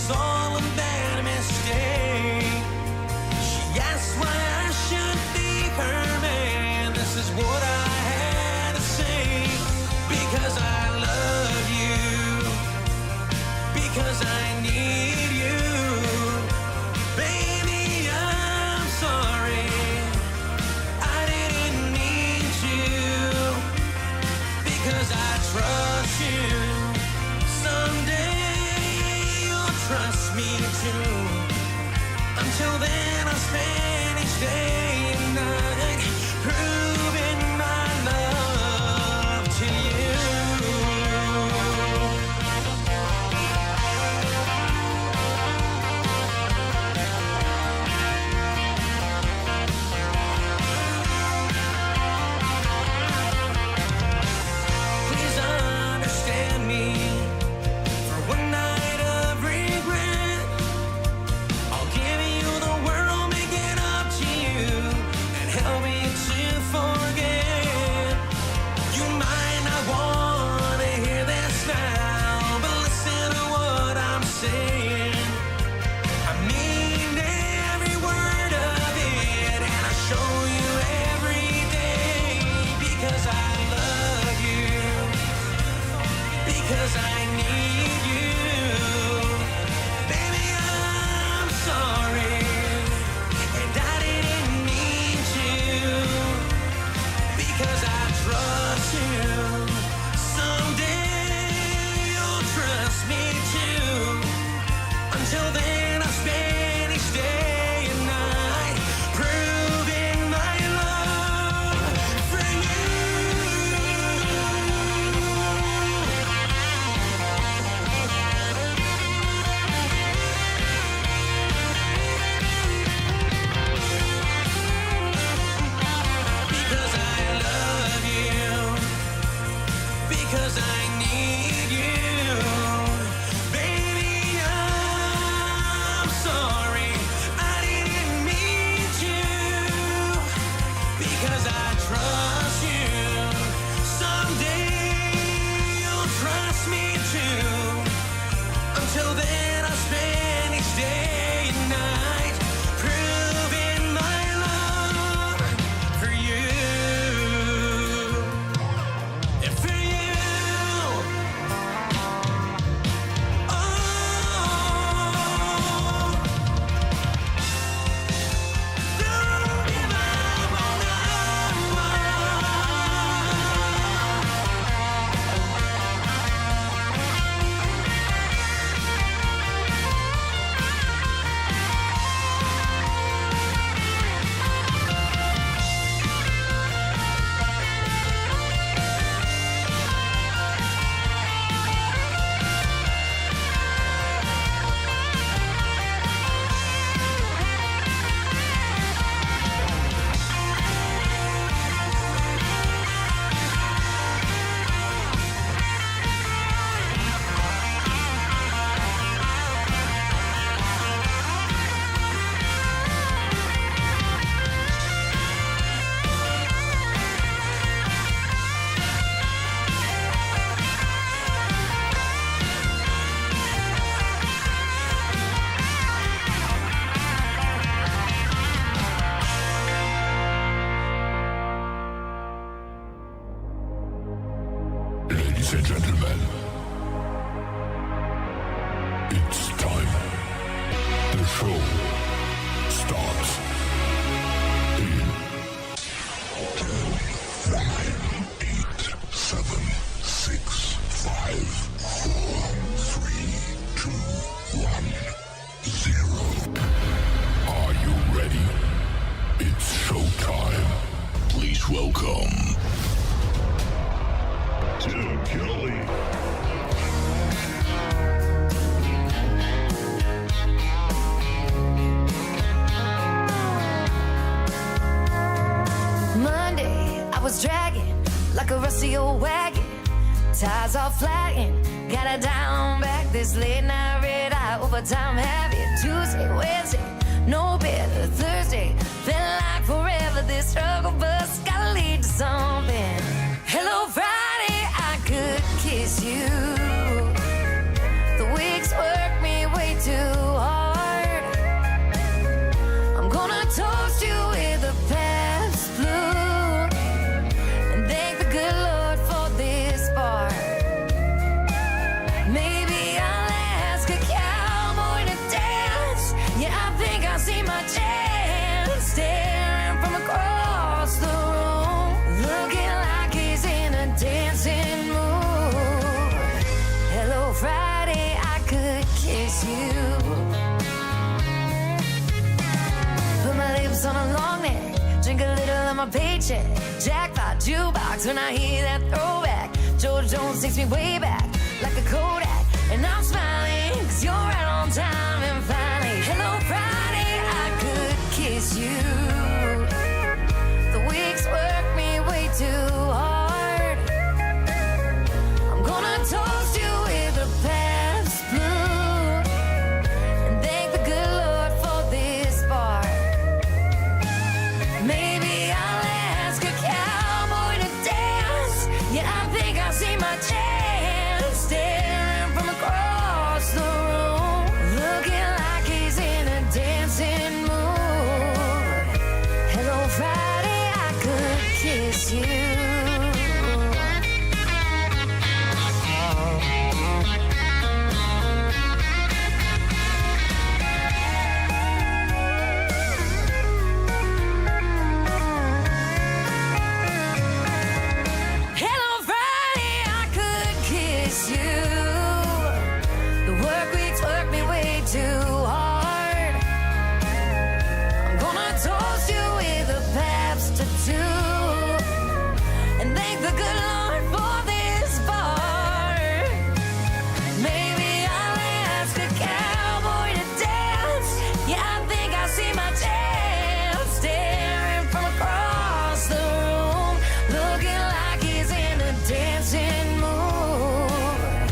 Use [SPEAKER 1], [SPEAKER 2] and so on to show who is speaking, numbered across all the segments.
[SPEAKER 1] was all a bad mistake. She asked why I should leave her man. This is what I had to say. Because I love you, because I need you. Baby, I'm sorry, I didn't mean to. Because I trust you, someday you'll trust me too. Until then I'll spend each day and night proving my love to you. Please understand me. For one night of regret, I'll give you the world, make it up to you, and help me to forget. You might not want to hear this now, but listen to what I'm saying. I mean every word of it, and I show you every day. Because I love you, because I need you. Baby, I'm sorry, and I didn't mean to. Because I trust you, someday you'll trust me too. Until then I'll spend each day and night proving my love for you. Because I love you, because I need you. Baby, I'm sorry, I didn't mean to. Because I trust you, someday you'll trust me too. Until then I'll spend each day and night proving my love for you. And for you. Oh, don't give up on
[SPEAKER 2] Ladies and gentlemen, it's time. The show starts in 10, 9, 8, 7, 6, 5, 4, 3, 2, 1, 0. Are you ready? It's showtime. Please welcome Tim Kelly.
[SPEAKER 3] Monday, I was dragging like a rusty old wagon. Tires all flagging, got it down back. This late night red eye overtime habit. Tuesday, Wednesday, no better. Thursday, felt like forever. This struggle bus gotta lead to something. Hello, Friday, I could kiss you. The weeks work me way too of my paycheck. Jackpot jukebox when I hear that throwback. George Jones takes me way back like a Kodak. And I'm smiling 'cause you're right on time. And finally, hello Friday, I could kiss you. The weeks work me way too hard. I'm gonna toast you with a Pabst Blue and thank the good Lord for this bar. Maybe I'll ask a cowboy to dance. Yeah, I think I see my chance staring from across the room, looking like he's in a dancing mood. Hello Friday, I could kiss you. Hello Friday, I could kiss you. The work weeks work me way too hard. I'm gonna toast you with a Pabst tattoo and thank the good Lord for this bar. Maybe I'll ask a cowboy to dance. Yeah, I think I see my chance staring from across the room, looking like he's in a dancing mood.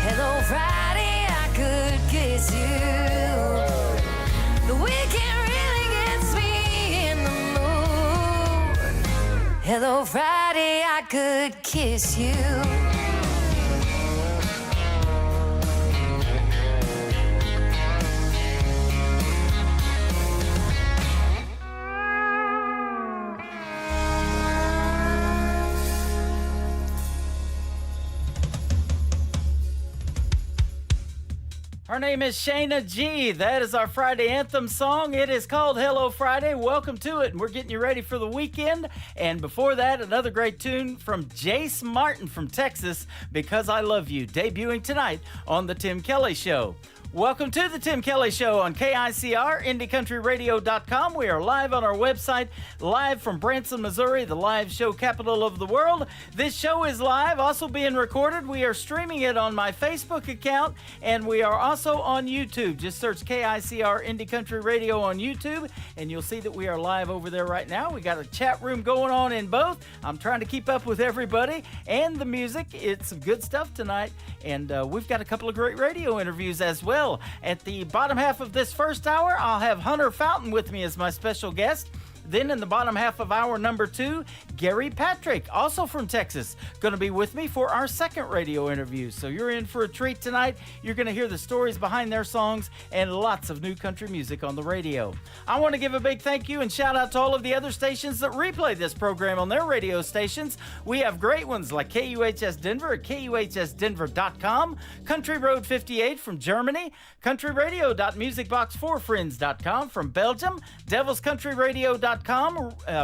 [SPEAKER 3] Hello Friday, I could kiss you. The weekend really gets me in the mood. Hello Friday, I could kiss you.
[SPEAKER 4] Her name is Shayna G. That is our Friday anthem song. It is called Hello Friday. Welcome to it, and we're getting you ready for the weekend. And before that, another great tune from Jace Martin from Texas, Because I Love You, debuting tonight on The Tim Kelly Show. Welcome to The Tim Kelly Show on KICR, IndieCountryRadio.com. We are live on our website, live from Branson, Missouri, the live show capital of the world. This show is live, also being recorded. We are streaming it on my Facebook account, and we are also on YouTube. Just search KICR Indie Country Radio on YouTube, and you'll see that we are live over there right now. We got a chat room going on in both. I'm trying to keep up with everybody and the music. It's some good stuff tonight, and we've got a couple of great radio interviews as well. At the bottom half of this first hour, I'll have Hunter Fountain with me as my special guest. Then in the bottom half of hour number 2, Gary Patrick, also from Texas, going to be with me for our second radio interview. So you're in for a treat tonight. You're going to hear the stories behind their songs and lots of new country music on the radio. I want to give a big thank you and shout out to all of the other stations that replay this program on their radio stations. We have great ones like KUHS Denver at KUHSdenver.com, Country Road 58 from Germany, countryradio.musicbox4friends.com from Belgium, devilscountryradio.com,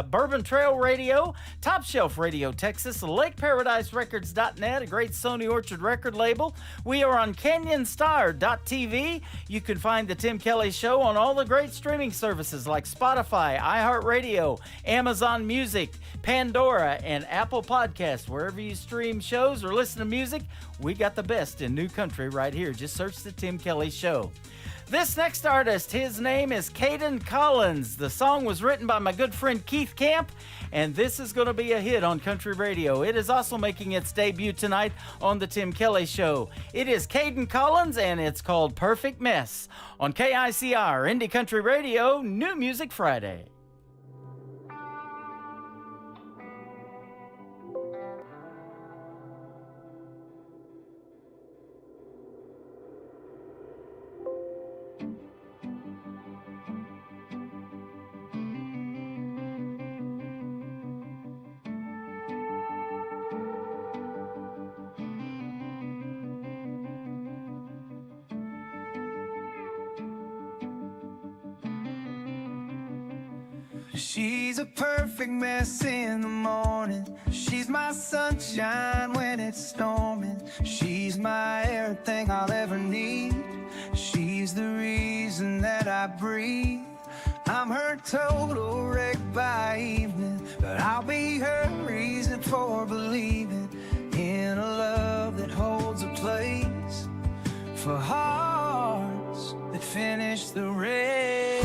[SPEAKER 4] Bourbon Trail Radio, Top Shelf Radio Texas, LakeParadiseRecords.net, a great Sony Orchard record label. We are on CanyonStar.tv. You can find The Tim Kelly Show on all the great streaming services like Spotify, iHeartRadio, Amazon Music, Pandora, and Apple Podcasts. Wherever you stream shows or listen to music, we got the best in new country right here. Just search The Tim Kelly Show. This next artist, his name is Caden Collins. The song was written by my good friend Keith Camp, and this is going to be a hit on country radio. It is also making its debut tonight on The Tim Kelly Show. It is Caden Collins, and it's called Perfect Mess on KICR, Indie Country Radio, New Music Friday.
[SPEAKER 1] She's a perfect mess in the morning. She's my sunshine when it's storming. She's my everything I'll ever need. She's the reason that I breathe. I'm her total wreck by evening, for hearts that finish the race.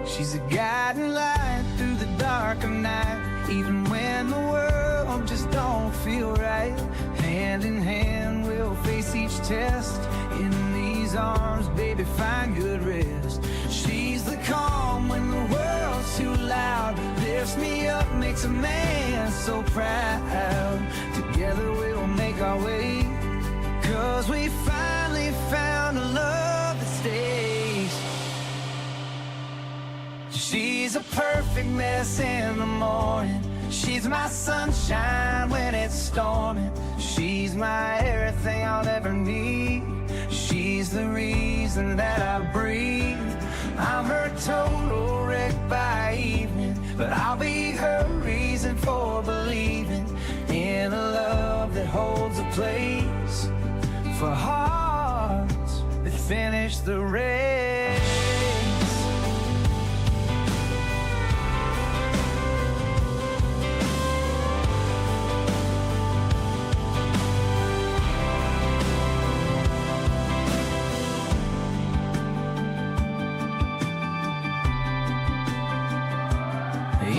[SPEAKER 1] She's a guiding light through the dark of night, even when the world just don't feel right. Hand in hand we'll face each test. In these arms, baby, find good rest. She's the calm when the world's too loud, lifts me up, makes a man so proud. Together we'll make our way, 'cause we finally found a love that stays. She's a perfect mess in the morning. She's my sunshine when it's storming. She's my everything I'll ever need. She's the reason that I breathe. I'm her total wreck by evening, but I'll be her reason for believing in a love that holds a place for hearts that finish the race.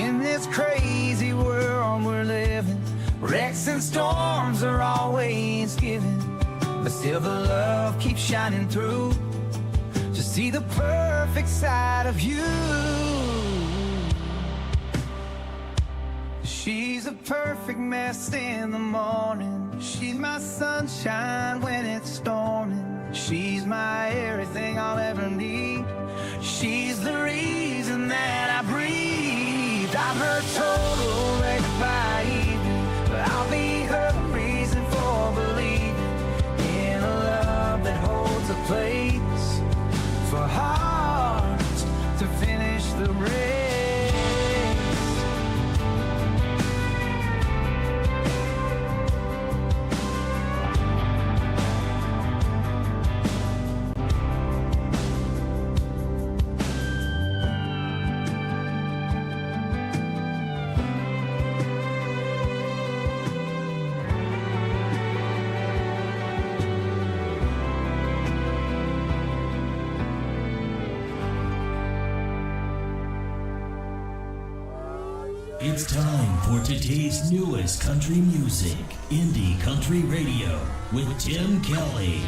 [SPEAKER 1] In this crazy world we're living, wrecks and storms are always given, but still the love keeps shining through to see the perfect side of you. She's a perfect mess in the morning. She's my sunshine when it's storming. She's my everything I'll ever need. She's the reason that I breathe. I'm her total wreck by evening, but I'll be her reason for believing in a love that holds a place for hearts to finish the race.
[SPEAKER 5] It's time for today's newest country music, Indie Country Radio, with Tim Kelly.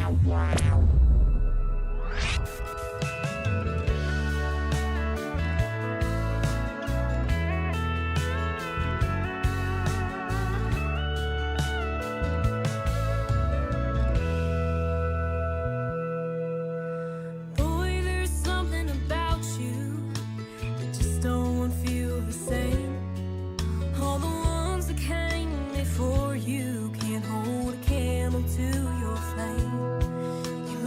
[SPEAKER 6] Boy, there's something about you that just don't feel the same. All the ones that came before you can't hold a candle to your flame. You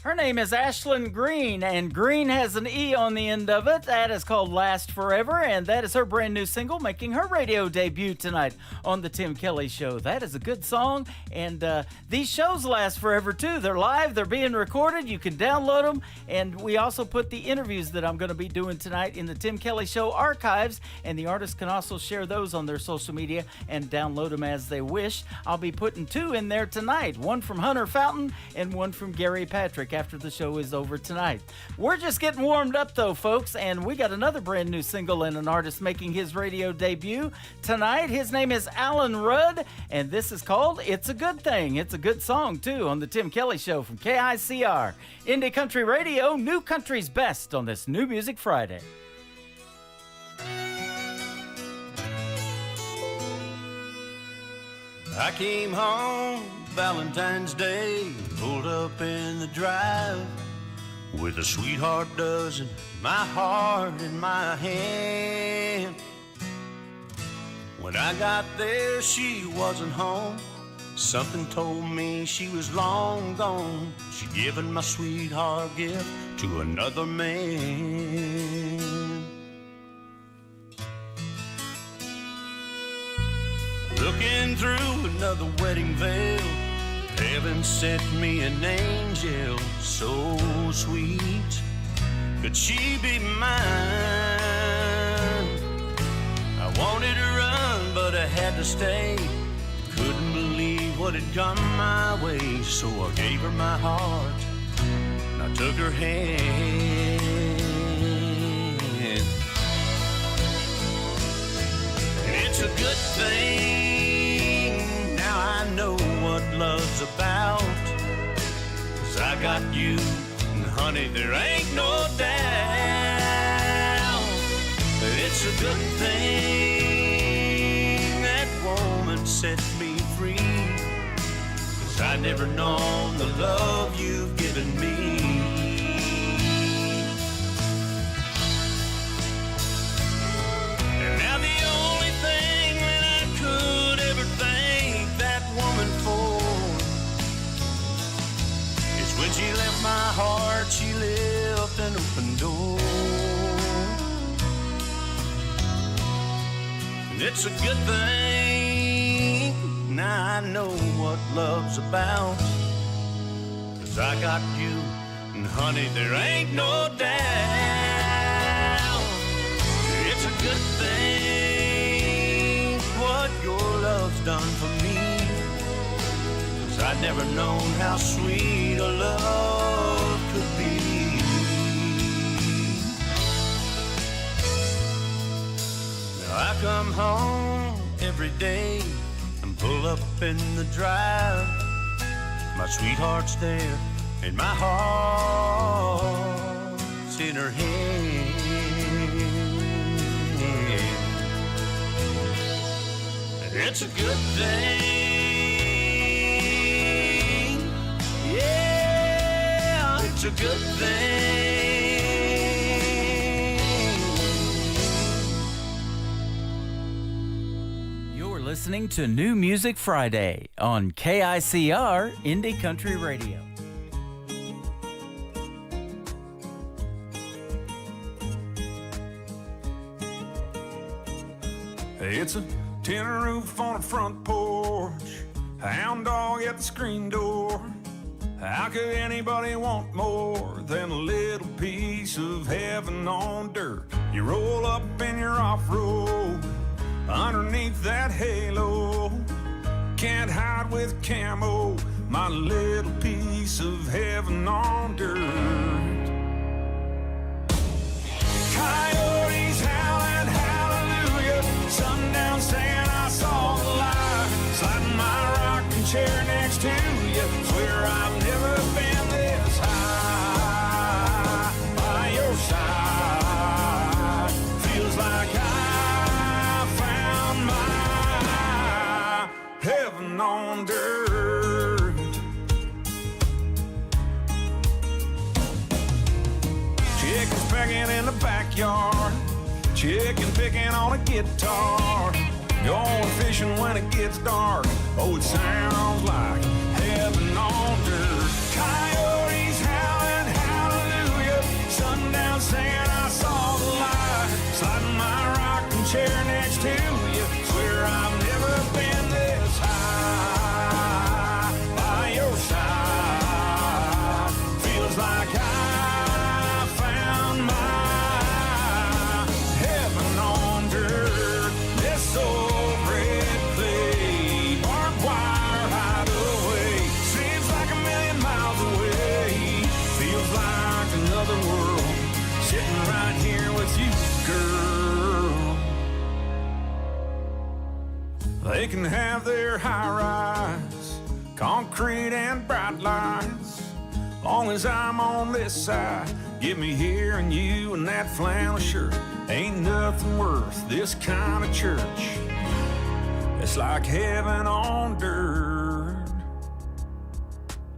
[SPEAKER 4] Her name is Ashlyn Green, and Green has an E on the end of it. That is called Last Forever, and that is her brand new single making her radio debut tonight on The Tim Kelly Show. That is a good song, and these shows last forever too. They're live, they're being recorded, you can download them, and we also put the interviews that I'm going to be doing tonight in the Tim Kelly Show archives, and the artists can also share those on their social media and download them as they wish. I'll be putting 2 in there tonight, one from Hunter Fountain and one from Gary Patrick after the show is over tonight. We're just getting warmed up though, folks, and we got another brand new single and an artist making his radio debut tonight. His name is Alan Rudd, and this is called It's a Good Thing. It's a good song too on the Tim Kelly Show from KICR. Indie Country Radio, New Country's Best on this New Music Friday.
[SPEAKER 1] I came home Valentine's Day, pulled up in the drive with a sweetheart dozen, my heart in my hand. When I got there, she wasn't home. Something told me she was long gone. She'd given my sweetheart gift to another man. Looking through another wedding veil, heaven sent me an angel so sweet. Could she be mine? I wanted to run, but I had to stay. Couldn't believe what had come my way, so I gave her my heart and I took her hand. It's a good thing, now I know what love's about. 'Cause I got you, and honey, there ain't no doubt. It's a good thing that woman set me free. 'Cause I'd never known the love you've given me. And now the only thing that I could ever thank that woman for is when she left my heart, she left an open door. And it's a good thing, now I know what love's about. 'Cause I got you, and honey, there ain't no doubt. It's a good thing what your love's done for me. 'Cause I'd never known how sweet a love could be. Now I come home every day and pull up in the drive. My sweetheart's there and my heart's in her hand. It's a good thing. Yeah, it's a good thing.
[SPEAKER 4] You're listening to New Music Friday on KICR Indie Country Radio.
[SPEAKER 7] It's a tin roof on a front porch, hound dog at the screen door. How could anybody want more than a little piece of heaven on dirt? You roll up in your off-road, underneath that halo. Can't hide with camo, my little piece of heaven on dirt. Coyotes howling hallelujah, sundown saying I saw the light. Sliding my rocking chair next to you, swear I've never been this high. By your side, feels like I found my heaven on dirt. Chickens pecking in the backyard, chicken picking on a guitar, going fishing when it gets dark. Oh, it sounds like heaven on dirt. Coyotes howling in my rocking chair next to you. Swear I've never been this high by your side. Feels like I found my heaven on dirt. This old red clay, barbed wire hideaway. Seems like a million miles away. Feels like another world. Sitting right here with you, girl. They can have their high-rise, concrete and bright lights. Long as I'm on this side, give me hearing you and that flannel shirt. Ain't nothing worth this kind of church. It's like heaven on dirt.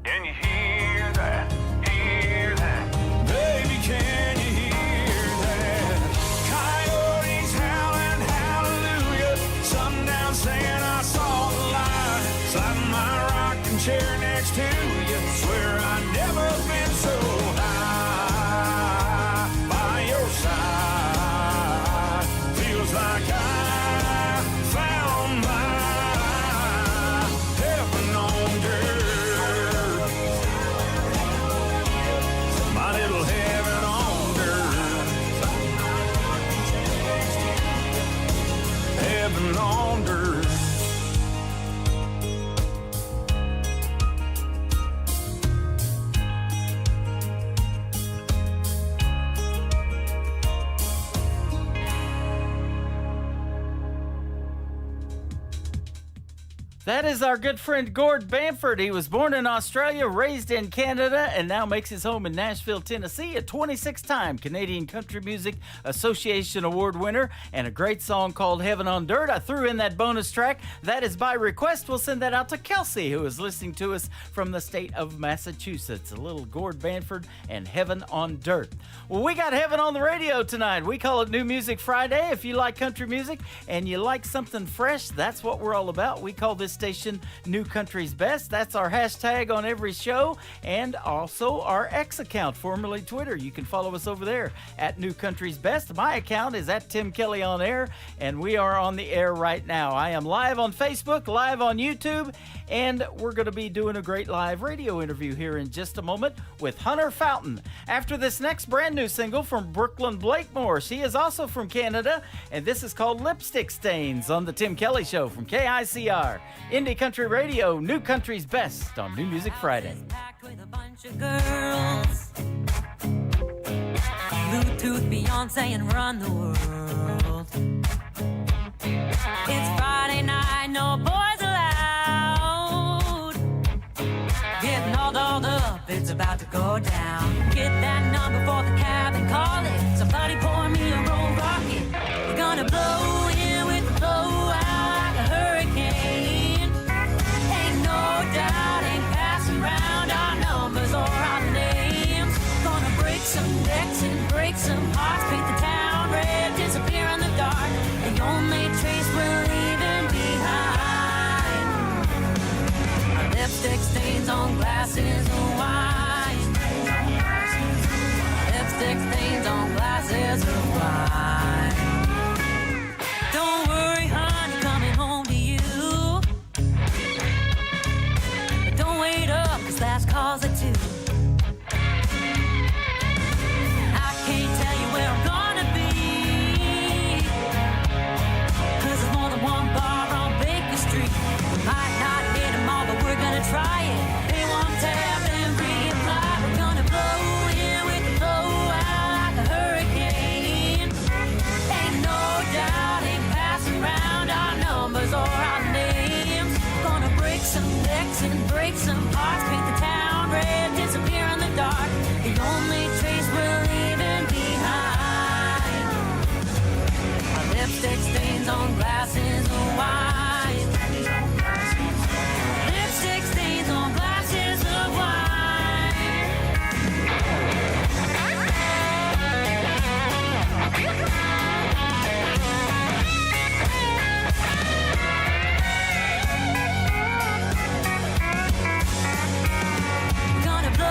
[SPEAKER 7] Can you hear that? Hear that? Baby, can you hear that? Coyotes howling hallelujah. Sundown saying I saw the light. Sliding my rocking chair next to you. Swear I've never been so high by your side. Feels like I found my heaven on dirt. My little heaven on dirt. Heaven on dirt.
[SPEAKER 4] That is our good friend Gord Bamford. He was born in Australia, raised in Canada, and now makes his home in Nashville, Tennessee. A 26-time Canadian Country Music Association Award winner, and a great song called Heaven on Dirt. I threw in that bonus track. That is by request. We'll send that out to Kelsey, who is listening to us from the state of Massachusetts. A little Gord Bamford and Heaven on Dirt. Well, we got Heaven on the radio tonight. We call it New Music Friday. If you like country music and you like something fresh, that's what we're all about. We call this station New Country's Best. That's our hashtag on every show, and also our X account, formerly Twitter. You can follow us over there at New Country's Best. My account is at Tim Kelly on Air, and we are on the air right now. I am live on Facebook, live on YouTube, and we're going to be doing a great live radio interview here in just a moment with Hunter Fountain. After this next brand new single from Brooklyn Blakemore. She is also from Canada, and this is called Lipstick Stains on the Tim Kelly Show from KICR. Indie Country Radio, New Country's Best on New Music Friday.
[SPEAKER 6] Packed with a bunch of girls. Bluetooth, Beyonce, and run the world. It's Friday night, no boys allowed. Getting all dolled up, it's about to go down. Get that number for the cab and call it. Somebody pour me a roll rocket. We're gonna blow in with the blowout like a hurricane. Ain't no doubt, ain't passing round our numbers or our names. Gonna break some necks and break some hearts. Paint the town red, disappear in the dark. The only trace we're leaving behind are lipstick stains on glasses of wine. Lipstick stains on glasses of wine. Don't worry, honey, coming home to you. But don't wait up, 'cause last call's at 2. I can't tell you where I'm gonna be, 'cause there's more than one bar on Baker Street. We might not hit 'em all, but we're gonna try it. Pay one tab and reapply. We're gonna blow in with the blowout like a hurricane. Ain't no doubt, ain't passing round our numbers or our names. Gonna break some necks and break some hearts. Paint the town red, disappear in the dark. The only trace we're leaving behind are lipstick stains on glasses of wine. Lipstick stains on glasses of wine. Gonna blow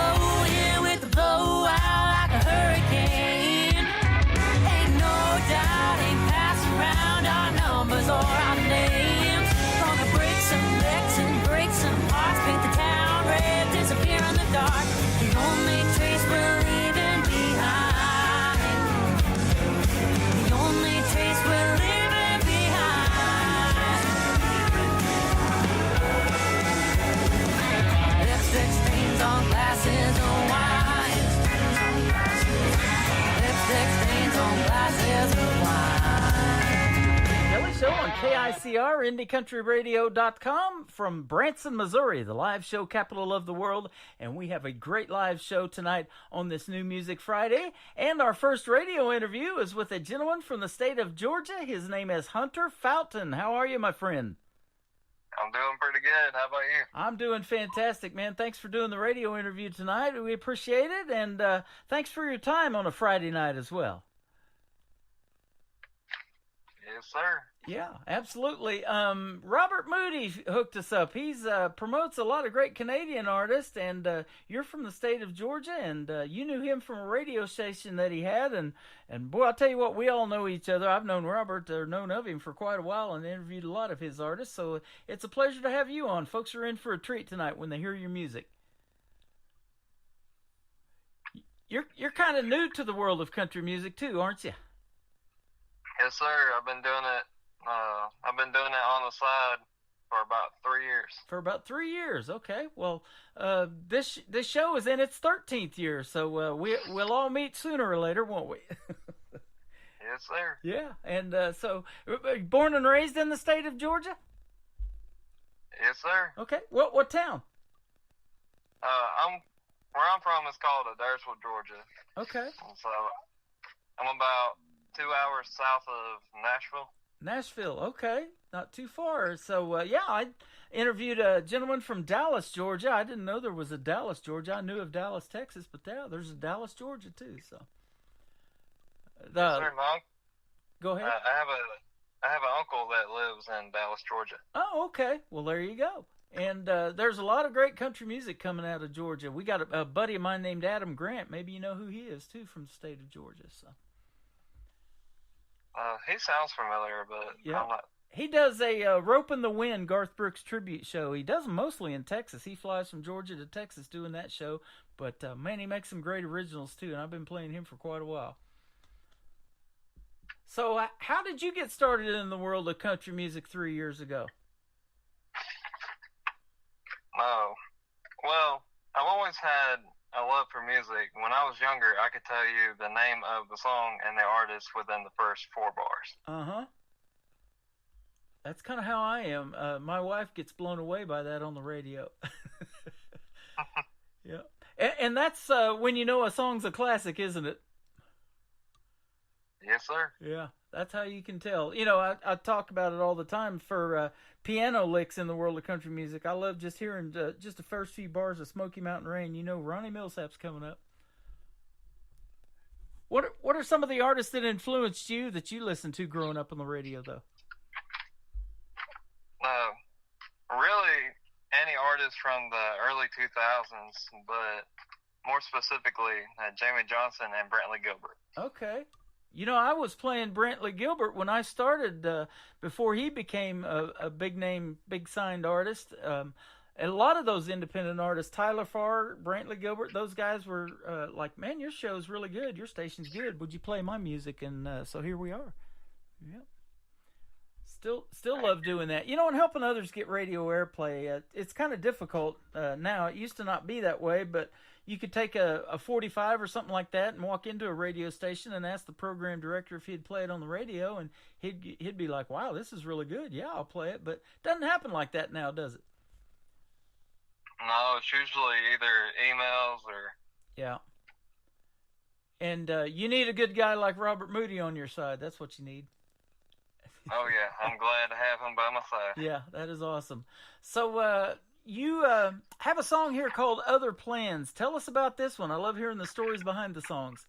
[SPEAKER 6] for our names. Gonna break some necks and break some hearts, paint the town red, disappear in the dark. The only trace we're leaving behind. The only trace we're leaving behind. Lipstick stains on glasses of wine. Lipstick stains on glasses of wine.
[SPEAKER 4] Kelly Show on KICR, IndieCountryRadio.com from Branson, Missouri, the live show capital of the world. And we have a great live show tonight on this New Music Friday. And our first radio interview is with a gentleman from the state of Georgia. His name is Hunter Fountain. How are you, my friend?
[SPEAKER 8] I'm doing pretty good. How about you?
[SPEAKER 4] I'm doing fantastic, man. Thanks for doing the radio interview tonight. We appreciate it. And thanks for your time on a Friday night as well.
[SPEAKER 8] Yes, sir.
[SPEAKER 4] Yeah, absolutely. Robert Moody hooked us up. He's promotes a lot of great Canadian artists, and you're from the state of Georgia, and you knew him from a radio station that he had, and boy, I'll tell you what, we all know each other. I've known Robert, or known of him for quite a while, and interviewed a lot of his artists, so it's a pleasure to have you on. Folks are in for a treat tonight when they hear your music. You're kind of new to the world of country music too, aren't you?
[SPEAKER 8] Yes, sir. I've been doing it. I've been doing it on the side for about 3 years.
[SPEAKER 4] For about 3 years, okay. Well, this show is in its 13th year, so we'll all meet sooner or later, won't we?
[SPEAKER 8] Yes, sir.
[SPEAKER 4] Yeah, and so born and raised in the state of Georgia?
[SPEAKER 8] Yes, sir.
[SPEAKER 4] Okay. What town?
[SPEAKER 8] Where I'm from is called Adairsville, Georgia.
[SPEAKER 4] Okay.
[SPEAKER 8] So I'm about 2 hours south of Nashville.
[SPEAKER 4] Nashville, okay. Not too far. So, yeah, I interviewed a gentleman from Dallas, Georgia. I didn't know there was a Dallas, Georgia. I knew of Dallas, Texas, but there's a Dallas, Georgia, too. So,
[SPEAKER 8] Sir, Mom,
[SPEAKER 4] go ahead.
[SPEAKER 8] I have an uncle that lives in Dallas, Georgia.
[SPEAKER 4] Oh, okay. Well, there you go. And there's a lot of great country music coming out of Georgia. We got a buddy of mine named Adam Grant. Maybe you know who he is, too, from the state of Georgia. So.
[SPEAKER 8] He sounds familiar, but
[SPEAKER 4] yeah.
[SPEAKER 8] I'm not.
[SPEAKER 4] He does a Rope in the Wind Garth Brooks tribute show. He does them mostly in Texas. He flies from Georgia to Texas doing that show. But, man, he makes some great originals, too, and I've been playing him for quite a while. So how did you get started in the world of country music 3 years ago?
[SPEAKER 8] Oh, well, I've always had a love for music. When I was younger, I could tell you the name of the song and the artist within the first 4 bars.
[SPEAKER 4] Uh-huh. That's kind of how I am. My wife gets blown away by that on the radio. Yeah. And that's when you know a song's a classic, isn't it?
[SPEAKER 8] Yes, sir.
[SPEAKER 4] Yeah, that's how you can tell. You know, I talk about it all the time for piano licks in the world of country music. I love just hearing just the first few bars of Smoky Mountain Rain. You know, Ronnie Millsap's coming up. What are some of the artists that influenced you that you listened to growing up on the radio, though?
[SPEAKER 8] Really, any artist from the early 2000s, but more specifically, Jamie Johnson and Brantley Gilbert.
[SPEAKER 4] Okay. You know, I was playing Brantley Gilbert when I started, before he became a big-name, big-signed artist. A lot of those independent artists, Tyler Farr, Brantley Gilbert, those guys were like, man, your show's really good. Your station's good. Would you play my music? And so here we are. Yep. Still love doing that. You know, and helping others get radio airplay. It's kind of difficult now. It used to not be that way, but you could take a 45 or something like that and walk into a radio station and ask the program director if he'd play it on the radio, and he'd be like, wow, this is really good. Yeah, I'll play it. But it doesn't happen like that now, does it?
[SPEAKER 8] No, it's usually either emails or...
[SPEAKER 4] Yeah. And you need a good guy like Robert Moody on your side. That's what you need.
[SPEAKER 8] Oh, yeah. I'm glad to have him by my side.
[SPEAKER 4] Yeah, that is awesome. So you have a song here called Other Plans. Tell us about this one. I love hearing the stories behind the songs.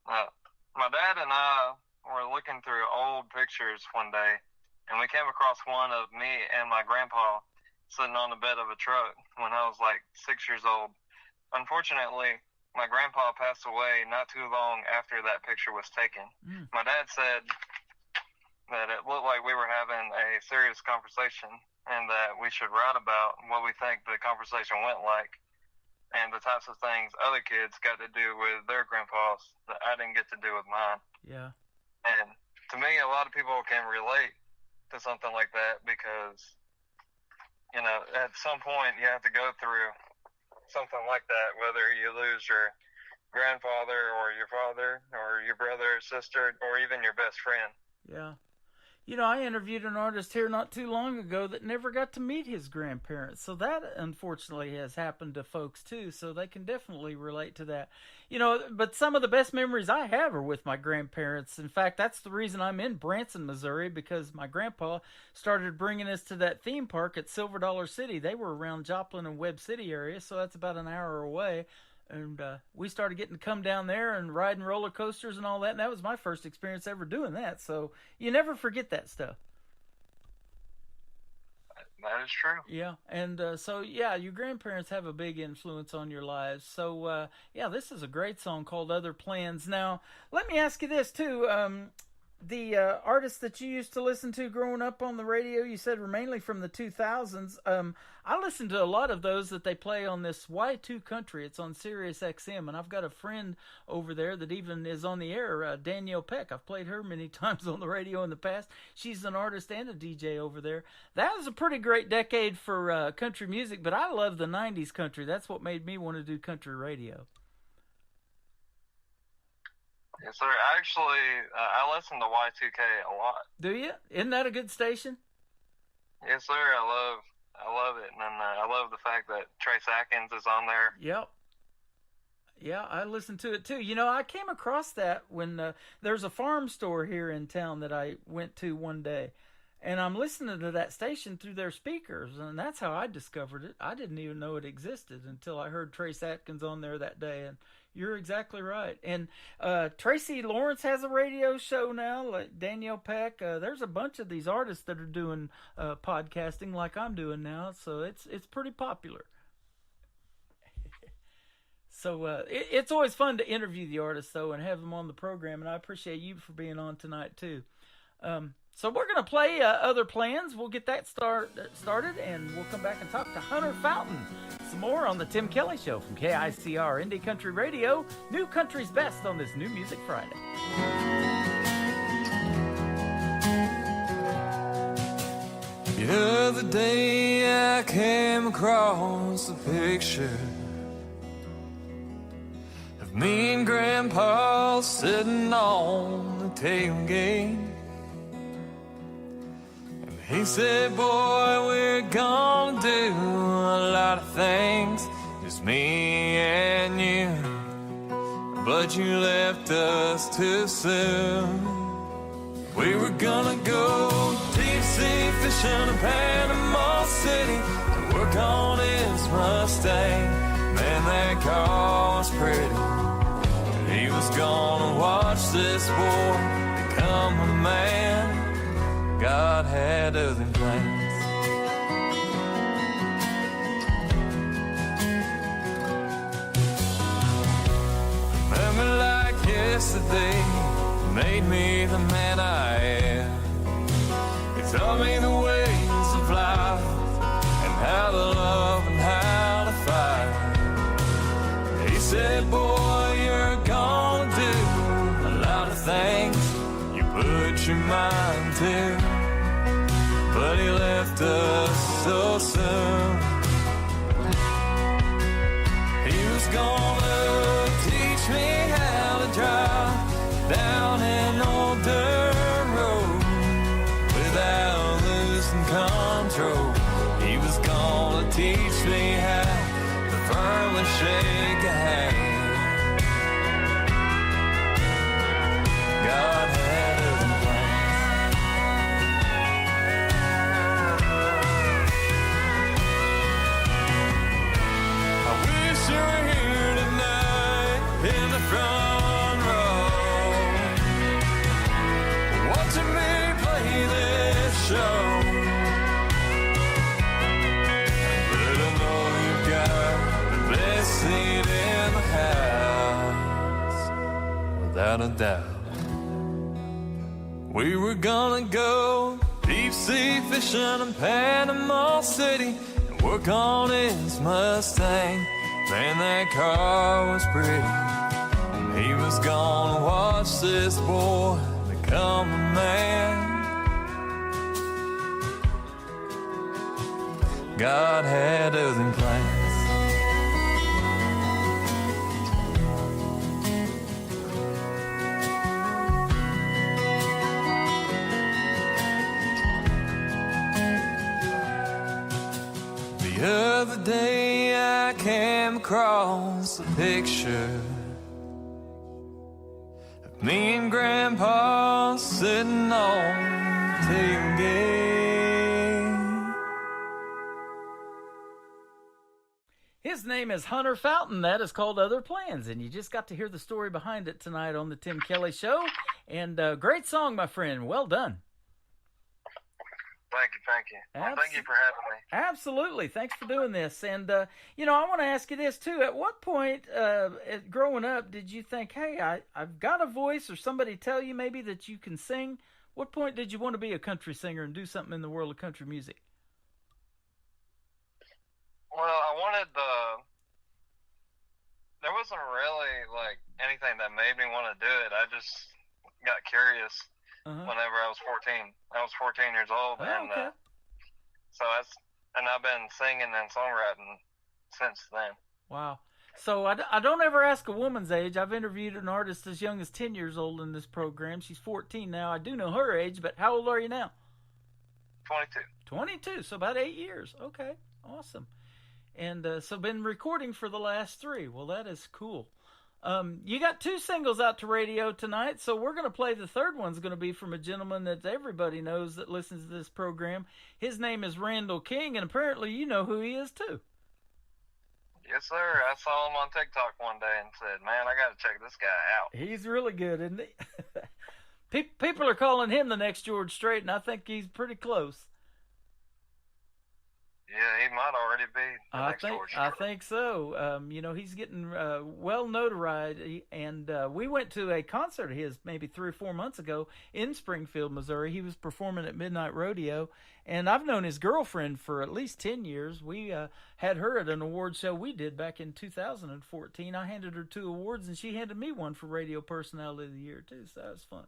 [SPEAKER 8] My dad and I were looking through old pictures one day, and we came across one of me and my grandpa sitting on the bed of a truck when I was like 6 years old. Unfortunately, my grandpa passed away not too long after that picture was taken. My dad said that it looked like we were having a serious conversation and that we should write about what we think the conversation went like and the types of things other kids got to do with their grandpas that I didn't get to do with mine.
[SPEAKER 4] Yeah.
[SPEAKER 8] And to me, a lot of people can relate to something like that because, you know, at some point you have to go through something like that, whether you lose your grandfather or your father or your brother or sister or even your best friend.
[SPEAKER 4] Yeah. You know, I interviewed an artist here not too long ago that never got to meet his grandparents. So that, unfortunately, has happened to folks, too. So they can definitely relate to that. You know, but some of the best memories I have are with my grandparents. In fact, that's the reason I'm in Branson, Missouri, because my grandpa started bringing us to that theme park at Silver Dollar City. They were around Joplin and Webb City area, so that's about an hour away. And we started getting to come down there and riding roller coasters and all that. And that was my first experience ever doing that. So you never forget that stuff.
[SPEAKER 8] That is true.
[SPEAKER 4] Yeah. And so, yeah, your grandparents have a big influence on your lives. So, yeah, this is a great song called Other Plans. Now, let me ask you this, too. The artists that you used to listen to growing up on the radio, you said were mainly from the 2000s. I listened to a lot of those that they play on this Y2 Country. It's on Sirius XM, and I've got a friend over there that even is on the air, Danielle Peck. I've played her many times on the radio in the past. She's an artist and a DJ over there. That was a pretty great decade for country music, but I love the 90s country. That's what made me want to do country radio.
[SPEAKER 8] Yes, sir. Actually, I listen to Y2K a lot.
[SPEAKER 4] Do you? Isn't that a good station?
[SPEAKER 8] Yes, sir. I love it, and I love the fact that Trace Atkins is on there.
[SPEAKER 4] Yep. Yeah, I listen to it too. You know, I came across that when there's a farm store here in town that I went to one day, and I'm listening to that station through their speakers, and that's how I discovered it. I didn't even know it existed until I heard Trace Atkins on there that day, and you're exactly right. And Tracy Lawrence has a radio show now, like Danielle Peck. There's a bunch of these artists that are doing podcasting like I'm doing now, so it's pretty popular. So it's always fun to interview the artists, though, and have them on the program, and I appreciate you for being on tonight, too. So we're going to play Other Plans. We'll get that started, and we'll come back and talk to Hunter Fountain some more on the Tim Kelly Show from KICR Indie Country Radio. New country's best on this New Music Friday.
[SPEAKER 1] The other day I came across a picture of me and Grandpa sitting on the tailgate. He said, boy, we're gonna do a lot of things, just me and you, but you left us too soon. We were gonna go deep sea fishing in Panama City to work on his Mustang. Man, that car was pretty. He was gonna watch this boy become a man. God had other plans. Remember like yesterday, made me the man I am. He taught me the ways of life and how to love and how to fight. He said, boy, you're gonna do a lot of things you put your mind to. But he left us so soon. He was gonna teach me how to drive down an old dirt road without losing control. He was gonna teach me how to firmly shake a hand. God had other plans. In the front row, watching me play this show. But I know you've got the best seat in the house, without a doubt. We were gonna go deep sea fishing in Panama City and work on his Mustang. Man, that car was pretty. He was gonna watch this boy become a man. God had other plans. The other day I came across a picture of me and Grandpa sitting on tailgate.
[SPEAKER 4] His name is Hunter Fountain. That is called Other Plans, and you just got to hear the story behind it tonight on the Tim Kelly Show. And great song, my friend. Well done.
[SPEAKER 8] Thank you. Well, thank you for having me.
[SPEAKER 4] Absolutely. Thanks for doing this. And, I want to ask you this, too. At what point, growing up, did you think, hey, I've got a voice, or somebody tell you maybe that you can sing? What point did you want to be a country singer and do something in the world of country music?
[SPEAKER 8] Well, I wanted there wasn't really, anything that made me want to do it. I just got curious. Whenever I was 14. I was 14 years old, and
[SPEAKER 4] okay.
[SPEAKER 8] And I've been singing and songwriting since then.
[SPEAKER 4] Wow. So I don't ever ask a woman's age. I've interviewed an artist as young as 10 years old in this program. She's 14 now. I do know her age, but how old are you now?
[SPEAKER 8] 22.
[SPEAKER 4] 22, so about 8 years. Okay, awesome. And so been recording for the last 3. Well, that is cool. You got 2 singles out to radio tonight, so we're going to play the third one's going to be from a gentleman that everybody knows that listens to this program. His name is Randall King, and apparently you know who he is too.
[SPEAKER 8] Yes, sir. I saw him on TikTok one day and said, man, I got to check this guy out.
[SPEAKER 4] He's really good, isn't he? People are calling him the next George Strait, and I think he's pretty close.
[SPEAKER 8] Yeah, he might already be the next George Strait.
[SPEAKER 4] I think so. He's getting well notoried, and we went to a concert of his maybe 3 or 4 months ago in Springfield, Missouri. He was performing at Midnight Rodeo, and I've known his girlfriend for at least 10 years. We had her at an award show we did back in 2014. I handed her 2 awards, and she handed me one for Radio Personality of the Year, too, so that was fun.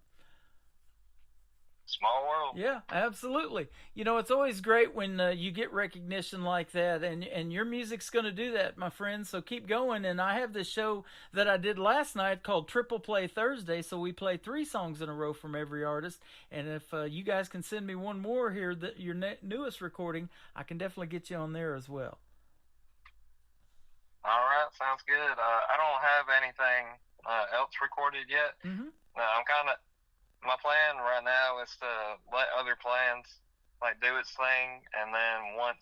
[SPEAKER 8] Small world.
[SPEAKER 4] Yeah, absolutely. It's always great when you get recognition like that, and your music's going to do that, my friend, so keep going. And I have this show that I did last night called Triple Play Thursday, so we play 3 songs in a row from every artist, and if you guys can send me one more here, your newest recording, I can definitely get you on there as well.
[SPEAKER 8] All right, sounds good. I don't have anything else recorded yet.
[SPEAKER 4] Mm-hmm.
[SPEAKER 8] My plan right now is to let Other Plans do its thing, and then once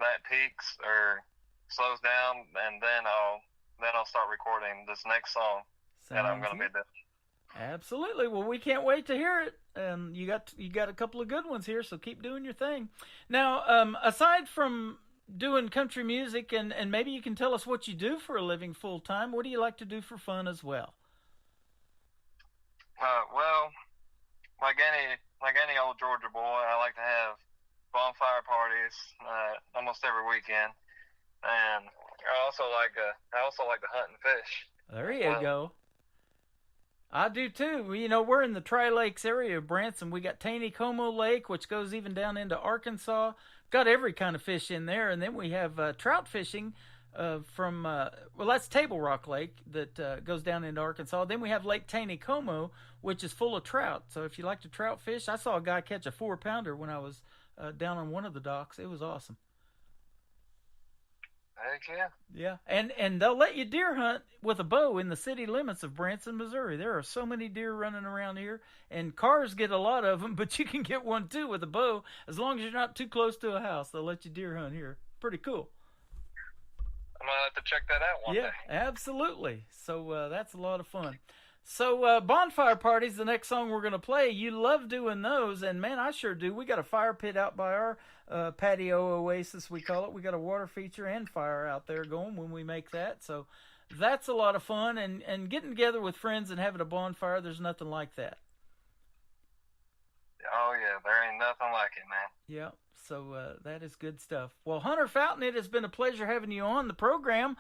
[SPEAKER 8] that peaks or slows down, and then I'll start recording this next song that I'm going to be doing.
[SPEAKER 4] Absolutely. Well, we can't wait to hear it. You got a couple of good ones here, so keep doing your thing. Now, aside from doing country music, and maybe you can tell us what you do for a living full time, what do you like to do for fun as well?
[SPEAKER 8] Well, like any old Georgia boy, I like to have bonfire parties almost every weekend, and I also like to hunt and fish.
[SPEAKER 4] There you go. I do too. We're in the Tri-Lakes area of Branson. We got Taneycomo Lake, which goes even down into Arkansas. Got every kind of fish in there, and then we have trout fishing. That's Table Rock Lake that goes down into Arkansas. Then we have Lake Taneycomo, which is full of trout. So if you like to trout fish, I saw a guy catch a 4-pounder when I was down on one of the docks. It was awesome.
[SPEAKER 8] Heck yeah.
[SPEAKER 4] Yeah, and they'll let you deer hunt with a bow in the city limits of Branson, Missouri. There are so many deer running around here, and cars get a lot of them, but you can get one too with a bow. As long as you're not too close to a house, they'll let you deer hunt here. Pretty cool.
[SPEAKER 8] I'm going to have to check that out one day.
[SPEAKER 4] Yeah, absolutely. So that's a lot of fun. So bonfire parties, the next song we're going to play, you love doing those, and man, I sure do. We got a fire pit out by our patio oasis, we call it. We got a water feature and fire out there going when we make that. So that's a lot of fun, and getting together with friends and having a bonfire, there's nothing like that.
[SPEAKER 8] Oh, yeah, there ain't nothing like it, man.
[SPEAKER 4] Yeah, so that is good stuff. Well, Hunter Fountain, it has been a pleasure having you on the program.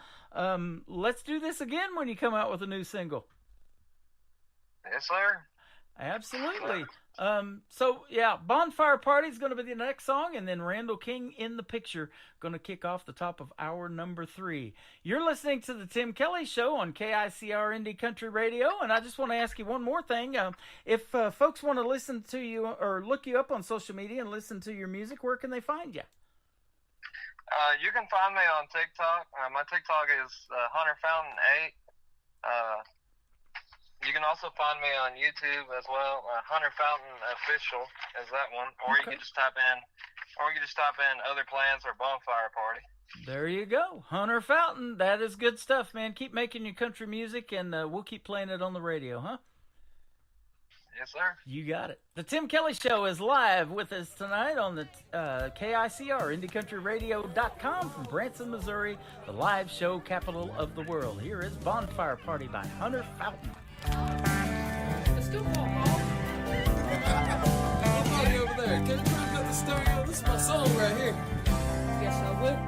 [SPEAKER 4] Let's do this again when you come out with a new single.
[SPEAKER 8] Yes, sir.
[SPEAKER 4] Absolutely. So, yeah, Bonfire Party is going to be the next song, and then Randall King in the Picture going to kick off the top of hour number 3. You're listening to the Tim Kelly Show on KICR Indie Country Radio, and I just want to ask you one more thing. If folks want to listen to you or look you up on social media and listen to your music, where can they find you?
[SPEAKER 8] You can find me on TikTok. My TikTok is Hunter Fountain 8. You can also find me on YouTube as well. Hunter Fountain Official is that one, or you can just type in Other Plans or Bonfire Party.
[SPEAKER 4] There you go, Hunter Fountain. That is good stuff, man. Keep making your country music, and we'll keep playing it on the radio, huh?
[SPEAKER 8] Yes, sir.
[SPEAKER 4] You got it. The Tim Kelly Show is live with us tonight on the KICR, IndieCountryRadio.com from Branson, Missouri, the live show capital of the world. Here is Bonfire Party by Hunter Fountain.
[SPEAKER 9] Let's go, Paul. Somebody over there. Can you turn up the stereo? This is my song right here. Yes, I would.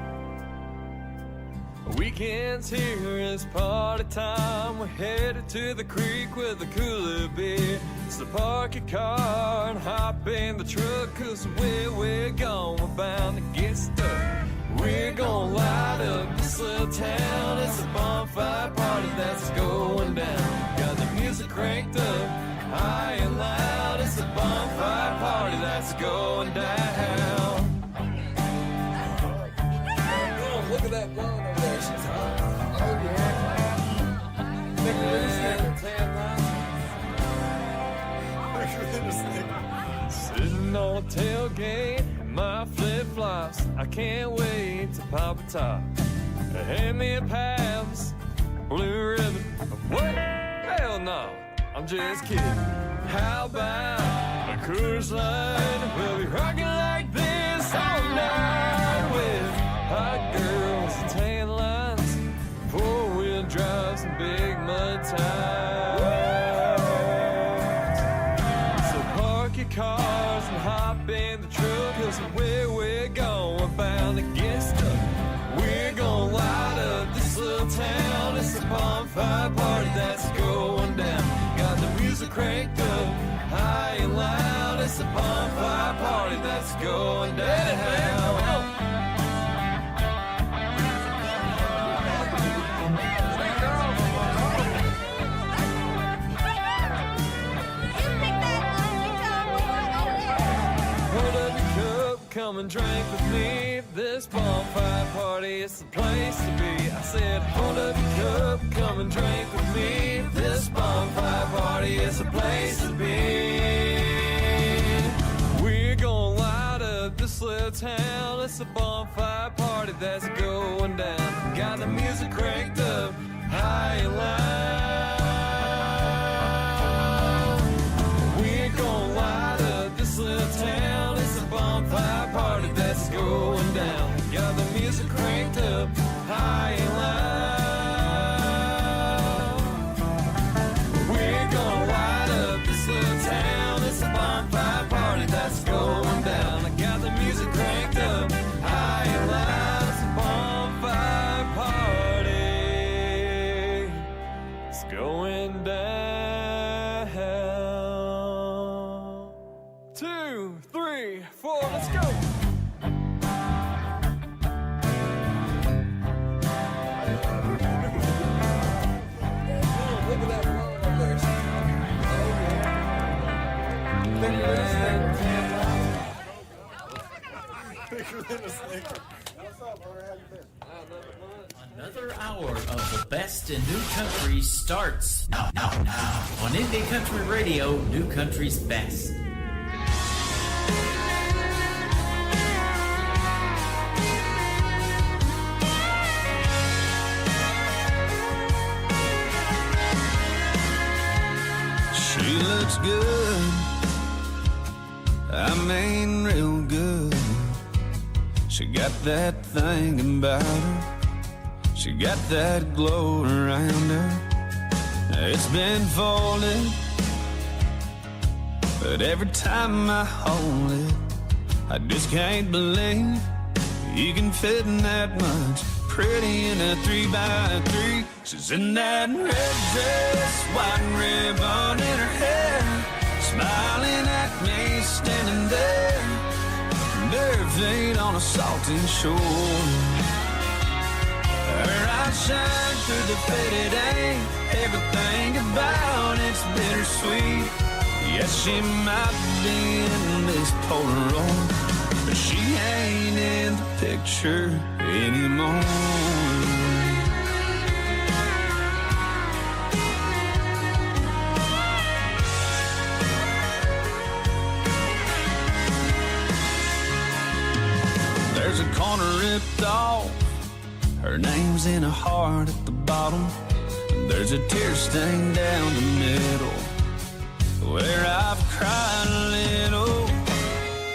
[SPEAKER 9] Weekends here is party time. We're headed to the creek with a cooler beer. So park your car and hop in the truck, 'cause where we're going, we're bound to get stuck. We're gonna light up this little town. It's a bonfire party that's going down. Got the music cranked up, high and loud. It's a bonfire party that's going down. Oh, look at that blonde over there. She's hot. Oh, yeah. Make her little snicker. Sitting on a tailgate, my flip-flops. I can't wait to pop a top. Hand me a pass, blue ribbon. What? Hell no, I'm just kidding. How about a cruise line? We'll be rocking like this all night with hot girls and tan lines, four-wheel drives and big mud tires. So park your cars and hop in the truck, 'cause where we're going, we're bound to get stuck. We're gonna light up this little town. It's a bonfire party that's going down. Got the music cranked up, high and loud. It's a bonfire party that's going down. Come and drink with me. This bonfire party is the place to be. I said, hold up your cup, come and drink with me. This bonfire party is the place to be. We're gonna light up this little town. It's a bonfire party that's going down. Got the music cranked up, high and loud. We're gonna light up this little town. It's a bonfire party that's going down. Got the music cranked up, high and loud. We're gonna light up this little town. It's a bonfire party that's going down. I got the music cranked up, high and loud. It's a bonfire party. It's going down. 2, 3, 4, let's go. Look at that roll up there.
[SPEAKER 5] Another hour of the best in new country starts now on Indie Country Radio, New Country's best.
[SPEAKER 1] She looks good, I mean real good. She got that thing about her, she got that glow around her. It's been folded
[SPEAKER 7] But every time I hold it, I just can't believe you can fit in that much. Pretty in a 3x3. She's in that red dress, white ribbon in her hair, smiling at me, standing there, bare feet on a salty shore. Her eyes shine through the faded ink. Everything about it's bittersweet. Yes, she might be in this Polaroid, but she ain't in the picture anymore. There's a corner ripped off. Her name's in a heart at the bottom. There's a tear stain down the middle, where I've cried a little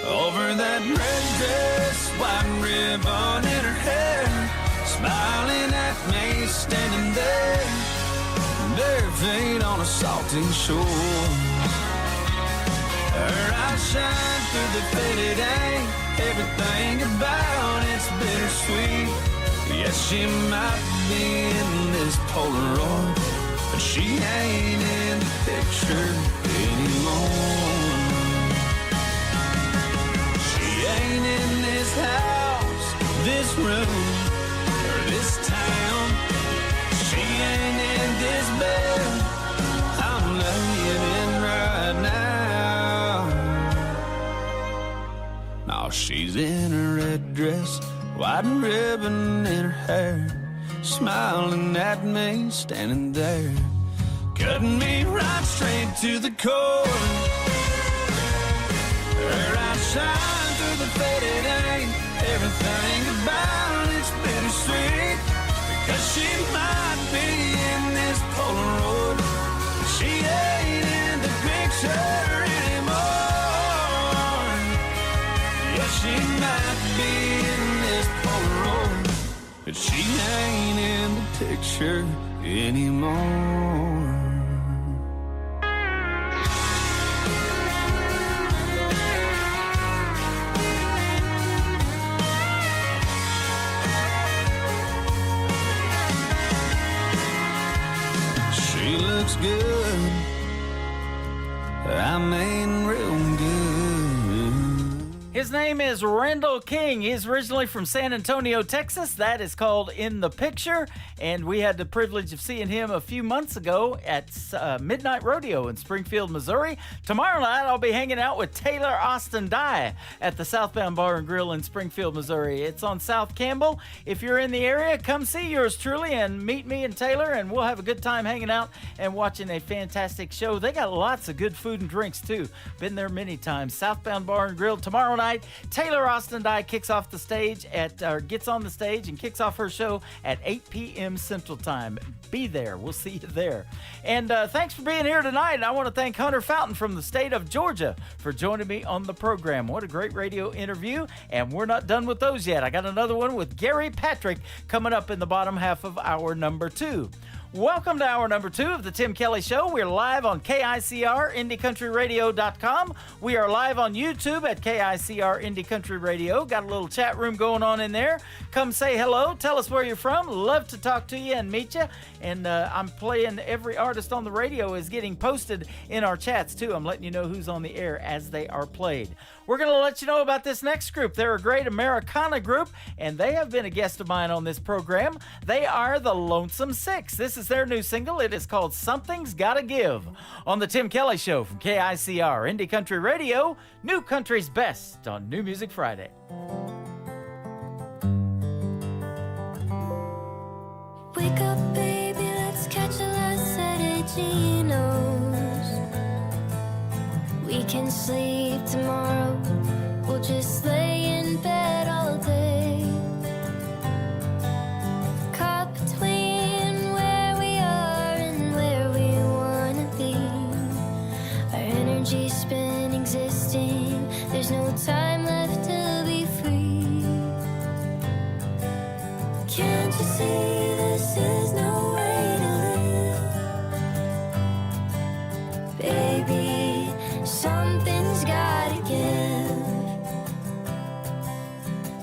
[SPEAKER 7] over that red dress, white ribbon in her hair, smiling at me, standing there, bare feet on a salty shore. Her eyes shine through the faded ink. Everything about it's bittersweet. Yes, she might be in this Polaroid, but she ain't in the picture anymore. She ain't in this house, this room, or this town. She ain't in this bed I'm laying in right now. No, she's in a red dress, white ribbon in her hair, smiling at me, standing there, cutting me right straight to the core. Her eyes shine through the faded ink. Everything about it's bittersweet, because she might be in this Polaroid, but she ain't in the picture anymore. Yeah, she might be in this Polaroid, but she ain't in the picture anymore. She looks good, I mean real good.
[SPEAKER 4] His name is Randall King. He's originally from San Antonio, Texas. That is called In the Picture. And we had the privilege of seeing him a few months ago at Midnight Rodeo in Springfield, Missouri. Tomorrow night, I'll be hanging out with Taylor Austin Dye at the Southbound Bar and Grill in Springfield, Missouri. It's on South Campbell. If you're in the area, come see yours truly and meet me and Taylor, and we'll have a good time hanging out and watching a fantastic show. They got lots of good food and drinks, too. Been there many times. Southbound Bar and Grill tomorrow night. Taylor Austin Dye gets on the stage and kicks off her show at 8 p.m. Central Time. Be there. We'll see you there. And thanks for being here tonight. I want to thank Hunter Fountain from the state of Georgia for joining me on the program. What a great radio interview. And we're not done with those yet. I got another one with Gary Patrick coming up in the bottom half of hour number 2. Welcome to hour number 2 of the Tim Kelly Show. We're live on KICR, IndieCountryRadio.com. We are live on YouTube at KICR Indie Country Radio. Got a little chat room going on in there. Come say hello. Tell us where you're from. Love to talk to you and meet you. And I'm playing every artist on the radio is getting posted in our chats, too. I'm letting you know who's on the air as they are played. We're going to let you know about this next group. They're a great Americana group, and they have been a guest of mine on this program. They are the Lonesome Six. This is their new single. It is called Something's Gotta Give on the Tim Kelly Show from KICR Indie Country Radio, New Country's Best on New Music Friday.
[SPEAKER 10] Wake up, baby, let's catch a last set of Genos. We can sleep tomorrow. We'll just lay in bed all day. Caught between where we are and where we wanna be. Our energy's been existing. There's no time left to be free. Can't you see this is no way to live? Baby, something something's gotta give.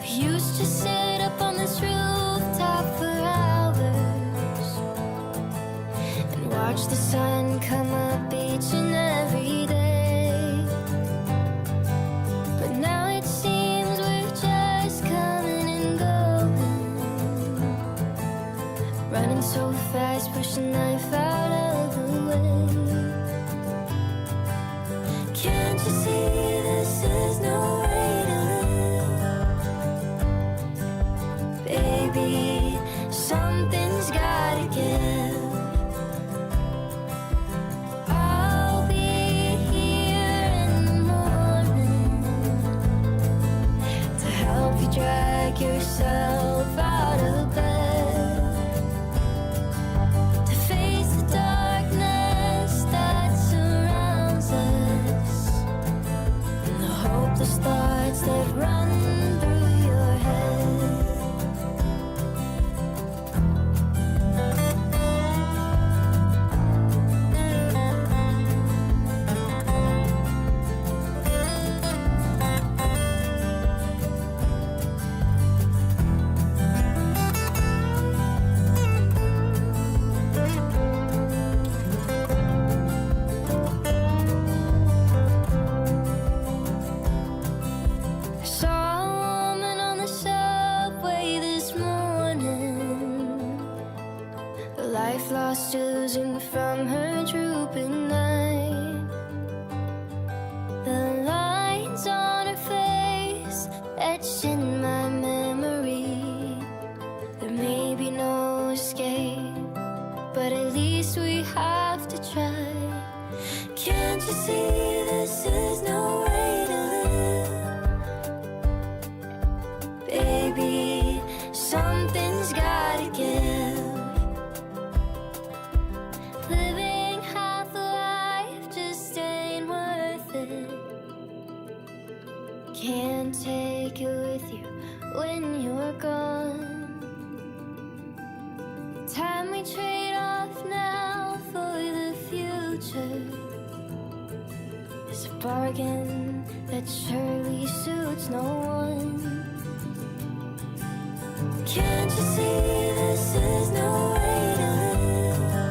[SPEAKER 10] We used to sit up on this rooftop for hours and watch the sun come up each and every day. But now it seems we're just coming and going, running so fast, pushing life out of the way. Can't you see this is no way to live? Baby, something's gotta give. I'll be here in the morning to help you drag yourself out of bed, to face the darkness that surrounds us, and the hopeless thoughts that run through your head. I saw a woman on the subway this morning, the life lost oozing from her drooping eye. The lines on her face etched in my memory. There may be no escape, but at least we have to try. Can't you see this is no way to live? Baby, something's gotta give. Living half a life just ain't worth it. Can't take it with you when you're gone. Time we trade off now for the future is a bargain that surely suits no one. Can't you see this is no way to live?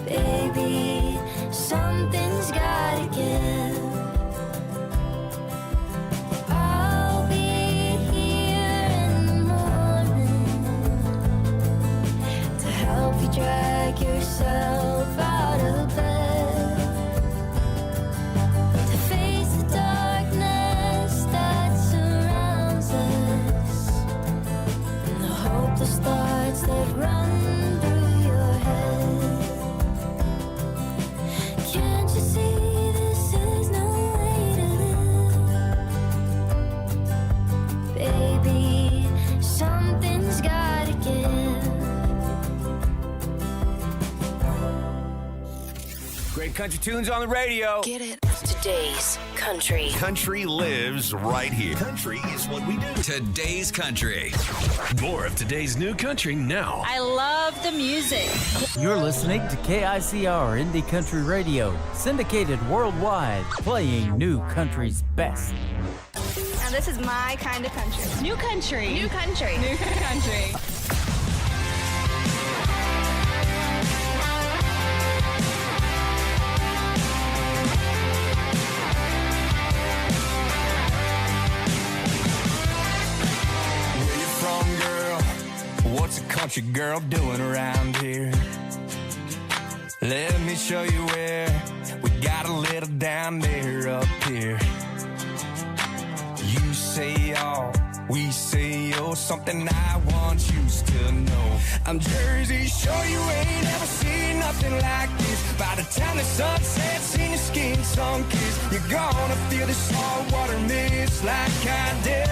[SPEAKER 10] Baby, something's gotta give. I'll be here in the morning to help you drag yourself out of bed, to face the darkness that surrounds us, and the hopeless thoughts that run through your head. Can't you see this is no way to live? Baby, something's gotta give.
[SPEAKER 11] Great country tunes on the radio.
[SPEAKER 12] Get it? Today's country.
[SPEAKER 13] Country lives right here. Country is what we do. Today's country.
[SPEAKER 14] More of today's new country now.
[SPEAKER 15] I love the music.
[SPEAKER 4] You're listening to KICR Indie Country Radio, syndicated worldwide, playing new country's best.
[SPEAKER 15] Now this is my kind of country. New country. New country. New country.
[SPEAKER 7] Where you from, girl? What's a country girl doing around here? Let me show you where we got a little down there up here. You say all, we say oh, something I want you to know. I'm Jersey, sure you ain't ever seen nothing like this. By the time the sun sets in your skin sun-kissed, you're gonna feel the salt water mist like I do.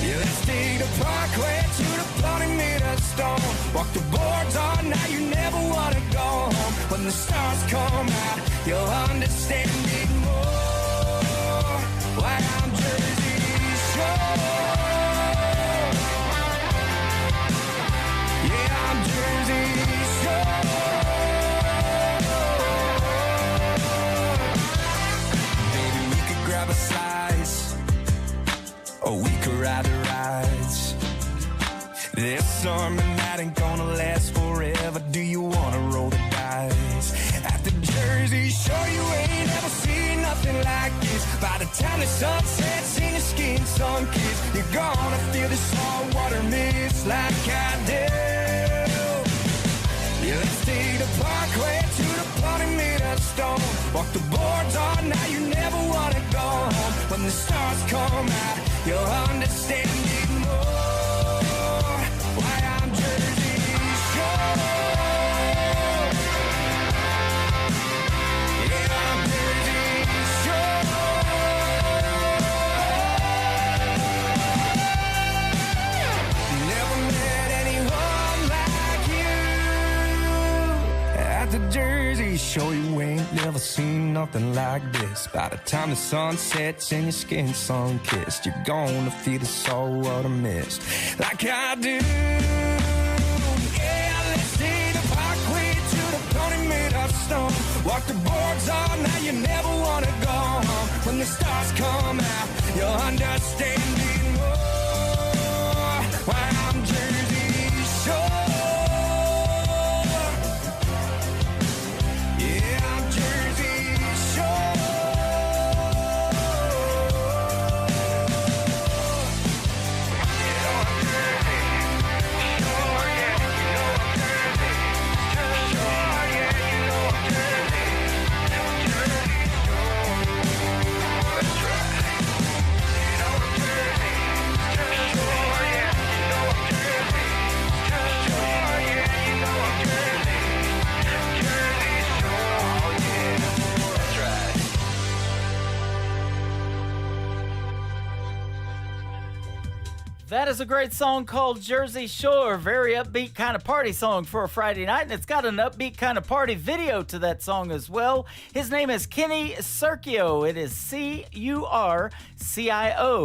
[SPEAKER 7] Yeah, let's take the parkway to the bloody minute stone. Walk the boards all night, you never wanna go home. When the stars come out, you'll understand it more. Why I'm Jersey Shore. Yeah, I'm Jersey Shore.
[SPEAKER 1] Jersey Shore, you ain't ever seen nothing like this. By the time the sun sets in your skin sun-kissed, you're gonna feel the saltwater mist like I do. Yeah, let's take the parkway to the party made of stone. Walk the boards all night, you never wanna go home. When the stars come out, you'll understand it more. Why I'm Jersey Shore. Yeah, I'm Jersey Shore. Never met anyone like you. At the Jersey Shore, you ain't never seen nothing like this. By the time the sun sets and your skin sun-kissed, you're gonna feel the saltwater mist like I do. Yeah, let's take the parkway to the pony made of stone. Walk the boards all night, you never wanna go home. When the stars come out, you'll understand it more. Why I'm Jersey Shore. Yeah, I'm Jersey Shore.
[SPEAKER 4] That is a great song called Jersey Shore. Very upbeat kind of party song for a Friday night, and it's got an upbeat kind of party video to that song as well. His name is Kenny Curcio. It is Curcio.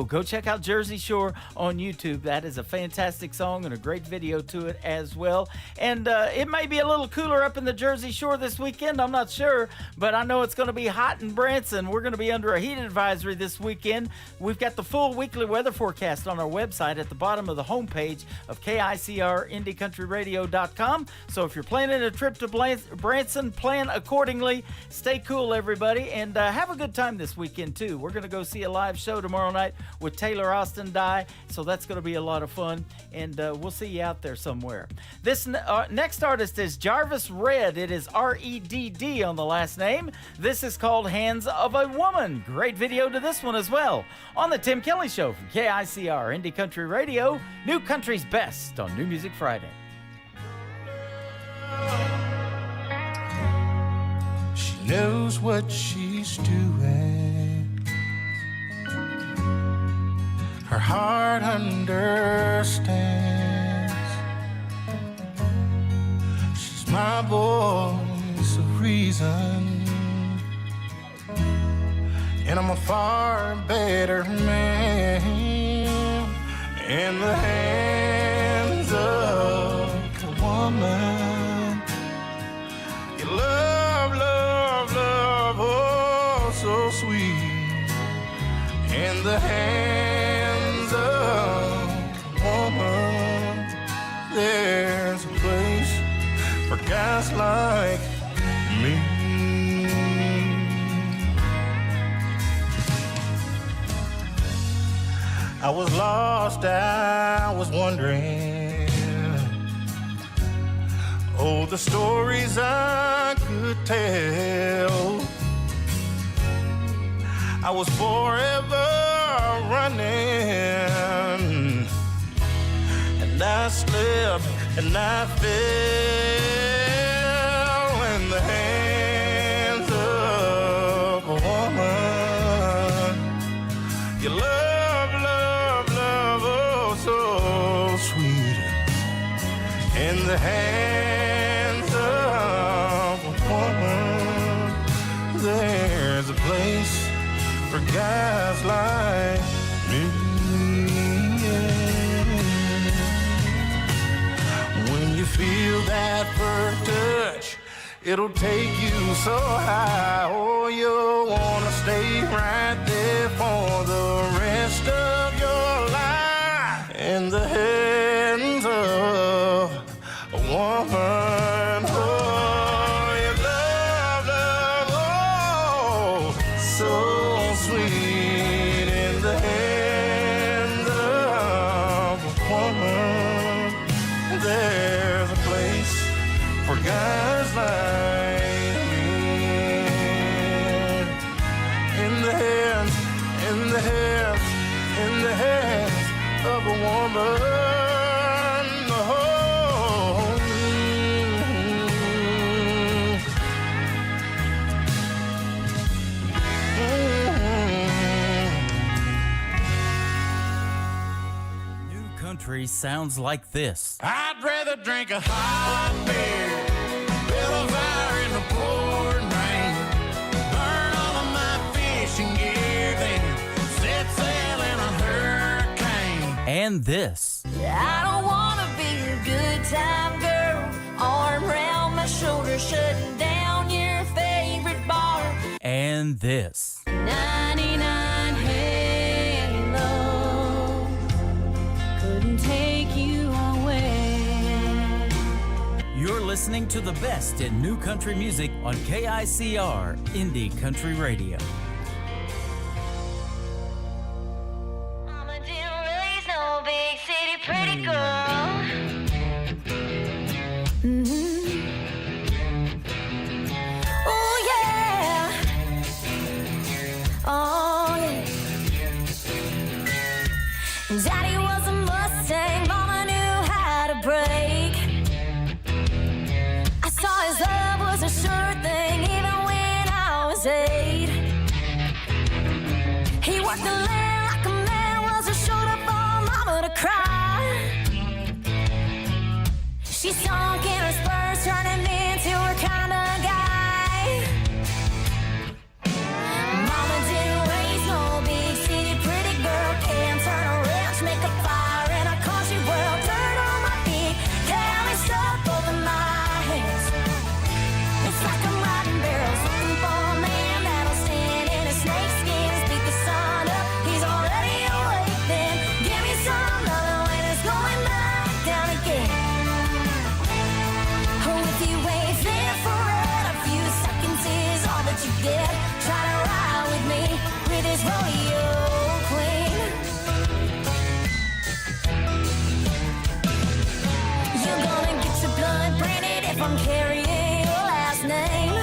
[SPEAKER 4] Go check out Jersey Shore on YouTube. That is a fantastic song and a great video to it as well. And it may be a little cooler up in the Jersey Shore this weekend. I'm not sure, but I know it's going to be hot in Branson. We're going to be under a heat advisory this weekend. We've got the full weekly weather forecast on our website at the bottom of the homepage of KICRIndieCountryRadio.com. So if you're planning a trip to Branson, plan accordingly. Stay cool, everybody, and have a good time this weekend, too. We're going to go see a live show tomorrow night with Taylor Austin Die, so that's going to be a lot of fun, and we'll see you out there somewhere. This next artist is Jarvis Redd. It is R-E-D-D on the last name. This is called Hands of a Woman. Great video to this one as well. On the Tim Kelly Show from KICR Indie Country Radio, New Country's Best on New Music Friday.
[SPEAKER 16] She knows what she's doing. Her heart understands. She's my voice of reason, and I'm a far better man in the hands of a woman. You love, love, love, oh, so sweet. In the hands of a woman, there's a place for guys like me. I was lost, I was wondering, oh, the stories I could tell. I was forever running, and I slipped and I fell in the hands of a woman. You love, love, love, oh, so sweet. In the hands of a woman, there's a place for guys like me. When you feel that first touch, it'll take you so high. Oh, you'll wanna stay right there for the rest of your life. In the hands of a woman. Oh, you love, love, oh,
[SPEAKER 4] country sounds like this.
[SPEAKER 16] I'd rather drink a hot beer, build a fire in the pouring rain, burn all of my fishing gear, then set sail in a hurricane.
[SPEAKER 4] And this.
[SPEAKER 3] I don't wanna be a good time girl, arm around my shoulder, shutting down your favorite bar.
[SPEAKER 4] And this.
[SPEAKER 3] 99 Halo couldn't take you away.
[SPEAKER 4] You're listening to the best in new country music on KICR Indie Country Radio.
[SPEAKER 3] Mama didn't raise no big city pretty girl. Oh yeah. Oh yeah. Daddy was a Mustang, Mama knew how to brake. I saw his love was a sure thing even when I was 8. He worked the land like a man was a shoulder for Mama to cry. She sunk in her spurs, turning into her kind of guy. Mama didn't raise no big city pretty girl. Can't turn a wrench, make a fire in a country world. Dirt on my feet, carry stuff over my hands. It's like I'm riding barrels, looking for a man that'll stand in his snake skins, beat the sun up. He's already awake. Then give me some other when it's going back down again. Oh, if you wait there for a few seconds is all that you get. Try to ride with me with this rodeo queen. You're gonna get your blood branded if I'm carrying your last name.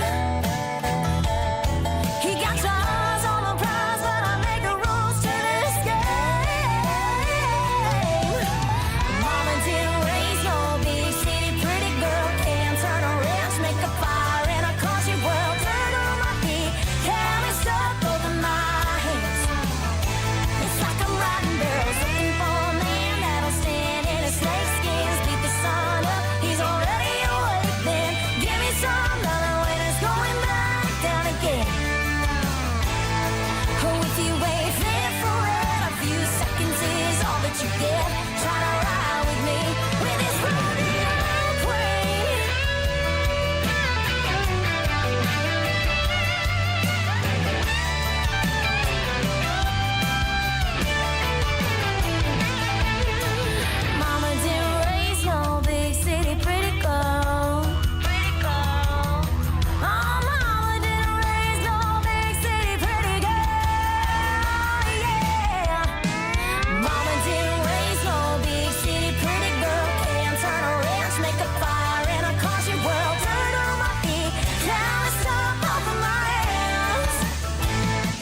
[SPEAKER 3] He got your eyes on the prize, but I make the rules to this game. Mama didn't raise no big city pretty girl. Can't turn a wrench, make a fire in a country world. Dirt on my feet, carry stuff over my hands. It's like I'm riding barrels, looking for a man that'll stand in his snake skins, beat the sun up. He's already awake. Then give me some other when it's going back down again. Oh, if you wait there for a few seconds is all that you get. Try to ride with me with this rodeo queen. Mama didn't raise no big city pretty girl. Pretty girl. Oh, Mama didn't raise no big city pretty girl. Yeah. Mama didn't raise no big city pretty girl. Can't turn a wrench, make a fire in a country world. Dirt on my feet, carry stuff over my hands.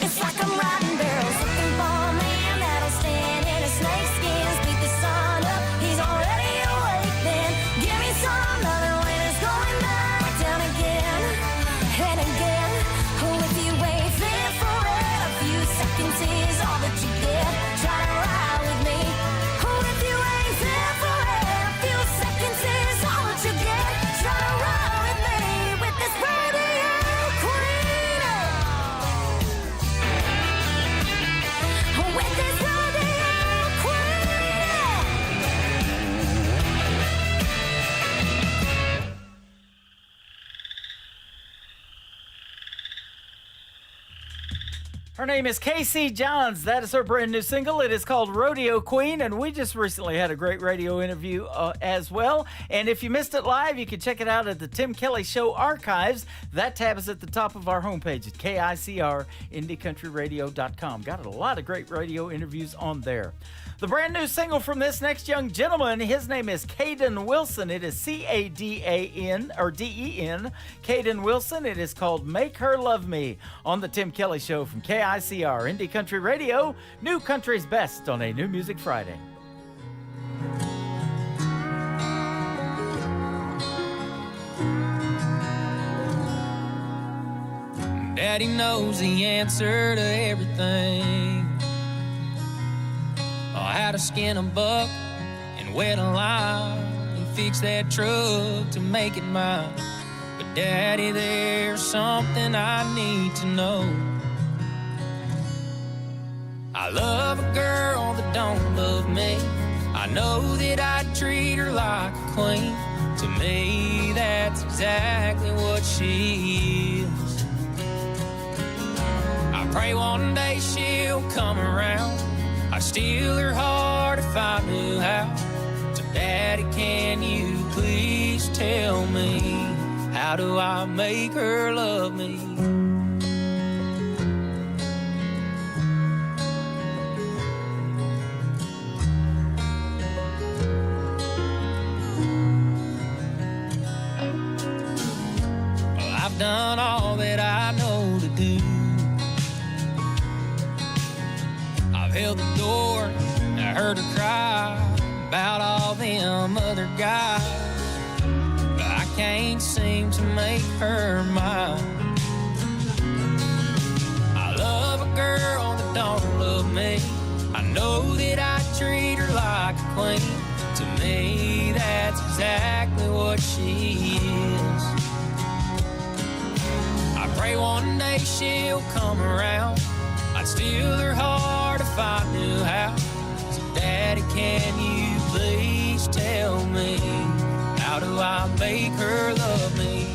[SPEAKER 3] It's like I'm riding barrels, looking for a man that'll stand in his snake skins, beat the sun up. He's already awake. Then give me some other when it's going back down again and again. Oh, if you wait there for a few seconds is all that you get. Try to ride with me. Oh, if you wait there for a few seconds is all that you get. Try to ride with me with this rodeo queen. Oh, with this rodeo queen.
[SPEAKER 4] Her name is Casey Johns. That is her brand new single. It is called Rodeo Queen, and we just recently had a great radio interview as well. And if you missed it live, you can check it out at the Tim Kelly Show archives. That tab is at the top of our homepage at KICRIndieCountryRadio.com. Got a lot of great radio interviews on there. The brand new single from this next young gentleman, his name is Caden Wilson. It is C-A-D-A-N, or D-E-N, Caden Wilson. It is called Make Her Love Me on the Tim Kelly Show from KICR Indie Country Radio, New Country's Best on a New Music Friday.
[SPEAKER 1] Daddy knows the answer to everything. How to skin a buck,
[SPEAKER 17] wet a line and fix that truck to make it mine. But Daddy, there's something I need to know. I love a girl that don't love me. I know that I'd treat her like a queen. To me, that's exactly what she is. I pray one day she'll come around. I'd steal her heart if I knew how. So Daddy, can you please tell me, how do I make her love me? I've done all that I know to do. I've held the door, I heard her cry about all them other guys, but I can't seem to make her mine. I love a girl that don't love me. I know that I treat her like a queen. To me, that's exactly what she is. I pray one day she'll come around. I'd steal her heart if I knew how. So Daddy, can you please tell me, how do I make her love me?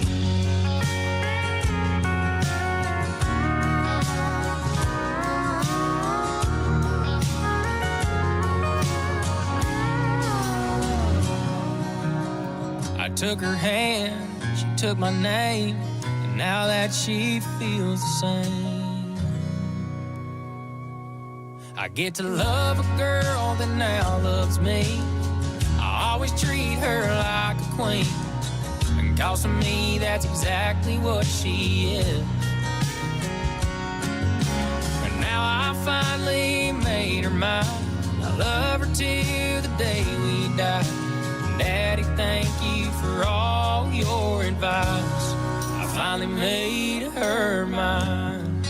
[SPEAKER 17] I took her hand, she took my name, and now that she feels the same. I get to love a girl that now loves me. I always treat her like a queen, and cause to me that's exactly what she is. And now I finally made her mine. I love her till the day we die. Daddy, thank you for all your advice. I finally made her mine.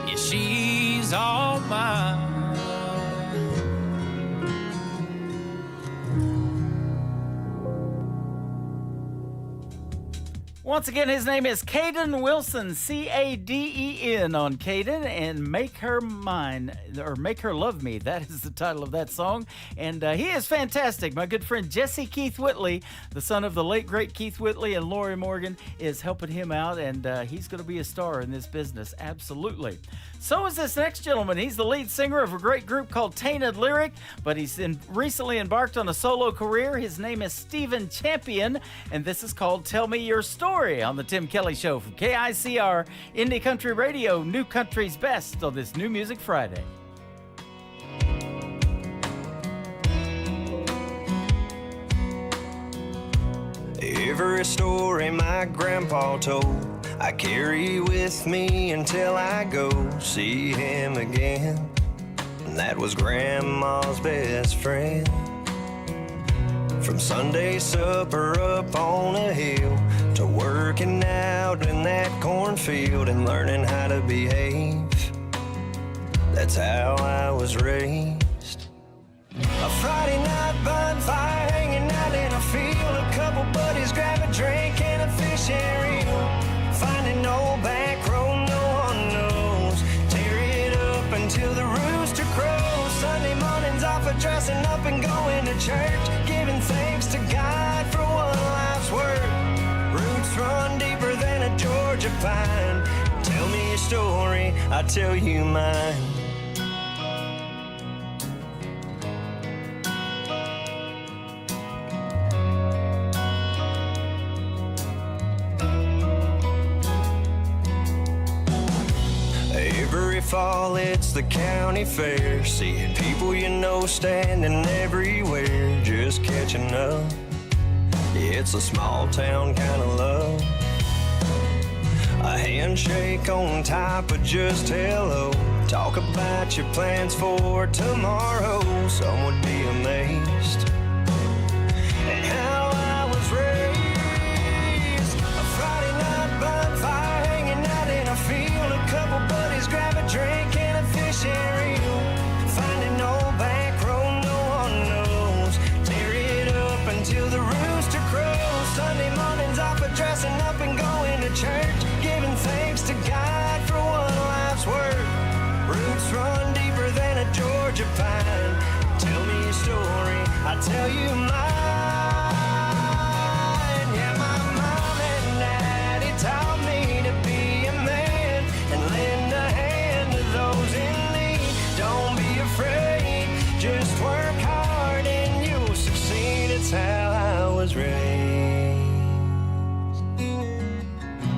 [SPEAKER 17] Yeah, she's all mine.
[SPEAKER 4] Once again, his name is Caden Wilson, C-A-D-E-N on Caden, and Make Her Mine, or Make Her Love Me. That is the title of that song. And he is fantastic. My good friend Jesse Keith Whitley, the son of the late, great Keith Whitley, and Lori Morgan, is helping him out, and he's going to be a star in this business, absolutely. So is this next gentleman. He's the lead singer of a great group called Tainted Lyric, but he's recently embarked on a solo career. His name is Stephen Champion, and this is called Tell Me Your Story on the Tim Kelly Show from KICR, Indie Country Radio, New Country's Best on this New Music Friday.
[SPEAKER 18] Every story my grandpa told, I carry with me until I go see him again. And that was Grandma's best friend. From Sunday supper up on a hill to working out in that cornfield and learning how to behave. That's how I was raised. A Friday night bonfire hanging out in a field. A couple buddies grab a drink and a fishing reel. Finding old back road no one knows. Tear it up until the rooster crows. Sunday mornings off of dressing up and going to church. Giving thanks to God for one life's work. Roots run deeper than a Georgia pine. Tell me your story, I tell you mine. Every fall it's the county fair, seeing people you know standing everywhere, just catching up. Yeah, it's a small town kind of love. A handshake on top of just hello. Talk about your plans for tomorrow. Some would be amazed at how I was raised. A Friday night bonfire hanging out in a field. A couple buddies grab a drink and a fishing reel. Finding I tell you mine. Yeah, my mom and daddy taught me to be a man and lend a hand to those in need. Don't be afraid, just work hard and you'll succeed. It's how I was raised.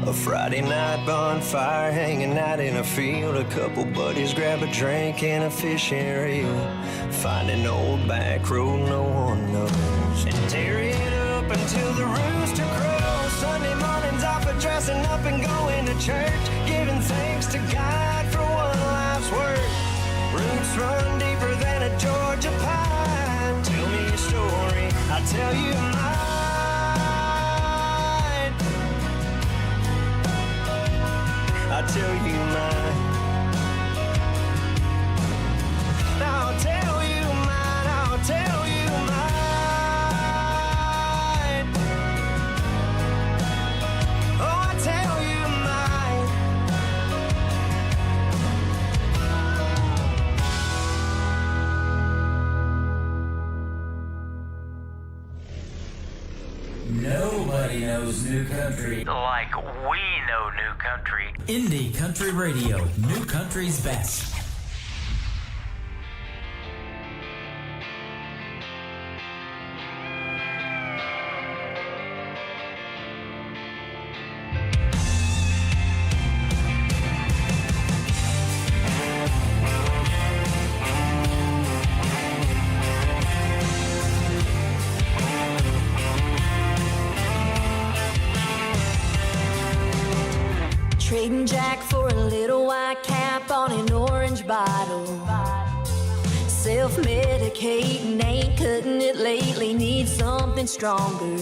[SPEAKER 18] A Friday night bonfire hanging out in a field. A couple buddies grab a drink and a fishing reel. Find an old back road no one knows and tear it up until the rooster crows. Sunday mornings off of dressing up and going to church, giving thanks to God for one life's work. Roots run deeper than a Georgia pine. Tell me a story, I'll tell you mine. I'll tell you mine. I'll tell you mine. I'll tell you mine. Oh, I'll tell you mine.
[SPEAKER 5] Nobody knows new country like we know new country. Indie Country Radio, New Country's best.
[SPEAKER 3] Trading Jack for a little white cap on an orange bottle. Self-medicating, ain't cutting it lately, need something stronger.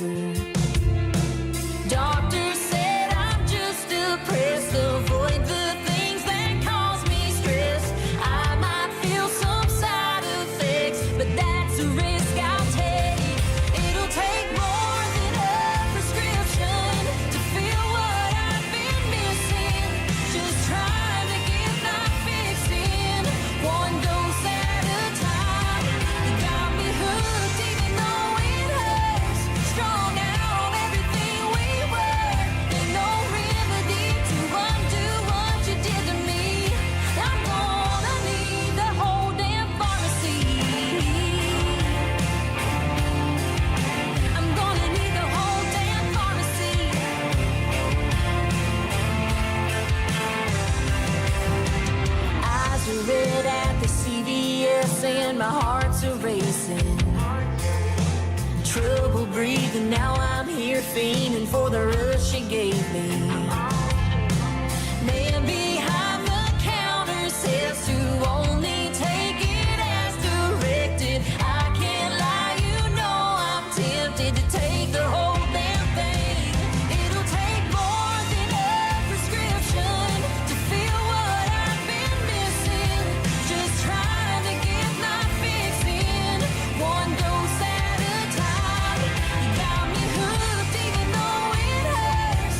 [SPEAKER 3] Doctor said I'm just depressed, avoid the things that cause me stress. I might feel some side effects, but that's a risk I'll take. It'll take more than a prescription to feel what I've been missing. Just trying to get my fix in, one dose at a time. You got me hooked even though it hurts. Strung out on everything we were. Ain't no remedy to undo what you did to me. I'm gonna need the whole damn pharmacy. I'm gonna need the whole damn pharmacy. Eyes are red at the CVS and my heart's a racing. Trouble breathing, now I'm here fiending for the rush you gave me. Man behind the counter says to only take it as directed. I can't lie, you know I'm tempted to take the whole damn thing. It'll take more than a prescription to feel what I've been missing. Just trying to get my fix in, one dose at a time. You got me hooked even though it hurts.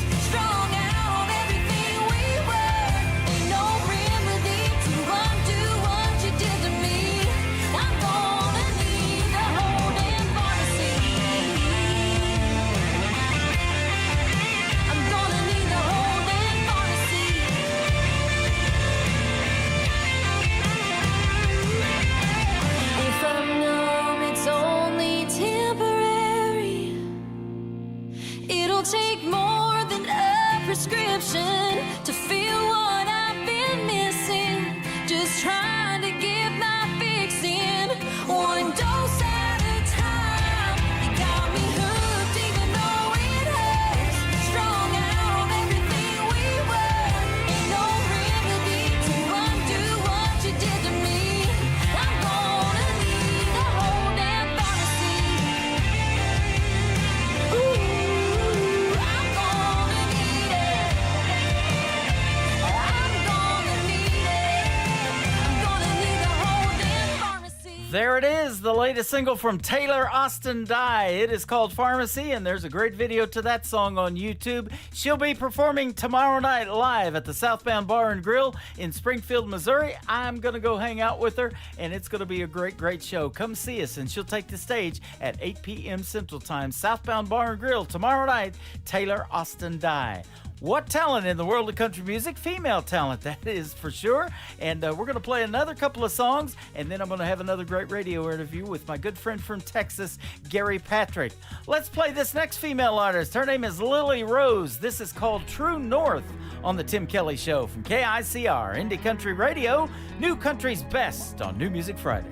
[SPEAKER 4] There it is, the latest single from Taylor Austin Dye. It is called Pharmacy, and there's a great video to that song on YouTube. She'll be performing tomorrow night live at the Southbound Bar and Grill in Springfield, Missouri. I'm going to go hang out with her, and it's going to be a great, great show. Come see us, and she'll take the stage at 8 p.m. Central Time. Southbound Bar and Grill tomorrow night, Taylor Austin Dye. What talent in the world of country music? Female talent, that is for sure. And we're going to play another couple of songs, and then I'm going to have another great radio interview with my good friend from Texas, Gary Patrick. Let's play this next female artist. Her name is Lily Rose. This is called True North on The Tim Kelly Show from KICR, Indie Country Radio, New Country's Best on New Music Friday.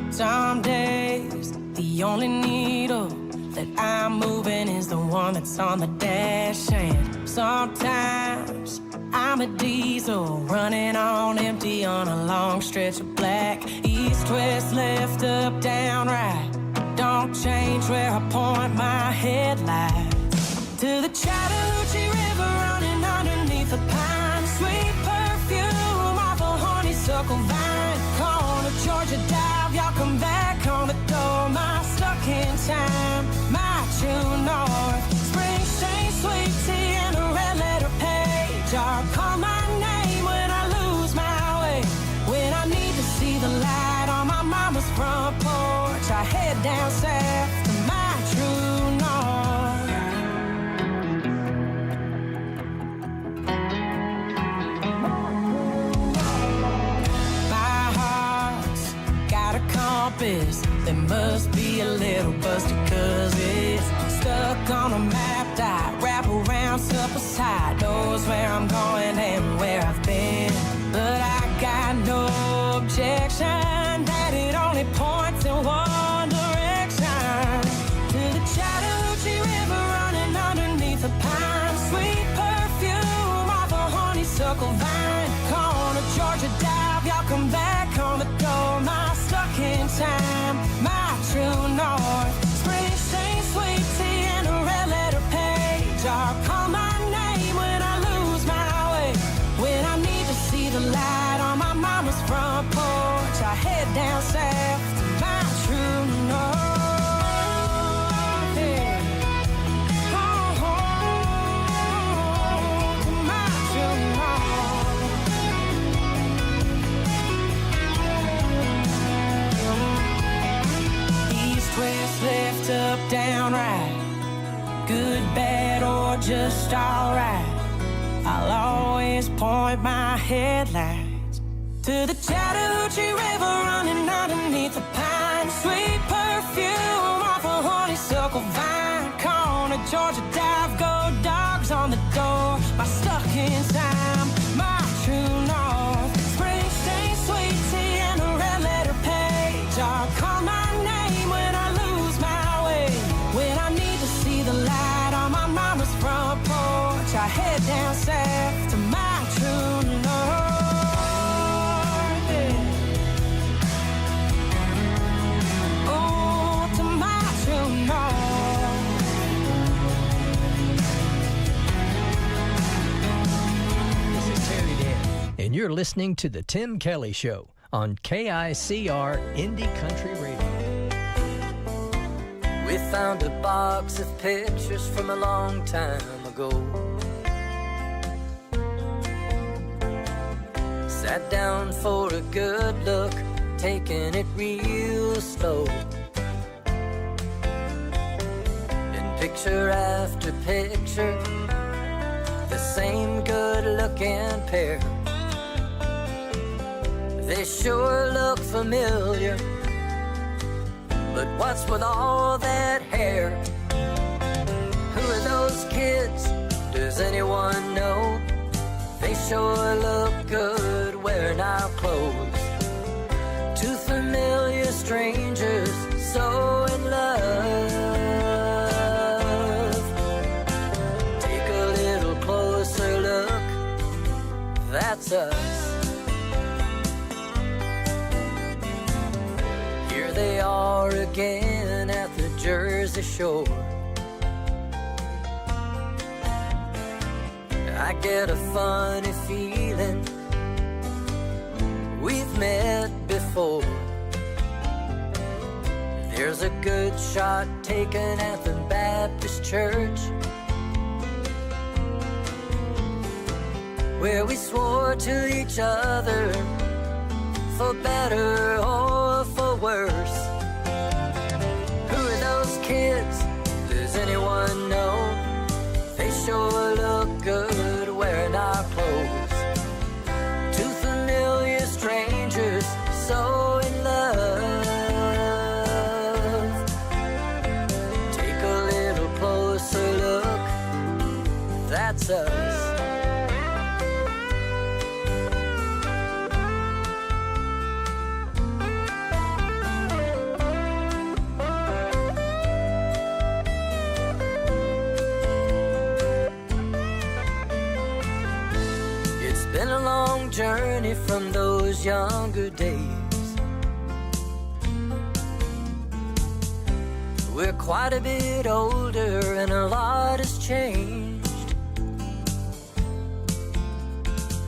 [SPEAKER 6] Some days, the only needle that I'm moving is the one that's on the dash. And sometimes I'm a diesel running on empty on a long stretch of black. East, west, left, up, down, right. Don't change where I point my headlights. To the Chattahoochee River running underneath the pine. Sweet perfume off a honeysuckle vine. Corner Georgia dive, y'all come back on the door. My stuck in time, my true north. Springsteen, sweet tea, and a red letter page. Y'all call my name when I lose my way. When I need to see the light on my mama's front porch, I head down south to my true north. My heart's got a compass that must be a little busted, cause it's stuck on a map that wrap around supper's high. Knows where I'm going and where I've been, but I got no objection that it only points in one direction. To the Chattahoochee River running underneath the pine. Sweet perfume off a honeysuckle vine. Corner Georgia dive, y'all come back on the door. My stuck in time, my true north. Springsteen, sweet tea, and a red letter page. Y'all call my name when I lose my way. When I need to see the light on my mama's front porch, I head down south to my true north. Yeah. Oh, to my true north. East, west, left, up, down, right. Good, bad, or just alright. I'll always point my headlights to the Chattahoochee River running underneath the pine. Sweet perfume off a honeysuckle vine. Corner Georgia dive, go dogs on the door. My stuck in time, my true north. Springsteen, sweet tea, and a red letter page. I'll call my name when I lose my way. When I need to see the light on my mama's front porch, I head down south to my true north. Yeah. Oh, to my true north.
[SPEAKER 19] This is Terry Dan, and you're listening to The Tim Kelly Show on KICR Indie Country Radio.
[SPEAKER 20] We found a box of pictures from a long time ago. Sat down for a good look, taking it real slow. And picture after picture, the same good-looking pair. They sure look familiar, but what's with all that hair? Who are those kids? Does anyone know? They sure look good wearing our clothes. Two familiar strangers so in love. Take a little closer look, that's us. Here they are again at the Jersey Shore. I get a funny feeling we've met before. There's a good shot taken at the Baptist church, where we swore to each other for better or for worse. Who are those kids? Does anyone know? They sure look good wearing our clothes. Two familiar strangers so in love. Take a little closer look. That's us. Been a long journey from those younger days. We're quite a bit older and a lot has changed,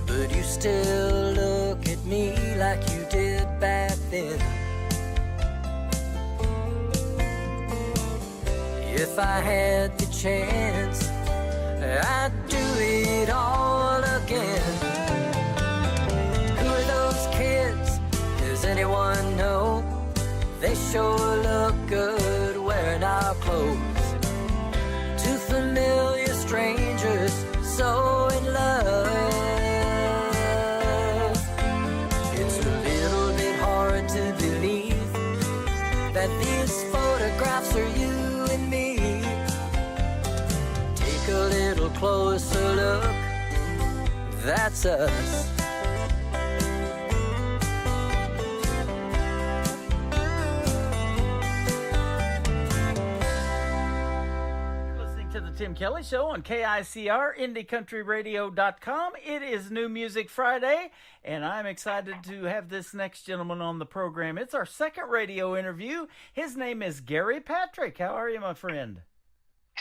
[SPEAKER 20] but you still look at me like you did back then. If I had the chance, I'd do it all again. Kids, does anyone know? They sure look good wearing our clothes. Two familiar strangers so in love. It's a little bit hard to believe that these photographs are you and me. Take a little closer look. That's us.
[SPEAKER 4] Tim Kelly Show on KICR, IndieCountryRadio.com. It is New Music Friday, and I'm excited to have this next gentleman on the program. It's our second radio interview. His name is Gary Patrick. How are you, my friend?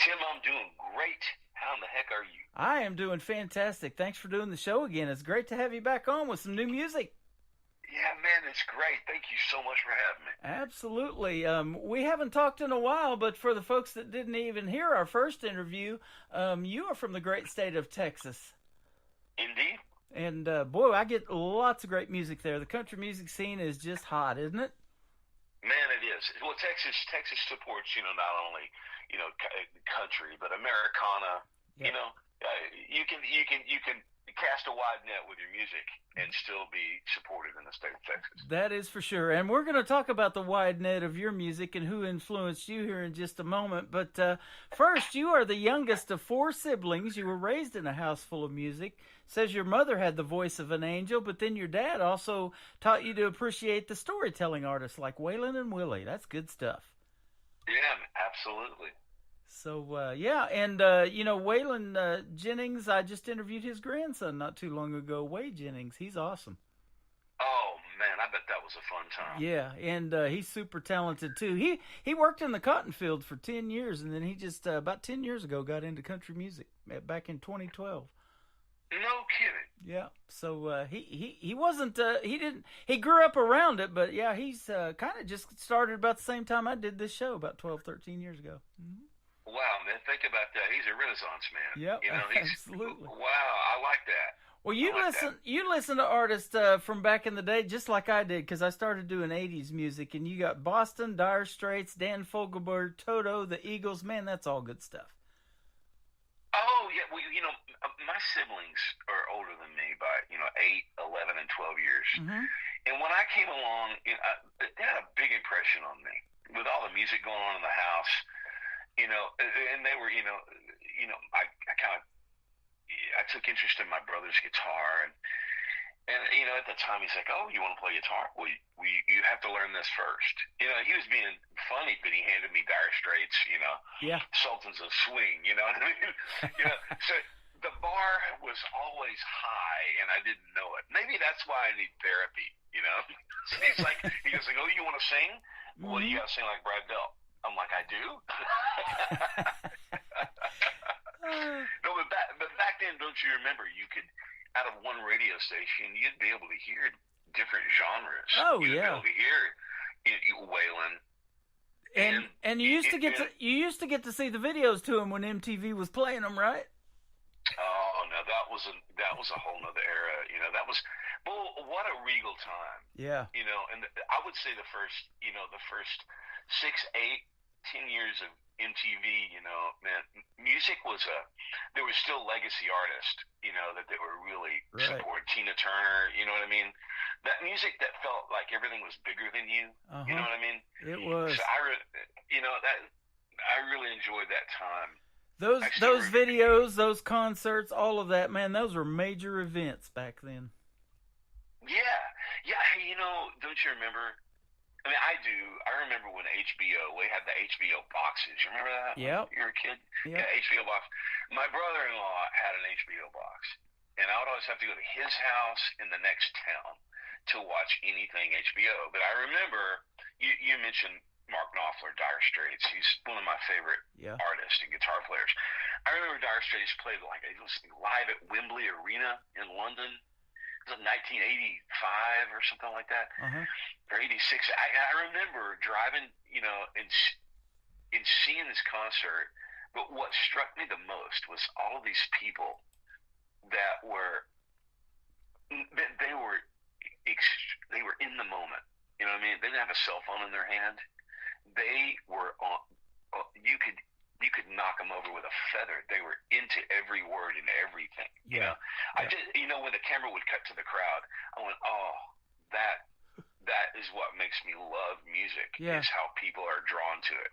[SPEAKER 21] Tim, I'm doing great. How in the heck are you?
[SPEAKER 4] I am doing fantastic. Thanks for doing the show again. It's great to have you back on with some new music.
[SPEAKER 21] Yeah, man, it's great. Thank you so much for having me.
[SPEAKER 4] Absolutely. We haven't talked in a while, but for the folks that didn't even hear our first interview, you are from the great state of Texas.
[SPEAKER 21] Indeed.
[SPEAKER 4] And, boy, I get lots of great music there. The country music scene is just hot, isn't it?
[SPEAKER 21] Man, it is. Well, Texas supports, not only, country, but Americana.
[SPEAKER 4] Yeah.
[SPEAKER 21] You can cast a wide net with your music and still be supported in the state of Texas.
[SPEAKER 4] That is for sure. And we're going to talk about the wide net of your music and who influenced you here in just a moment. But first, you are the youngest of 4 siblings. You were raised in a house full of music. Says your mother had the voice of an angel, but then your dad also taught you to appreciate the storytelling artists like Waylon and Willie. That's good stuff.
[SPEAKER 21] Yeah, absolutely.
[SPEAKER 4] So, Waylon Jennings, I just interviewed his grandson not too long ago, Wade Jennings. He's awesome.
[SPEAKER 21] Oh, man, I bet that was a fun time.
[SPEAKER 4] Yeah, and he's super talented, too. He worked in the cotton field for 10 years, and then he just, about 10 years ago, got into country music back in 2012.
[SPEAKER 21] No kidding.
[SPEAKER 4] Yeah, so he wasn't, he grew up around it, but, yeah, he's kind of just started about the same time I did this show, about 12, 13 years ago. Mm-hmm.
[SPEAKER 21] Wow, man, think about that. He's a Renaissance man.
[SPEAKER 4] Yep, absolutely.
[SPEAKER 21] Wow, I like that.
[SPEAKER 4] Well, you listen to artists from back in the day just like I did, because I started doing 80s music, and you got Boston, Dire Straits, Dan Fogelberg, Toto, the Eagles. Man, that's all good stuff.
[SPEAKER 21] Oh, yeah. Well, my siblings are older than me by, 8, 11, and 12 years.
[SPEAKER 4] Mm-hmm.
[SPEAKER 21] And when I came along, they had a big impression on me. With all the music going on in the house, and they were, I took interest in my brother's guitar, and at the time he's like, "Oh, you want to play guitar? Well, you have to learn this first." He was being funny, but he handed me Dire Straits, Sultans of Swing, you know what I mean? So the bar was always high, and I didn't know it. Maybe that's why I need therapy, So he goes, "Oh, you want to sing? Well, you got to sing like Brad Bell." I'm like, "I do?" No, but back then then, don't you remember, you could, out of one radio station, you'd be able to hear different genres.
[SPEAKER 4] Oh,
[SPEAKER 21] you'd
[SPEAKER 4] yeah.
[SPEAKER 21] be able to hear Waylon.
[SPEAKER 4] And you used to get to see the videos to him when MTV was playing them, right?
[SPEAKER 21] Oh no, that was a whole nother era. Well, what a regal time.
[SPEAKER 4] Yeah.
[SPEAKER 21] And I would say the first 6, 8, 10 years of MTV, man, music was there was still legacy artists, that they were really supporting. Tina Turner, you know what I mean? That music that felt like everything was bigger than you. You know what I mean?
[SPEAKER 4] It was.
[SPEAKER 21] So I really enjoyed that time.
[SPEAKER 4] Those videos, those concerts, all of that, man, those were major events back then.
[SPEAKER 21] Yeah. Hey, don't you remember? I mean, I do. I remember when we had the HBO boxes. You remember that?
[SPEAKER 4] Yep.
[SPEAKER 21] When you were a kid?
[SPEAKER 4] Yep.
[SPEAKER 21] Yeah, HBO box. My brother-in-law had an HBO box, and I would always have to go to his house in the next town to watch anything HBO. But I remember, you mentioned Mark Knopfler, Dire Straits. He's one of my favorite artists and guitar players. I remember Dire Straits played it was live at Wembley Arena in London. It was 1985 or something like that, or 86. I remember driving, and seeing this concert. But what struck me the most was all of these people that were they were in the moment. You know what I mean? They didn't have a cell phone in their hand. They were on. You could knock them over with a feather. They were into every word and everything. I just, when the camera would cut to the crowd, I went, oh, that is what makes me love music.
[SPEAKER 4] Yeah.
[SPEAKER 21] Is how people are drawn to it.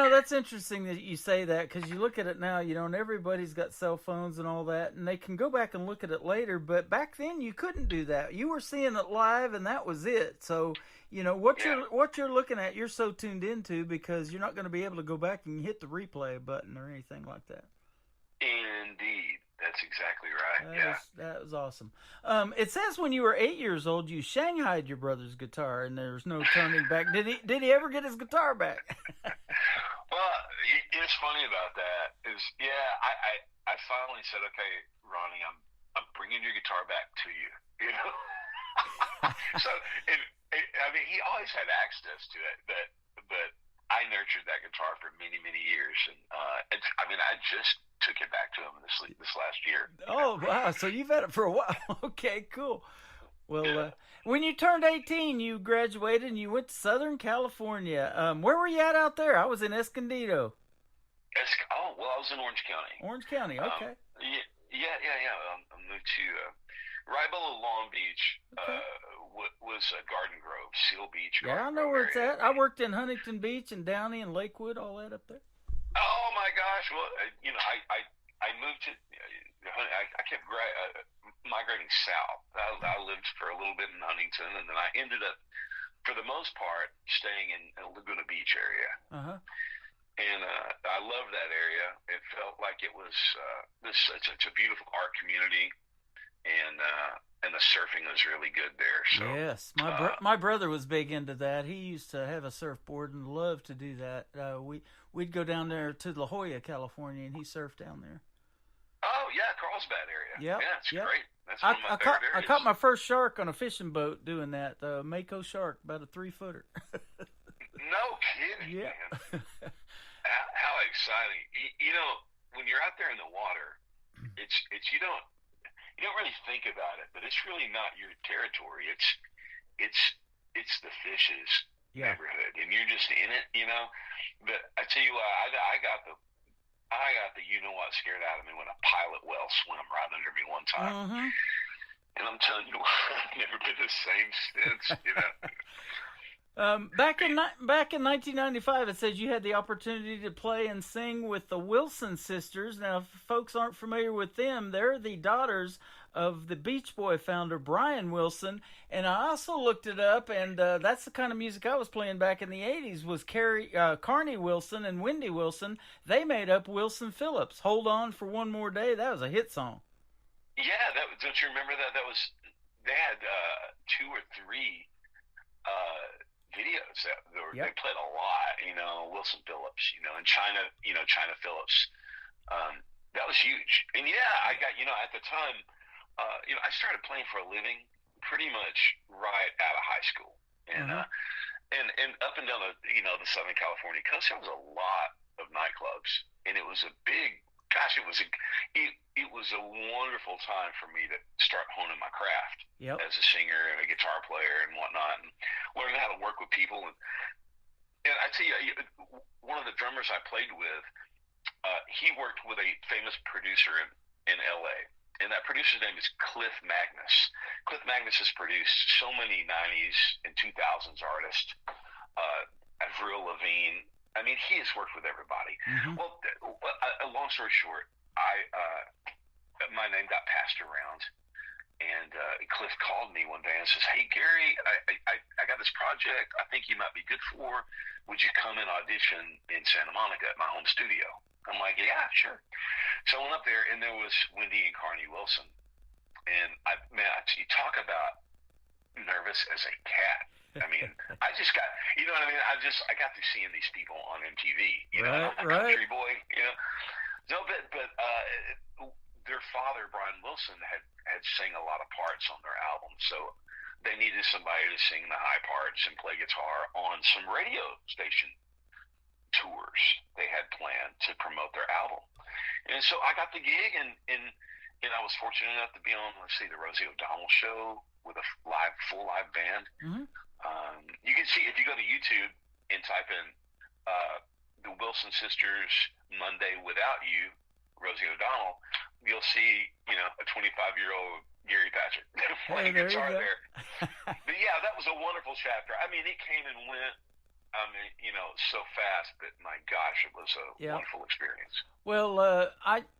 [SPEAKER 4] That's interesting that you say that, because you look at it now, and everybody's got cell phones and all that, and they can go back and look at it later. But back then, you couldn't do that. You were seeing it live, and that was it. So, what you're looking at, you're so tuned into, because you're not going to be able to go back and hit the replay button or anything like that.
[SPEAKER 21] Indeed. That's exactly right.
[SPEAKER 4] That was awesome. It says when you were 8 years old, you shanghaied your brother's guitar, and there's no turning back. Did he ever get his guitar back?
[SPEAKER 21] Well, it's funny about that. I finally said, okay, Ronnie, I'm bringing your guitar back to you. So, he always had access to it, but I nurtured that guitar for many, many years, and I just took it back to him this last year.
[SPEAKER 4] Oh, wow. So you've had it for a while. Okay, cool. Well, when you turned 18, you graduated and you went to Southern California. Where were you at out there? I was in Escondido.
[SPEAKER 21] I was in Orange County.
[SPEAKER 4] Orange County, okay.
[SPEAKER 21] I moved to right below Long Beach. Was Garden Grove, Seal Beach.
[SPEAKER 4] I know where it's at. I worked in Huntington Beach and Downey and Lakewood, all that up there.
[SPEAKER 21] Oh my gosh! Well, I moved to. I kept migrating south. I lived for a little bit in Huntington, and then I ended up, for the most part, staying in Laguna Beach area. And I loved that area. It felt like it was such a beautiful art community, and the surfing was really good there. So
[SPEAKER 4] yes, my brother was big into that. He used to have a surfboard and loved to do that. We'd go down there to La Jolla, California, and he surfed down there.
[SPEAKER 21] Oh yeah, Carlsbad area.
[SPEAKER 4] Yep.
[SPEAKER 21] Yeah, it's great. That's
[SPEAKER 4] I
[SPEAKER 21] one of my favorite areas.
[SPEAKER 4] I caught my first shark on a fishing boat doing that. Mako shark, about a 3-footer.
[SPEAKER 21] No kidding, man. How exciting! When you're out there in the water, it's you don't really think about it, but it's really not your territory. It's the fish's neighborhood, and you're just in it, But I tell you what, I got the what scared out of me when a pilot whale swam right under me one time, and I'm telling you, I've never been the same since.
[SPEAKER 4] Back in 1995, it says you had the opportunity to play and sing with the Wilson sisters. Now, if folks aren't familiar with them, they're the daughters of the Beach Boy founder, Brian Wilson. And I also looked it up, and that's the kind of music I was playing back in the 80s, was Carney Wilson and Wendy Wilson. They made up Wilson Phillips. Hold On for One More Day. That was a hit song.
[SPEAKER 21] Yeah, don't you remember that? They had 2 or 3 videos that they played a lot, Wilson Phillips, and China Phillips. That was huge. And yeah, I got, at the time, I started playing for a living pretty much right out of high school. And, and up and down the Southern California coast, there was a lot of nightclubs, and it was a big, gosh, it was a wonderful time for me to start honing my craft as a singer and a guitar player and whatnot, and learning how to work with people. And I tell you, one of the drummers I played with, he worked with a famous producer in L.A., and that producer's name is Cliff Magnus. Cliff Magnus has produced so many 90s and 2000s artists, Avril Lavigne. I mean, he has worked with everybody. Well, long story short, my name got passed around, and Cliff called me one day and says, "Hey, Gary, I got this project I think you might be good for. Would you come and audition in Santa Monica at my home studio?" I'm like, "Yeah, sure." So I went up there, and there was Wendy and Carney Wilson. And you talk about nervous as a cat. I mean, I just got, you know what I mean? I got to seeing these people on MTV. I'm a country boy. No, but their father, Brian Wilson, had sang a lot of parts on their album, so they needed somebody to sing the high parts and play guitar on some radio station tours they had planned to promote their album. And so I got the gig, and I was fortunate enough to be on, the Rosie O'Donnell show with a full live band. You can see, if you go to YouTube and type in the Wilson Sisters Monday Without You, Rosie O'Donnell, you'll see, a 25-year-old Gary Patrick playing guitar there. But yeah, that was a wonderful chapter. I mean, it came and went, so fast that, my gosh, it was a wonderful experience.
[SPEAKER 4] Well,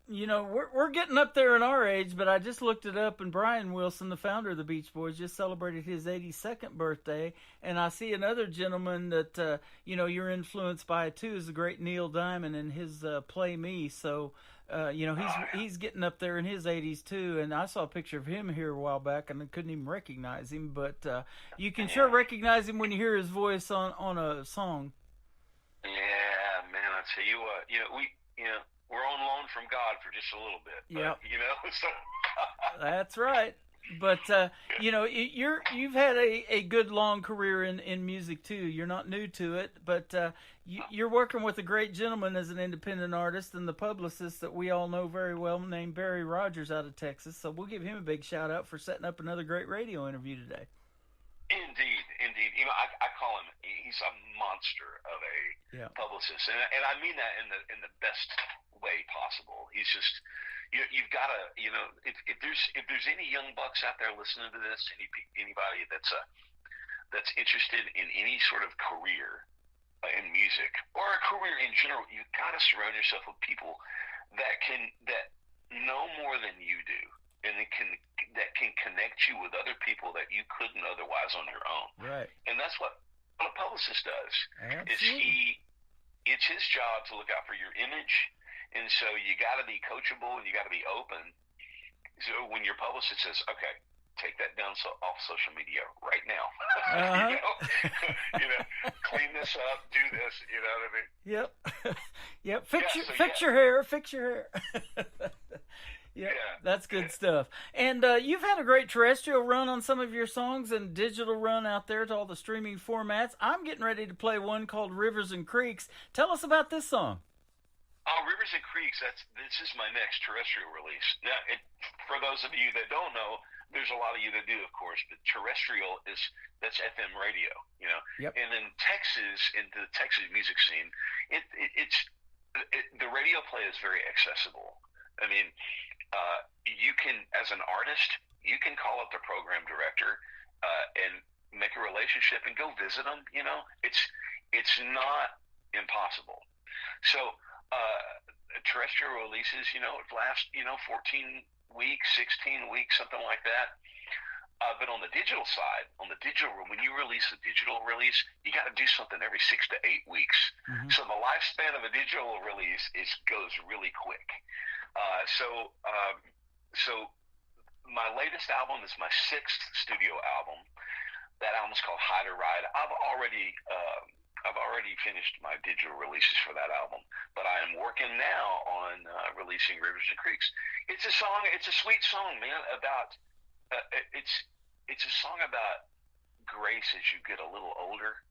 [SPEAKER 4] we're getting up there in our age, but I just looked it up, and Brian Wilson, the founder of the Beach Boys, just celebrated his 82nd birthday, and I see another gentleman that, you're influenced by too, is the great Neil Diamond and his Play Me, so... he's getting up there in his 80s too, and I saw a picture of him here a while back, and I couldn't even recognize him. But you can sure recognize him when you hear his voice on a song.
[SPEAKER 21] Yeah, man, I tell you what, we're on loan from God for just a little bit.
[SPEAKER 4] Yeah,
[SPEAKER 21] so
[SPEAKER 4] that's right. But you've had a good long career in music too. You're not new to it, but you're working with a great gentleman as an independent artist and the publicist that we all know very well, named Barry Rogers out of Texas. So we'll give him a big shout out for setting up another great radio interview today.
[SPEAKER 21] Indeed. I call him, he's a monster of a publicist, and I mean that in the best way possible. He's just, you've got to, if there's any young bucks out there listening to this, anybody that's interested in any sort of career in music or a career in general, you've got to surround yourself with people that know more than you do, and that can connect you with other people that you couldn't otherwise on your own.
[SPEAKER 4] Right.
[SPEAKER 21] And that's what a publicist does.
[SPEAKER 4] Absolutely.
[SPEAKER 21] It's his job to look out for your image, and so you got to be coachable and you got to be open. So when your publicist says, "Okay, take that down off social media right now," clean this up, do this. You know what I mean?
[SPEAKER 4] Yep. Fix your hair. Fix your hair. Yeah, that's good stuff. And you've had a great terrestrial run on some of your songs and digital run out there to all the streaming formats. I'm getting ready to play one called Rivers and Creeks. Tell us about this song.
[SPEAKER 21] Oh, Rivers and Creeks, this is my next terrestrial release. Now, for those of you that don't know, there's a lot of you that do, of course, but terrestrial that's FM radio,
[SPEAKER 4] Yep.
[SPEAKER 21] And in Texas, in the Texas music scene, the radio play is very accessible. I mean, you can, as an artist, you can call up the program director and make a relationship and go visit them. It's not impossible. So terrestrial releases, it lasts 14 weeks, 16 weeks, something like that. But on the digital side, when you release a digital release, you got to do something every 6 to 8 weeks. So the lifespan of a digital release goes really quick. So my latest album is my 6th studio album. That album's called Hide or Ride. I've already finished my digital releases for that album, but I am working now on releasing Rivers and Creeks. It's a song. It's a sweet song, man. About it's a song about grace as you get a little older.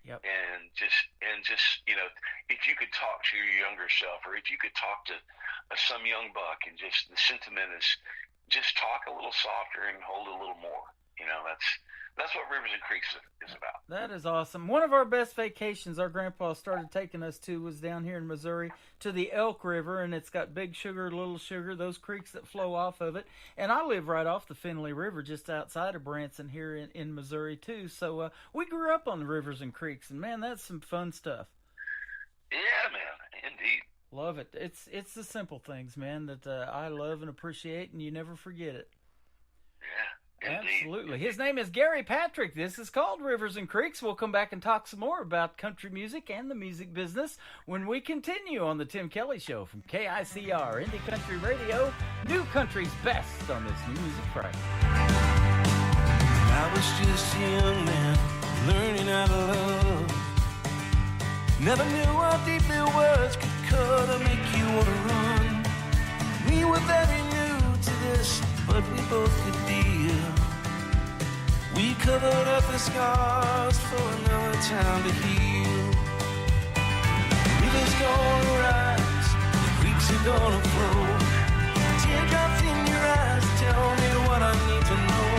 [SPEAKER 4] Yep.
[SPEAKER 21] And just if you could talk to your younger self, or if you could talk to some young buck, and just the sentiment is just talk a little softer and hold a little more. That's what Rivers and Creeks is about.
[SPEAKER 4] That is awesome. One of our best vacations our grandpa started taking us to was down here in Missouri to the Elk River, and it's got Big Sugar, Little Sugar, those creeks that flow off of it. And I live right off the Findlay River just outside of Branson here in Missouri too. So we grew up on the rivers and creeks, and man, that's some fun stuff.
[SPEAKER 21] Yeah, man, indeed.
[SPEAKER 4] Love it. It's the simple things, man, that I love and appreciate, and you never forget it.
[SPEAKER 21] Yeah. Indeed.
[SPEAKER 4] Absolutely. His name is Gary Patrick. This is called Rivers and Creeks. We'll come back and talk some more about country music and the music business when we continue on the Tim Kelly Show from KICR, Indie Country Radio, New Country's best on this New Music Friday.
[SPEAKER 1] I was just a young man learning how to love. Never knew how deeply words could cut or make you want to run. We were very new to this, but we both could deal. We covered up the scars for another time to heal. Rivers gonna rise, the creeks are gonna flow. Teardrops in your eyes tell me what I need to know.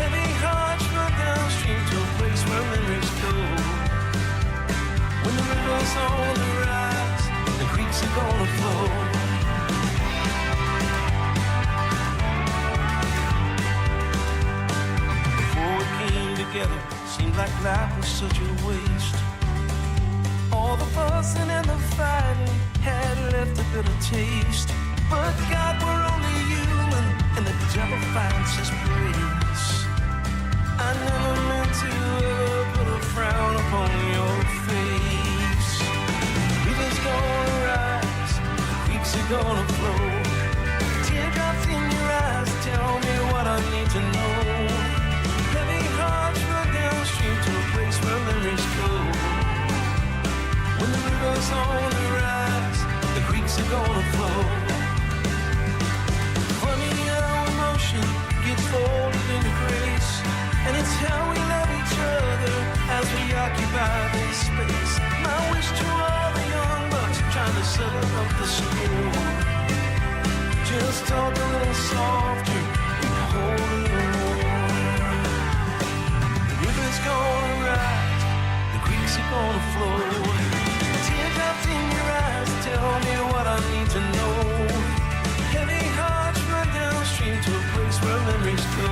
[SPEAKER 1] Heavy hearts run downstream to a place where memories go. When the river's on the rise, the creeks are gonna flow. Together, seemed like life was such a waste. All the fussing and the fighting had left a bitter taste. But God, we're only human, and the devil finds his grace. I never meant to ever put a frown upon your face. Rivers gonna rise, the creeks are gonna flow. Teardrops in your eyes tell me what I need to know. To a place where memories go. When the river's on the rise, the creeks are gonna flow. Funny how emotion gets folded into grace, and it's how we love each other as we occupy this space. My wish to all the young bucks trying to settle up the score. Just talk a little softer and hold a little more. River's gonna rise, the creeks are gonna flow. Teardrops in your eyes tell me what I need to know. Heavy hearts run downstream to a place where memories go.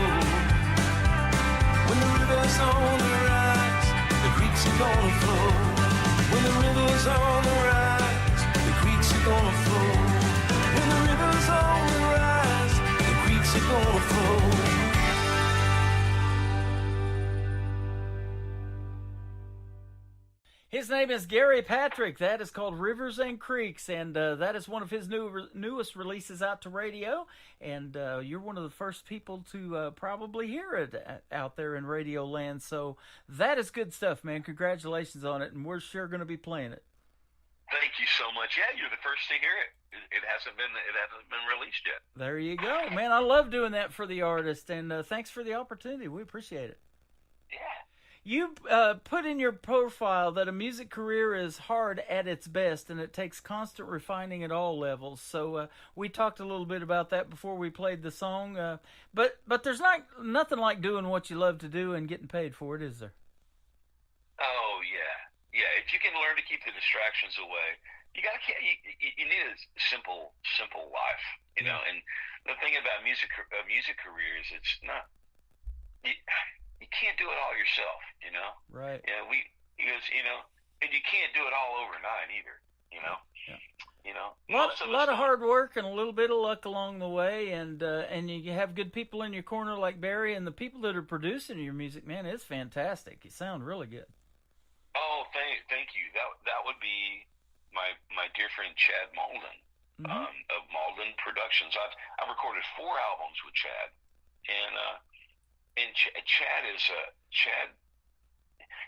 [SPEAKER 1] When the river's on the rise, the creeks are gonna flow. When the river's on the rise, the creeks are gonna flow. When the river's on the rise, the creeks are gonna flow.
[SPEAKER 4] His name is Gary Patrick. That is called Rivers and Creeks, and that is one of his newest releases out to radio. And you're one of the first people to probably hear it out there in radio land. So that is good stuff, man. Congratulations on it, and we're sure going to be playing it.
[SPEAKER 21] Thank you so much. Yeah, you're the first to hear it. It hasn't been released yet.
[SPEAKER 4] There you go, man. I love doing that for the artist, and thanks for the opportunity. We appreciate it.
[SPEAKER 21] Yeah.
[SPEAKER 4] You put in your profile that a music career is hard at its best, and it takes constant refining at all levels. So we talked a little bit about that before we played the song. But there's nothing like doing what you love to do and getting paid for it, is there?
[SPEAKER 21] Oh yeah. If you can learn to keep the distractions away, you need a simple life, you know. And the thing about music careers, it's not. You can't do it all yourself, you know?
[SPEAKER 4] Right.
[SPEAKER 21] Yeah, and you can't do it all overnight either, you know?
[SPEAKER 4] Yeah.
[SPEAKER 21] You know?
[SPEAKER 4] A lot of hard work and a little bit of luck along the way, and you have good people in your corner like Barry, and the people that are producing your music, man, it's fantastic. You sound really good.
[SPEAKER 21] Oh, thank you. That would be my dear friend Chad Malden, of Malden Productions. I've recorded 4 albums with Chad, and Chad is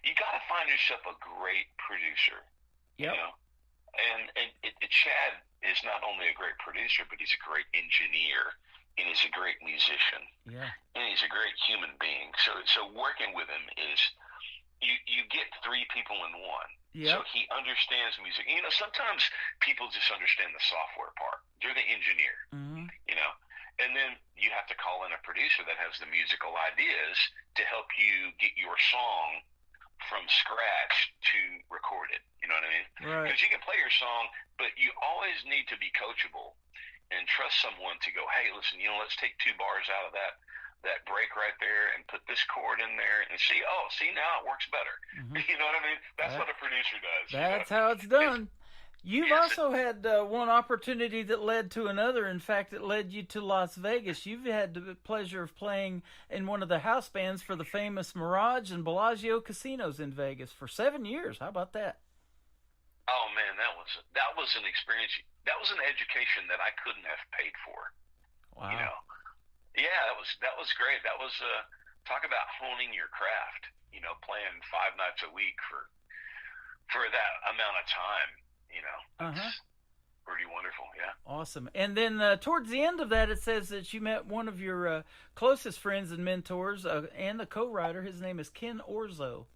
[SPEAKER 21] you got to find yourself a great producer.
[SPEAKER 4] Yep.
[SPEAKER 21] You know, and Chad is not only a great producer, but he's a great engineer, and he's a great musician,
[SPEAKER 4] Yeah.
[SPEAKER 21] and he's a great human being. So working with him is you get three people in one.
[SPEAKER 4] Yep.
[SPEAKER 21] So he understands music. You know, sometimes people just understand the software part. They're the engineer.
[SPEAKER 4] Mm-hmm.
[SPEAKER 21] You know, and then you have to call in a producer that has the musical ideas to help you get your song from scratch to record it. You know what I mean?
[SPEAKER 4] Right.
[SPEAKER 21] Because you can play your song, but you always need to be coachable and trust someone to go, hey, listen, you know, let's take 2 bars out of that break right there and put this chord in there and see now it works better.
[SPEAKER 4] Mm-hmm.
[SPEAKER 21] You know what I mean? That's what a producer does.
[SPEAKER 4] That's how it's done. You've also had one opportunity that led to another. In fact, it led you to Las Vegas. You've had the pleasure of playing in one of the house bands for the famous Mirage and Bellagio casinos in Vegas for 7 years. How about that?
[SPEAKER 21] Oh man, that was an experience. That was an education that I couldn't have paid for.
[SPEAKER 4] Wow.
[SPEAKER 21] You know? Yeah, that was great. That was talk about honing your craft. You know, playing 5 nights a week for that amount of time. You know, it's pretty wonderful. Yeah.
[SPEAKER 4] Awesome. And then towards the end of that, it says that you met one of your closest friends and mentors and the co-writer. His name is Ken Orzo.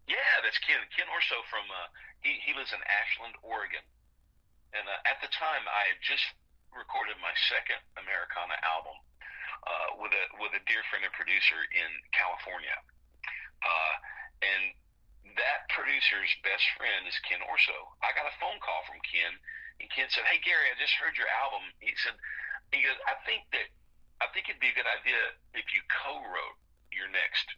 [SPEAKER 21] Yeah, that's Ken. Ken Orzo from he lives in Ashland, Oregon, and at the time I had just recorded my second Americana album with a dear friend and producer in California, and that producer's best friend is Ken Orzo. I got a phone call from Ken, and Ken said, "Hey Gary, I just heard your album." He goes, I think it'd be a good idea if you co-wrote your next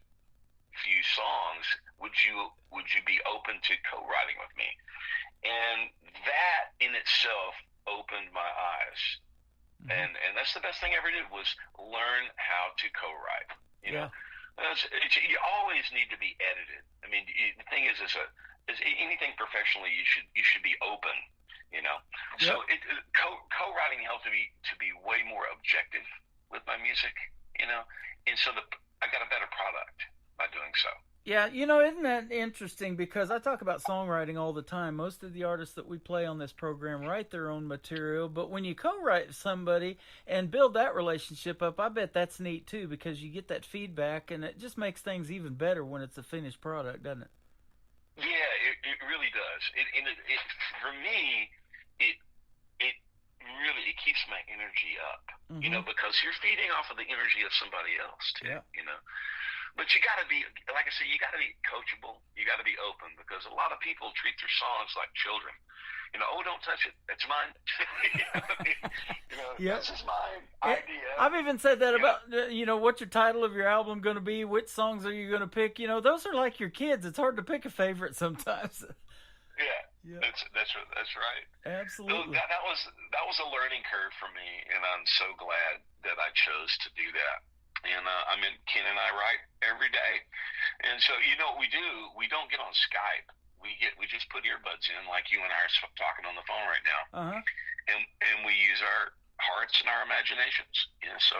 [SPEAKER 21] few songs. Would you be open to co-writing with me? And that in itself opened my eyes. And that's the best thing I ever did was learn how to co-write. You know, you always need to be edited. I mean, the thing is anything professionally, you should be open. You know, so co-writing helped me to be way more objective with my music. You know, and so I got a better product by doing so.
[SPEAKER 4] Yeah, you know, isn't that interesting? Because I talk about songwriting all the time. Most of the artists that we play on this program write their own material, but when you co-write somebody and build that relationship up, I bet that's neat too, because you get that feedback, and it just makes things even better when it's a finished product, doesn't it?
[SPEAKER 21] Yeah, it really does. It for me, it really keeps my energy up. Mm-hmm. You know, because you're feeding off of the energy of somebody else too. Yeah. You know. But you got to be, like I said, you got to be coachable. You got to be open, because a lot of people treat their songs like children. You know, oh, don't touch it. That's mine. This is my idea.
[SPEAKER 4] I've even said that about, what's your title of your album going to be? Which songs are you going to pick? You know, those are like your kids. It's hard to pick a favorite sometimes.
[SPEAKER 21] Yeah. That's right.
[SPEAKER 4] Absolutely.
[SPEAKER 21] That was a learning curve for me, and I'm so glad that I chose to do that. And Ken and I write every day, and so you know what we do? We don't get on Skype. We just put earbuds in, like you and I are talking on the phone right now, and we use our hearts and our imaginations. You know, so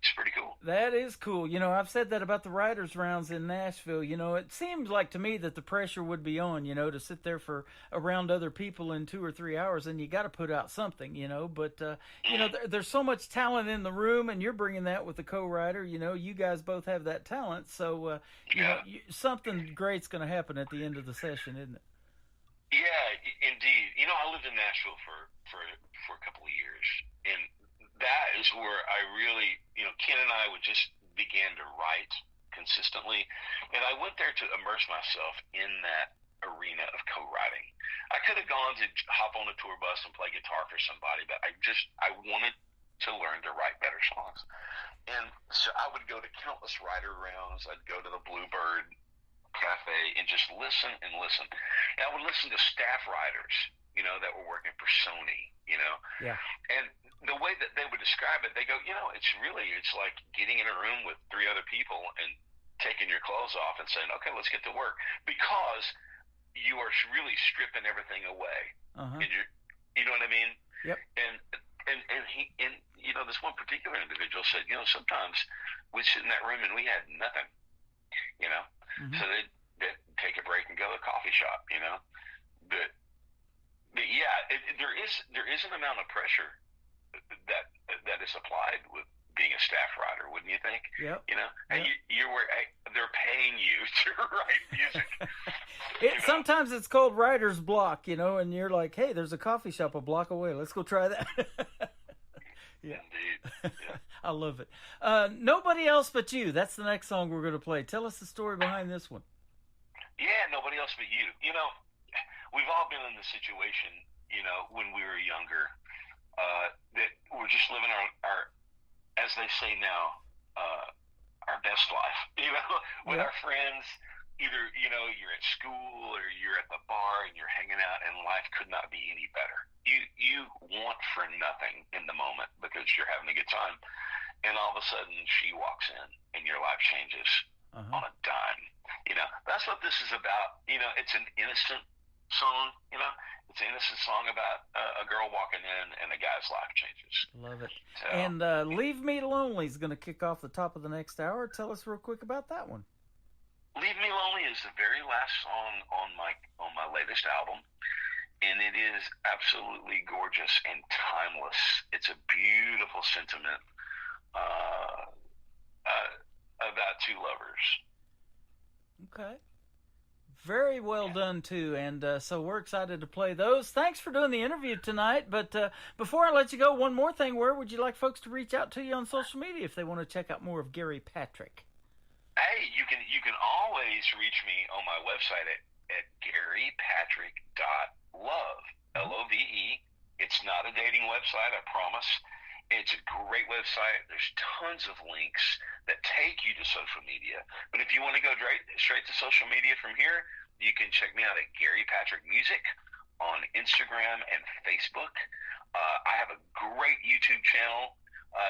[SPEAKER 21] it's pretty cool.
[SPEAKER 4] That is cool. You know, I've said that about the writers' rounds in Nashville. You know, it seems like to me that the pressure would be on, you know, to sit there for around other people in 2 or 3 hours, and you got to put out something, you know. But, you know, there's so much talent in the room, and you're bringing that with the co-writer. You know, you guys both have that talent. So, you know, something great's going to happen at the end of the session, isn't it?
[SPEAKER 21] Yeah, indeed. You know, I lived in Nashville for a couple of years, and that is where I really, you know, Ken and I would just began to write consistently. And I went there to immerse myself in that arena of co-writing. I could have gone to hop on a tour bus and play guitar for somebody, but I wanted to learn to write better songs. And so I would go to countless writer rounds. I'd go to the Bluebird Cafe and just listen and listen. And I would listen to staff writers, you know, that were working for Sony, you know.
[SPEAKER 4] Yeah.
[SPEAKER 21] And the way that they would describe it, they go, you know, it's like getting in a room with 3 other people and taking your clothes off and saying, okay, let's get to work, because you are really stripping everything away. And you know what I mean?
[SPEAKER 4] Yep.
[SPEAKER 21] And he, you know, this one particular individual said, you know, sometimes we'd sit in that room and we had nothing, you know, So they'd take a break and go to a coffee shop, you know. But yeah, there is an amount of pressure that is applied with being a staff writer, wouldn't you think?
[SPEAKER 4] Yep.
[SPEAKER 21] You know, and they're paying you to write music.
[SPEAKER 4] Sometimes it's called writer's block, you know, and you're like, hey, there's a coffee shop a block away. Let's go try that. Yeah.
[SPEAKER 21] Indeed. Yeah.
[SPEAKER 4] I love it. Nobody Else But You. That's the next song we're going to play. Tell us the story behind this one.
[SPEAKER 21] Yeah, Nobody Else But You. You know, we've all been in the situation, you know, when we were younger, that we're just living our as they say now, our best life, you know, with our friends. Either, you know, you're at school or you're at the bar and you're hanging out, and life could not be any better. You want for nothing in the moment because you're having a good time, and all of a sudden she walks in and your life changes on a dime. You know, that's what this is about. You know, it's an innocent song. You know, it's an innocent song about a girl walking in and a guy's life changes.
[SPEAKER 4] Love it.
[SPEAKER 21] So,
[SPEAKER 4] And Leave Me Lonely is going to kick off the top of the next hour. Tell us real quick about that one.
[SPEAKER 21] Leave Me Lonely is the very last song on my latest album, and it is absolutely gorgeous and timeless. It's a beautiful sentiment about two lovers.
[SPEAKER 4] Okay. Very well done, too, and so we're excited to play those. Thanks for doing the interview tonight, but before I let you go, one more thing. Where would you like folks to reach out to you on social media if they want to check out more of Gary Patrick?
[SPEAKER 21] Hey, you can always reach me on my website at garypatrick.love, Love. It's not a dating website, I promise. It's a great website. There's tons of links that take you to social media. But if you want to go straight to social media from here, you can check me out at Gary Patrick Music on Instagram and Facebook. I have a great YouTube channel.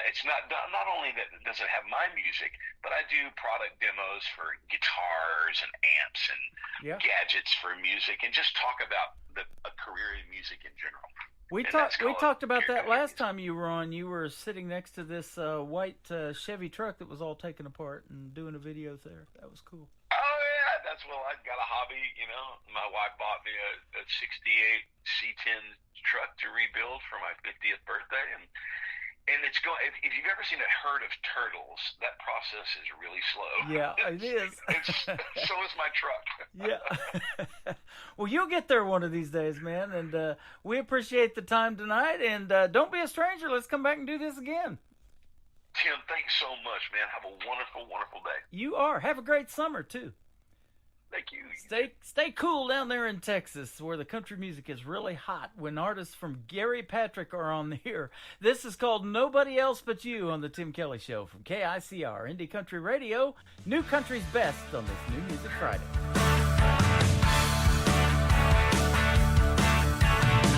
[SPEAKER 21] It's not only that does it have my music, but I do product demos for guitars and amps and gadgets for music, and just talk about a career in music in general.
[SPEAKER 4] We talked about that last time you were on. You were sitting next to this white Chevy truck that was all taken apart and doing a video there. That was cool.
[SPEAKER 21] Oh yeah, I got a hobby. You know, my wife bought me a '68 C10 truck to rebuild for my 50th birthday, and it's going. If you've ever seen a herd of turtles, that process is really slow.
[SPEAKER 4] Yeah, it is.
[SPEAKER 21] So is my truck.
[SPEAKER 4] Yeah. Well, you'll get there one of these days, man. And we appreciate the time tonight. And don't be a stranger. Let's come back and do this again.
[SPEAKER 21] Tim, thanks so much, man. Have a wonderful, wonderful day.
[SPEAKER 4] You are. Have a great summer too.
[SPEAKER 21] Thank you.
[SPEAKER 4] Stay cool down there in Texas, where the country music is really hot when artists from Gary Patrick are on here. This is called Nobody Else But You on the Tim Kelly Show from KICR Indie Country Radio, New Country's best on this New Music Friday.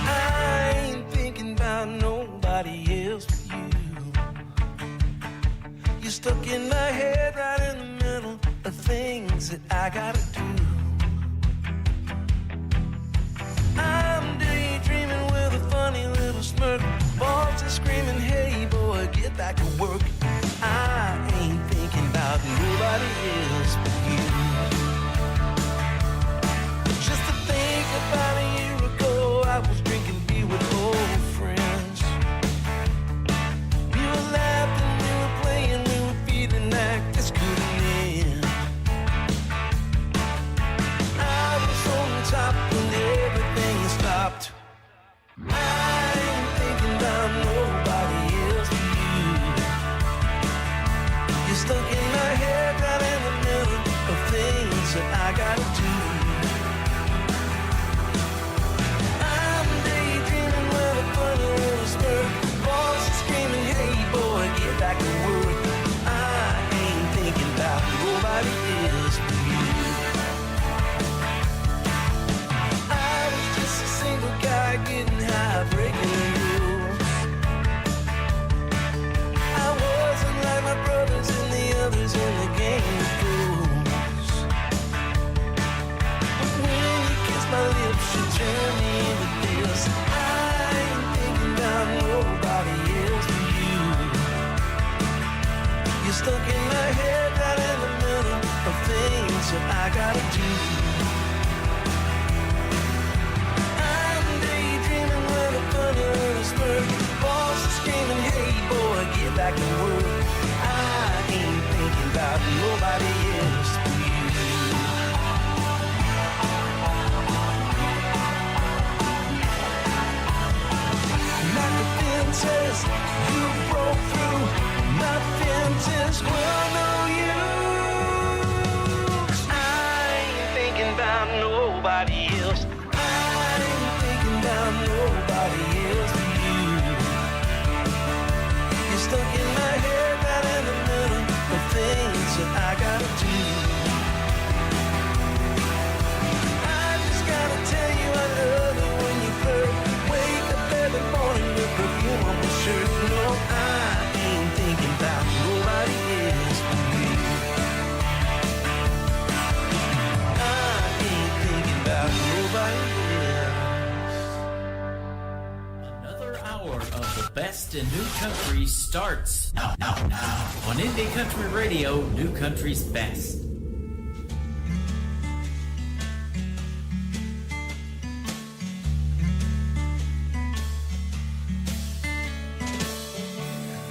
[SPEAKER 1] I ain't thinking about nobody else but you. You're stuck in my head right in the middle of things that I gotta do. I'm daydreaming with a funny little smirk. Balls are screaming, hey boy, get back to work. I ain't thinking about nobody else but you. Just to think about a year ago, I was drinking beer with old friends. We were laughing, we were playing, we were feeling like this couldn't end. I was on top when everything stopped. I ain't thinking about nobody else but you. that I gotta do. I'm daydreaming when a funny little smirk. Boss is screaming, hey boy, get back to work. I ain't thinking about nobody else but you. Nothing says you broke through. Nothing says we'll know you. 'Cause I ain't thinking about nobody else. I ain't thinking about nobody else but you. You're stuck in my head right in the middle of things that I gotta do. I just gotta tell you I love it when you flirt. Wake up every morning with perfume on my shirt. No, I ain't thinking about nobody else but you. I ain't thinking about nobody else.
[SPEAKER 5] Another hour of the best in new country starts now on Indie Country Radio, New Country's Best.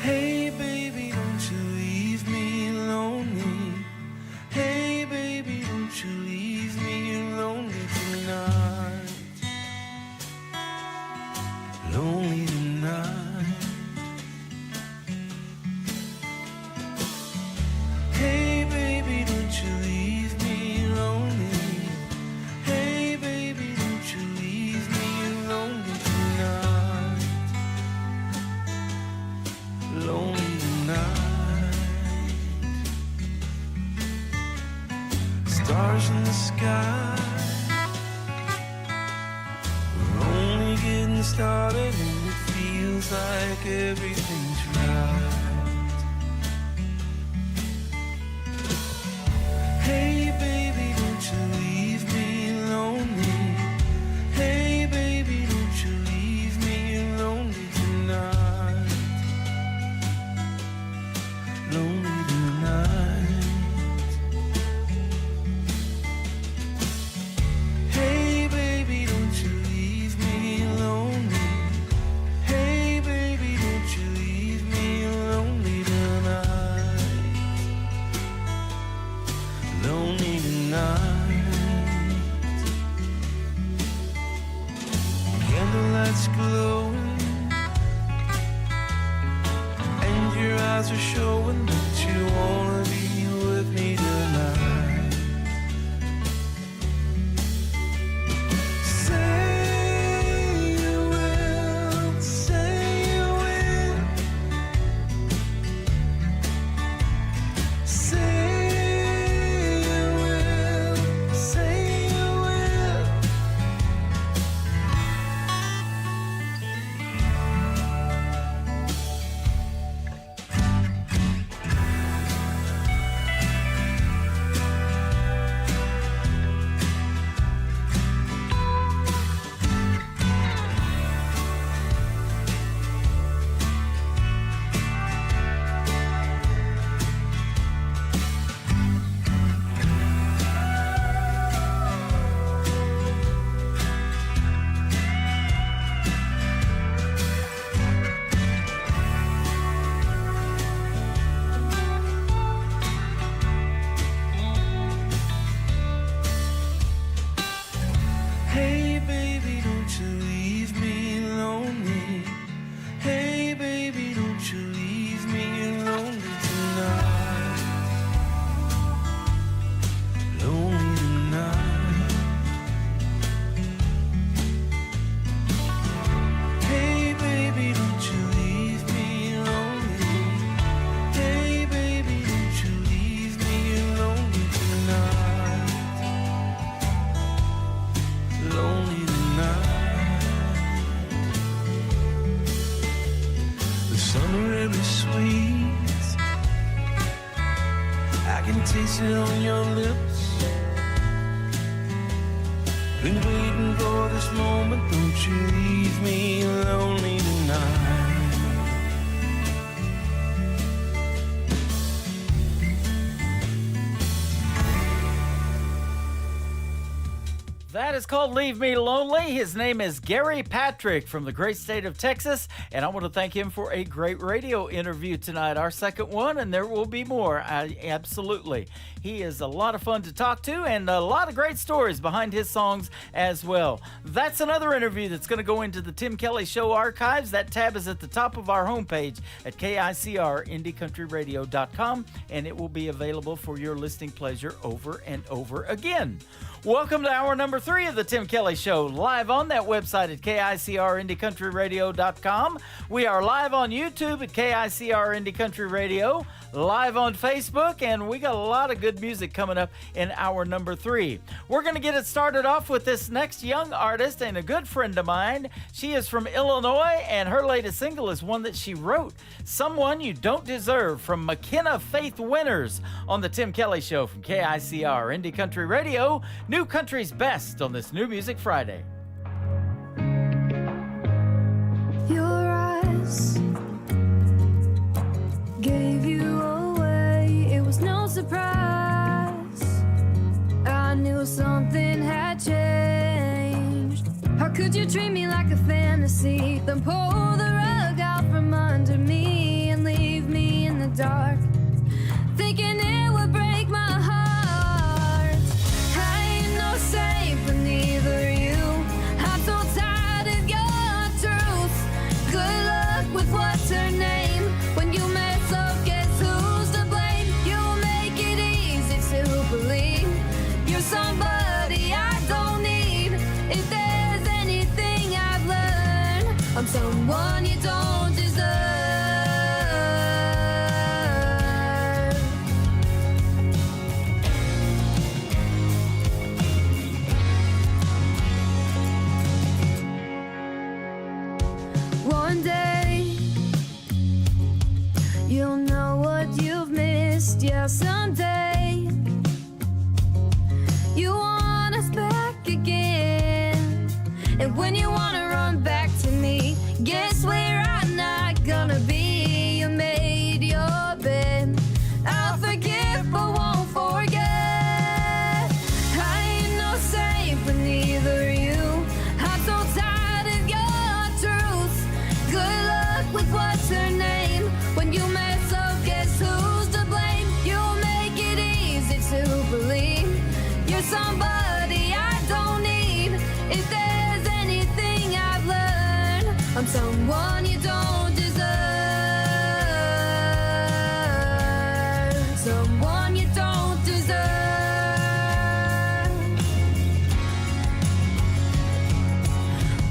[SPEAKER 1] Hey baby, don't you leave me lonely. Hey baby, don't you leave me lonely tonight. Lonely tonight. Hey baby, don't you leave me lonely. Hey baby, don't you leave me lonely tonight. Lonely tonight. Stars in the sky. We're only getting started and it feels like everything's right. Hey baby, don't you leave me lonely. Hey baby, don't you leave me lonely tonight. Lonely tonight. Hey baby, don't you leave me lonely. Hey baby, don't you leave me lonely tonight. Lonely tonight. Candlelights glowing and your eyes are showing that you wanna be with me tonight. Say you will, say you will. Say you will, say you will. Hey baby, don't you leave me lonely. Hey baby, don't you leave me lonely tonight. Lonely tonight. Hey baby, don't you leave me lonely. Hey baby, don't you leave me lonely tonight. Lonely tonight. The summer air is sweet. I can taste it on your lips. Been waiting for this moment. Don't you leave me lonely tonight.
[SPEAKER 4] That is called Leave Me Lonely. His name is Gary Patrick from the great state of Texas, and I want to thank him for a great radio interview tonight, our second one, and there will be more. Absolutely. He is a lot of fun to talk to and a lot of great stories behind his songs as well. That's another interview that's going to go into the Tim Kelly Show archives. That tab is at the top of our homepage at KICRIndieCountryRadio.com, and it will be available for your listening pleasure over and over again. Welcome to hour number 3 of the Tim Kelly Show, live on that website at KICRIndieCountryRadio.com. We are live on YouTube at KICR Indie Country Radio, live on Facebook, and we got a lot of good music coming up in hour number 3. We're going to get it started off with this next young artist and a good friend of mine. She is from Illinois, and her latest single is one that she wrote, Someone You Don't Deserve, from McKenna Faith Winters on the Tim Kelly Show from KICR Indie Country Radio. New Country's Best on this New Music Friday.
[SPEAKER 10] Your eyes gave you away. It was no surprise. I knew something had changed. How could you treat me like a fantasy, then pull the rug out from under me and leave me in the dark, thinking it would break my heart? Safe for neither you. I'm so tired of your truth. Good luck with what's her name. When you mess up, guess who's to blame? You'll make it easy to believe you're somebody I don't need. If there's anything I've learned, I'm someone you don't deserve. One day you'll know what you've missed. Yeah, someday you want us back again. And when you want to run back to me, guess where I'm not gonna be. You made your bed, I'll forgive but won't forget. I ain't no saint for neither you. I'm so tired of your truth. Good luck with what's her name. When you mess up, guess who's to blame? You'll make it easy to believe you're somebody I don't need. If there's anything I've learned, I'm someone you don't deserve. Someone you don't deserve.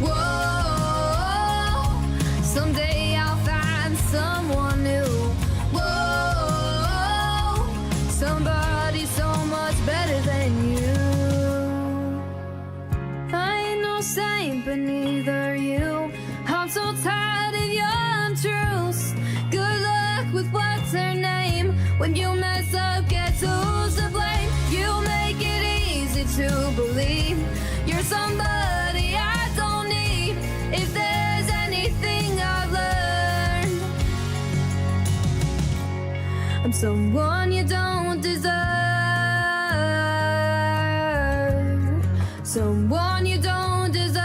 [SPEAKER 10] Whoa, someday I'll find someone new. Whoa, somebody so much better than you. I ain't no saint, but neither you. I'm so tired of your untruths. Good luck with what's her name. When you mess up, guess who's to blame? You make it easy to believe you're somebody I don't need. If there's anything I've learned, I'm someone you don't deserve. Someone you don't deserve.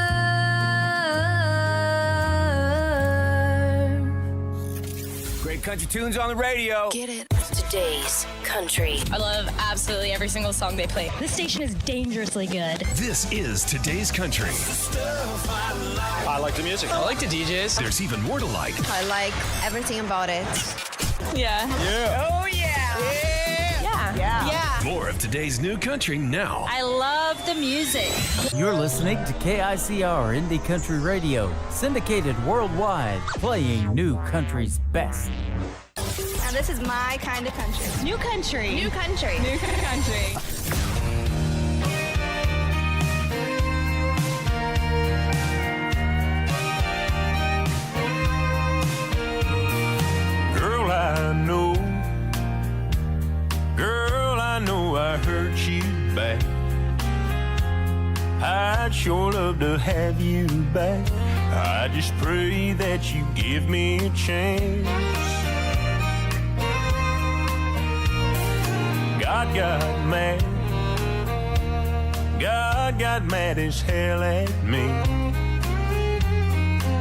[SPEAKER 11] Great country tunes on the radio.
[SPEAKER 12] Get it? Today's country.
[SPEAKER 15] I love absolutely every single song they play. This station is dangerously good.
[SPEAKER 14] This is Today's Country.
[SPEAKER 2] I like the music. I like the DJs.
[SPEAKER 14] There's even more to like.
[SPEAKER 15] I like everything about it. Yeah.
[SPEAKER 14] Yeah.
[SPEAKER 15] Oh, yeah. Yeah. Yeah.
[SPEAKER 14] More of today's new country now.
[SPEAKER 15] I love the music.
[SPEAKER 4] You're listening to KICR Indie Country Radio, syndicated worldwide, playing New Country's best.
[SPEAKER 15] Now this is my kind of country. New country. New country. New country.
[SPEAKER 7] Girl, I know I hurt you bad. I'd sure love to have you back. I just pray that you give me a chance. God got mad, God
[SPEAKER 16] God got mad as hell at me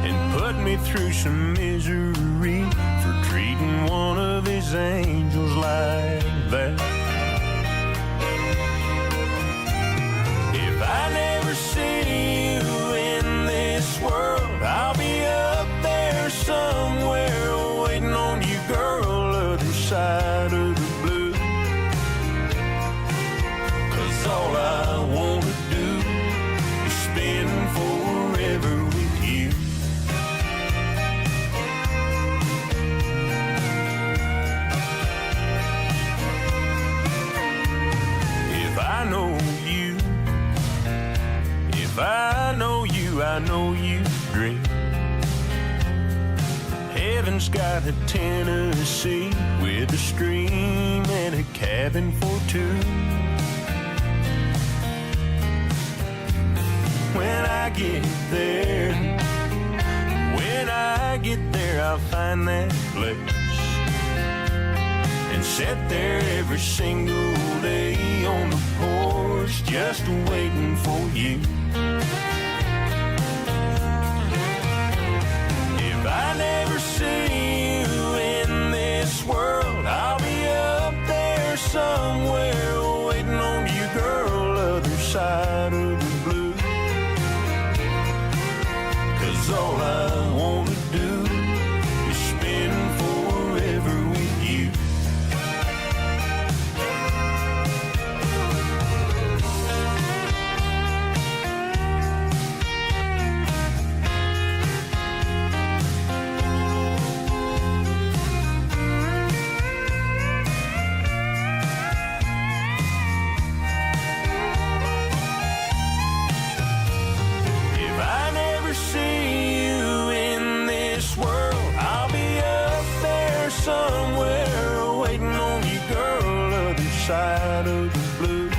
[SPEAKER 16] and put me through some misery for treating one of his angels like that. If I never see you in this world, I'll be up there somewhere waiting on you, girl, other side of the blue. 'Cause all I wanna do is spend forever with you. If I know you, if I know you, I know you dream. Heaven's got a Tennessee with a stream and a cabin for two. When I get there, I'll find that place and sit there every single day on the porch just waiting for you. If I never see you in this world, I'll be up there somewhere waiting on you, girl, other side of the blue. 'Cause all I wanna do is spend forever with you. If I never see you in this world, I'll be up there somewhere waiting on you, girl, other side of the blue.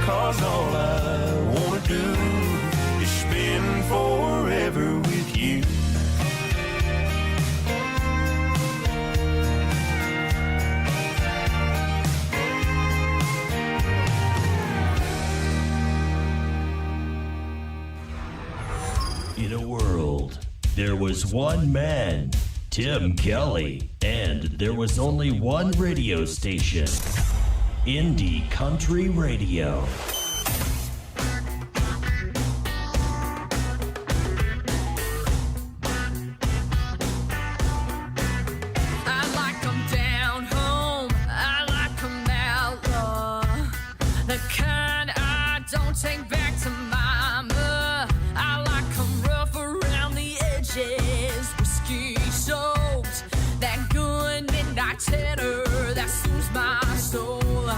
[SPEAKER 16] 'Cause all I wanna do is spend forever with you.
[SPEAKER 8] In a world, there was one man, Tim Kelly, and there was only one radio station, Indie Country Radio.
[SPEAKER 6] I like 'em down home, I like 'em outlaw, the kind I don't take back to mama. I like 'em rough around the edges, whiskey soaked, that good midnight tenor that soothes my soul.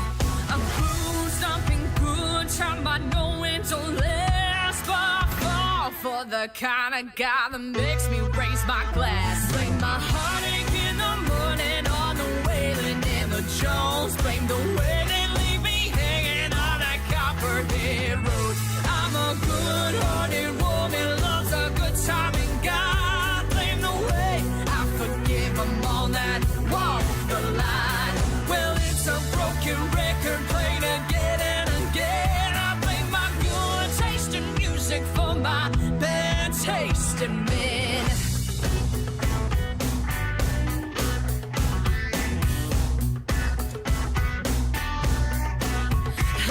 [SPEAKER 6] I'm bruised, I'm in good time, I know it don't last, but I fall for the kind of guy that makes me raise my glass. Blame my heartache in the morning on the Wailing and the Jones. Blame the way they leave me hanging on that Copperhead Road. I'm a good-hearted woman, loves a good time, and God blame the way I forgive them all that walk the line. Well, it's a broken record played again and again. I blame my good taste in music for my bad taste in men.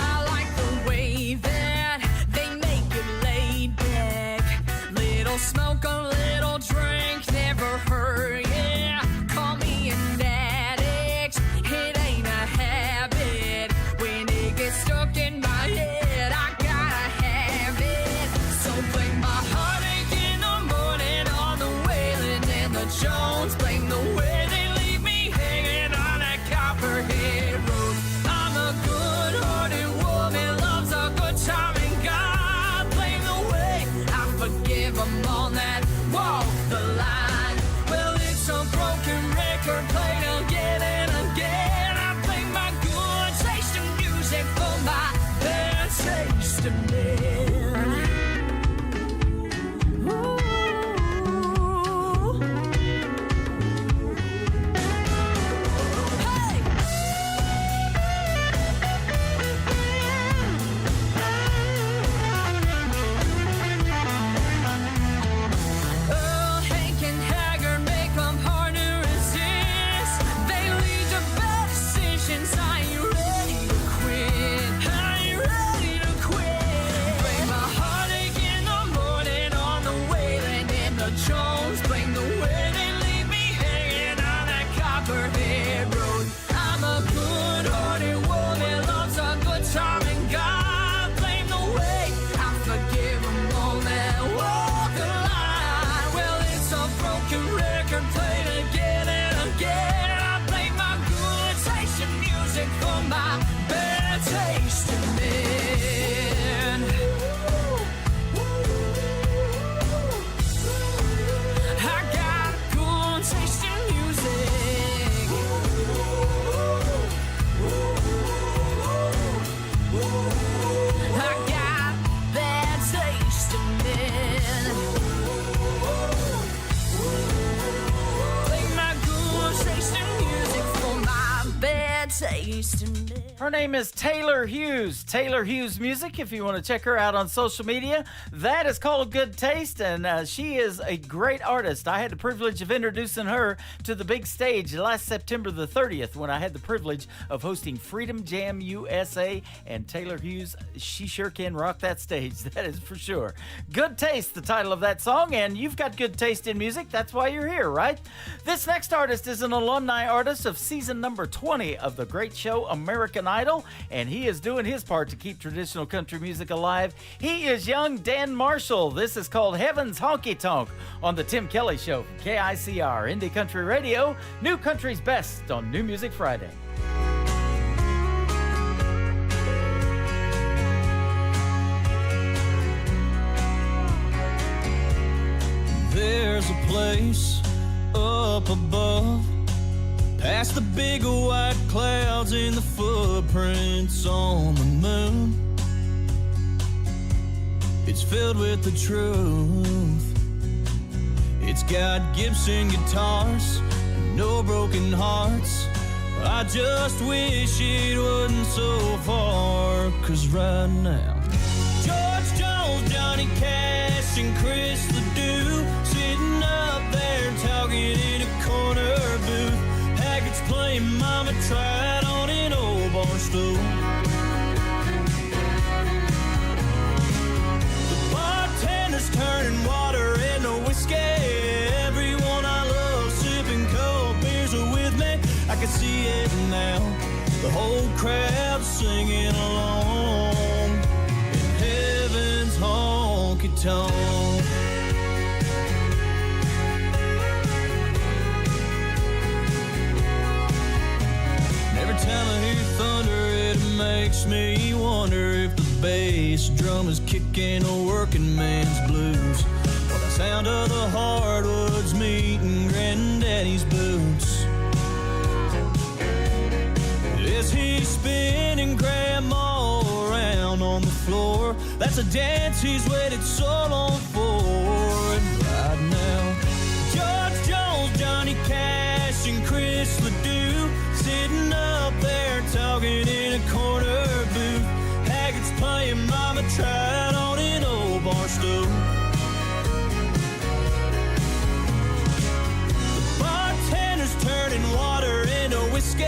[SPEAKER 6] I like the way that they make it laid back. Little smoke, a little drink, never hurt, yeah. Call me an addict, it ain't a habit. When it gets stuck in my head, I gotta have it. So blame my heartache in the morning on the Wailing and the Jones. Blame the way they leave me hanging on that Copperhead Road. I'm a good-hearted woman, loves a good time, and God blame the way I forgive them all that walk the line. Well, it's a broken record played again and again. I blame my good taste in music for my bad taste in men. Ooh. Hey!
[SPEAKER 4] Her name is Taylor Hughes. Taylor Hughes Music, if you want to check her out on social media. That is called Good Taste, and she is a great artist. I had the privilege of introducing her to the big stage last September the 30th when I had the privilege of hosting Freedom Jam USA, and Taylor Hughes, she sure can rock that stage, that is for sure. Good Taste, the title of that song, and you've got good taste in music. That's why you're here, right? This next artist is an alumni artist of season number 20 of the great show American Idol, and he is doing his part to keep traditional country music alive. He is young Dan Marshall. This is called Heaven's Honky Tonk on the Tim Kelly Show from KICR Indie Country Radio, New Country's Best on New Music Friday.
[SPEAKER 17] There's a place up above, past the big white clouds and the footprints on the moon. It's filled with the truth. It's got Gibson guitars and no broken hearts. I just wish it wasn't so far, 'cause right now George Jones, Johnny Cash and Chris Ledoux sitting up there talking in a corner booth. Haggards playing Mama Tried on an old bar stool. The bartender's turning water into whiskey. Everyone I love sipping cold beers are with me. I can see it now, the whole crowd singing along in heaven's honky-tonk. Every time I hear thunder, it makes me wonder if the bass drum is kicking a working man's blues, or the sound of the hardwoods meeting Granddaddy's boots. Is he spinning Grandma around on the floor? That's a dance he's waited so long for. And right now, George Jones, Johnny Cash, and Chris Ledoux sitting up there talking in a corner booth. Haggards playing Mama Tried on an old bar stool. The bartender's turning water into whiskey.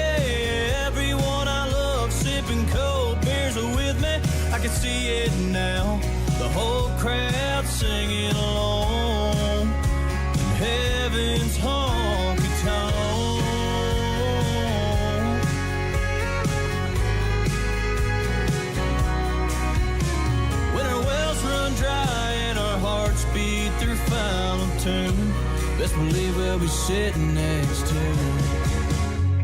[SPEAKER 17] Everyone I love sipping cold beers are with me. I can see it now, the whole crowd singing along in heaven's honky-tonk. When our wells run dry and our hearts beat their final tune, best believe we'll be sitting next to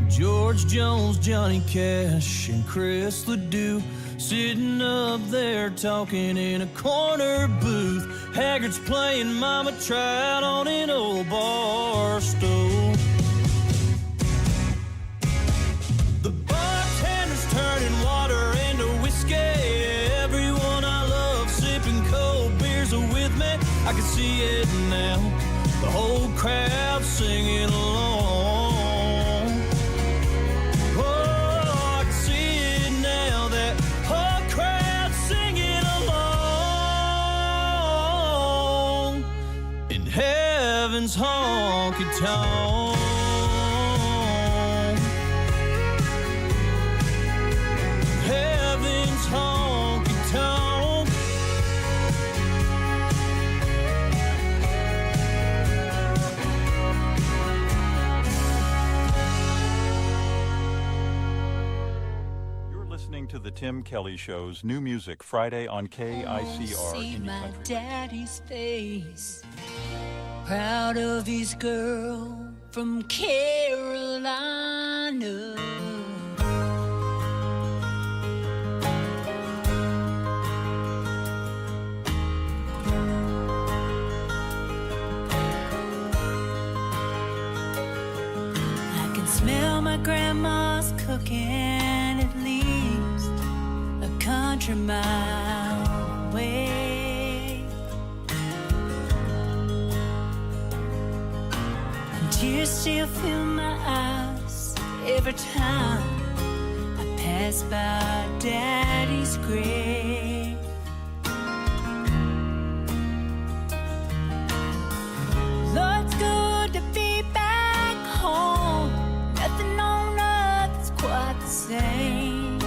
[SPEAKER 17] George Jones, Johnny Cash, and Chris Ledoux sitting up there talking in a corner booth. Haggards playing Mama Tried on an old bar stool. The bartender's turning water into whiskey. Everyone I love sipping cold beers are with me. I can see it now, the whole crowd singing along. Heaven's honky-tonk. Heaven's honky-tonk.
[SPEAKER 9] You're listening to the Tim Kelly Show's New Music Friday on KICR.
[SPEAKER 6] See
[SPEAKER 9] Indie
[SPEAKER 6] my
[SPEAKER 9] Country.
[SPEAKER 6] daddy's face, proud of his girl from Carolina. I can smell my grandma's cooking at least a country mile away. And tears still fill my eyes every time I pass pass by Daddy's grave. Lord, it's good to be back home. Nothing on earth's quite the same.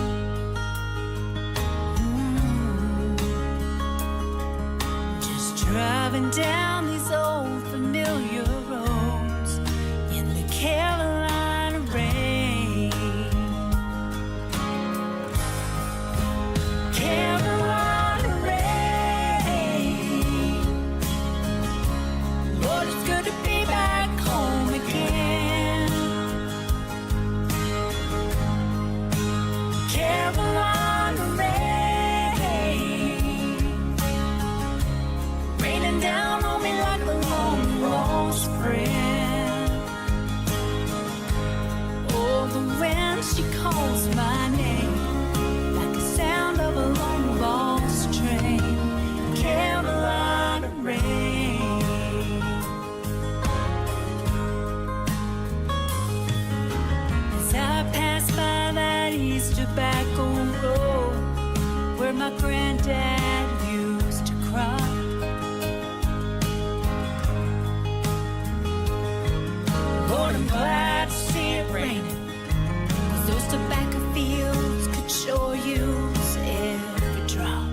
[SPEAKER 6] Just driving down these old familiar roads in the Carolina rain. Carolina rain. Lord, it's good to be back home again. Carolina rain. Raining down on me like a long lost friend. Oh, the wind, she calls my name like the sound of a long lost train. Carolina rain. As I pass by that East Tobacco Road where my granddad used to cry, Lord, I'm glad to see it raining, 'cause those tobacco fields could sure use every drop.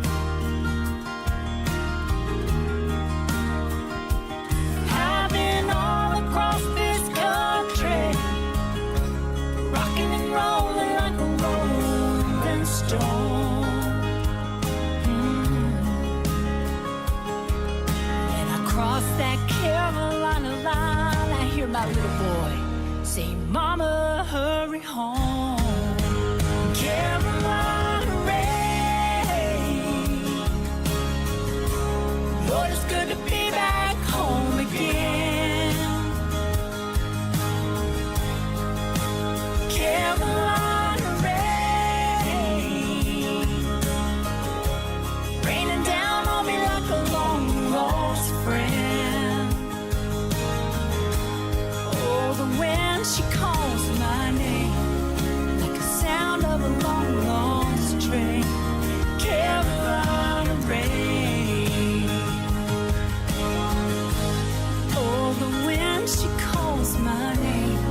[SPEAKER 6] I've been all across this country, rocking and rolling like a rolling stone. When I cross that Carolina line, I hear my little boy say, Mama, hurry home. Carolina rain. Lord, it's good to be back home again. Carolina rain. Raining down on me like a long lost friend. Oh, the wind, she calls my name like the sound of a long lost train. Carolina rain. Oh, the wind, she calls my name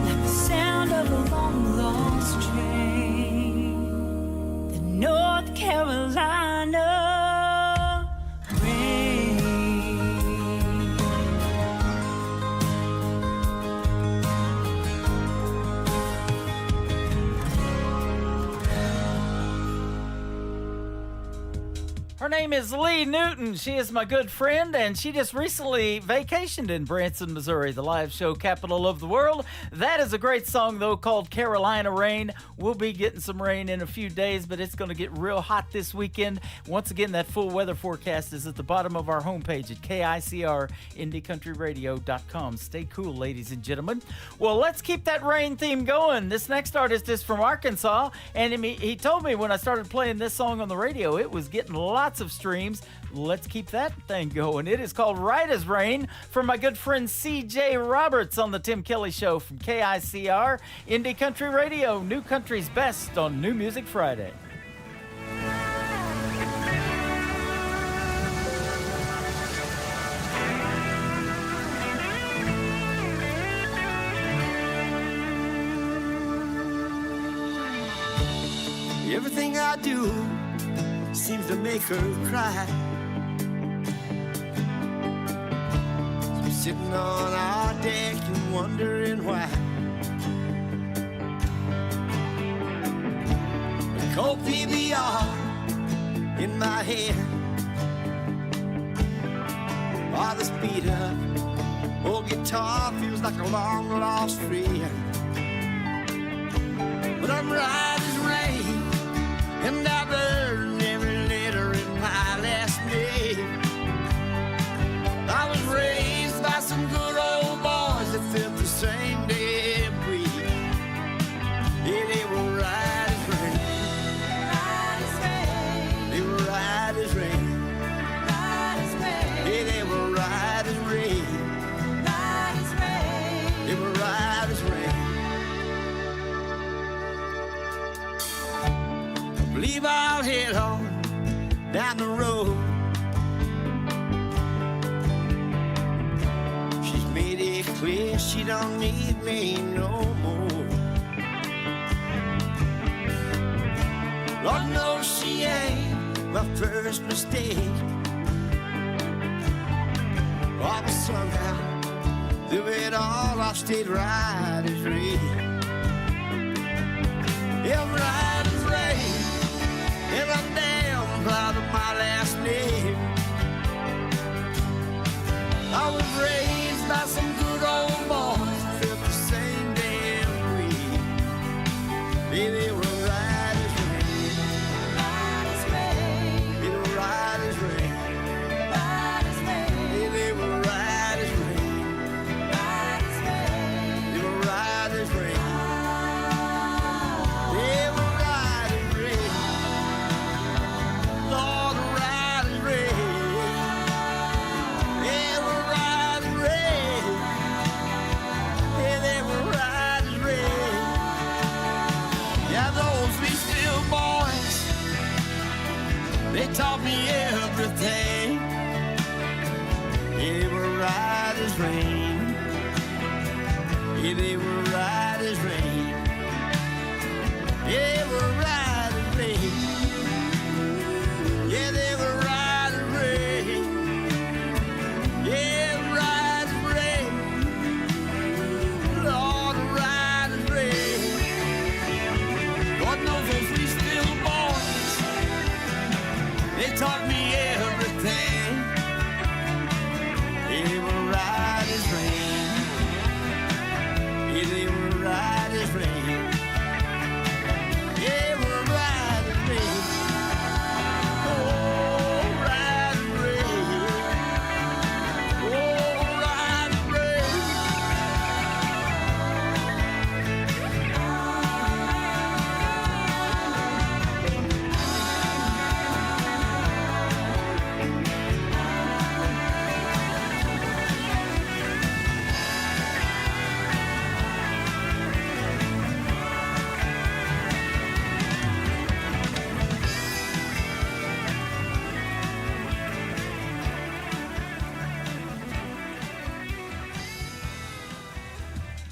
[SPEAKER 6] like the sound of a long lost train. The North Carolina rain.
[SPEAKER 4] Her name is Lee Newton. She is my good friend, and she just recently vacationed in Branson, Missouri, the live show capital of the world. That is a great song, though, called Carolina Rain. We'll be getting some rain in a few days, but it's going to get real hot this weekend. Once again, that full weather forecast is at the bottom of our homepage at KICRIndieCountryRadio.com. Stay cool, ladies and gentlemen. Well, let's keep that rain theme going. This next artist is from Arkansas, and he told me when I started playing this song on the radio, it was getting lots of streams. Let's keep that thing going. It is called Right as Rain from my good friend CJ Roberts on the Tim Kelly Show from KICR Indie Country Radio, New Country's Best on New Music Friday.
[SPEAKER 13] Everything I do seems to make her cry. So I'm sitting on our deck and wondering why. The cold PBR in my head, all the speed up old guitar feels like a long lost friend. But I'm right as rain, and I've learned every letter in my last name. I was raised by some good old boys that felt the same damn way. Yeah, they were right as rain. Right as rain. They were right as rain. Right as rain. Yeah, they were right as rain. Right as rain. They were right as rain. the road. She's made it clear she don't need me no more. Lord knows she ain't my first mistake. Oh, but somehow, through it all, I stayed right as rain. Yeah, right as rain. And I'm damn proud of my last name. I was raised by some good old boys, felt the same damn way. Yeah, they were right as rain. Right as rain. They were right as rain. Right as rain. Yeah, they were right as rain. Right as rain. They were right as rain. They were right as rain. Lord, right as rain. They were right as rain. Yeah, they were right as rain. Yeah, those three still boys, they taught me everything. They were right as rain. Yeah, they were right as rain. They were right as rain. Yeah, they were right as rain. Yeah, right as rain. Lord, right as rain. Lord knows those three still boys, they taught me everything. They were right as rain. Yeah, they were right as rain. Yeah, we're right as rain. Oh, right as rain. Oh, right as rain.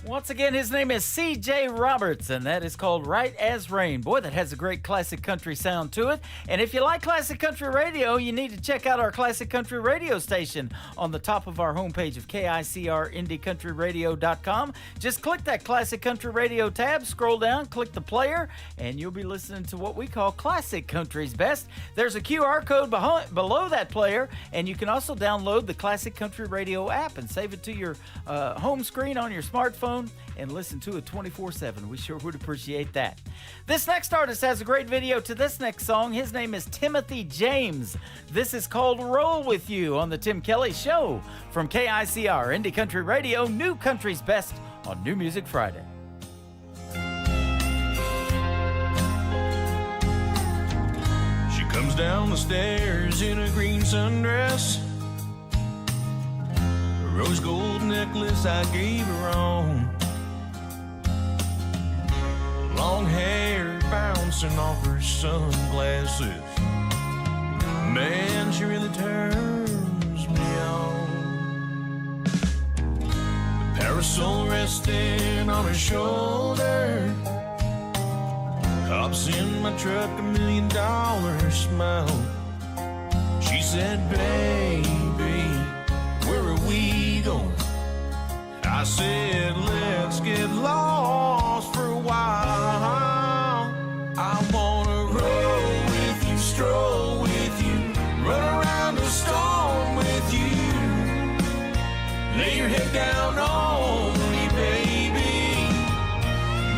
[SPEAKER 4] Once again, his name is C.J. Roberts, and that is called Right as Rain. Boy, that has a great classic country sound to it. And if you like classic country radio, you need to check out our classic country radio station on the top of our homepage of KICRIndieCountryRadio.com. Just click that classic country radio tab, scroll down, click the player, and you'll be listening to what we call classic country's best. There's a QR code below that player, and you can also download the Classic Country Radio app and save it to your home screen on your smartphone and listen to it 24/7. We sure would appreciate that. This next artist has a great video to this next song. His name is Timothy James. This is called Roll With You on the Tim Kelly Show from KICR Indie Country Radio, New Country's Best on New Music Friday.
[SPEAKER 16] She comes down the stairs in a green sundress, a rose gold necklace I gave her on, long hair bouncing off her sunglasses. Man, she really turns me on. The parasol resting on her shoulder, hops in my truck, $1 million smile. She said, baby, where are we going? I said, let's get lost for a while. I wanna roll with you, stroll with you, run around the storm with you. Lay your head down on me, baby,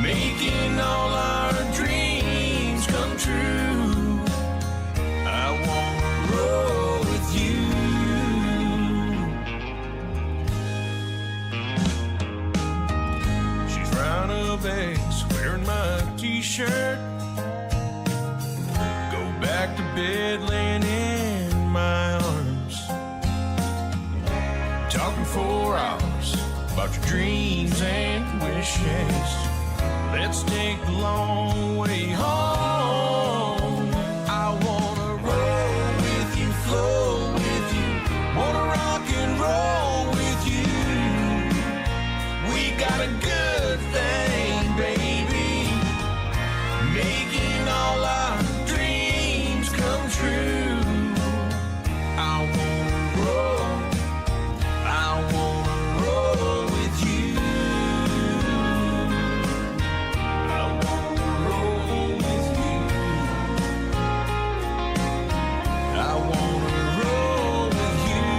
[SPEAKER 16] making all our dreams come true. I wanna roll with you. She's round up eggs, wearing my t-shirt. Go back to bed, laying in my arms, talking for hours about your dreams and wishes. Let's take the long way home. I wanna roll with
[SPEAKER 13] I wanna roll with you.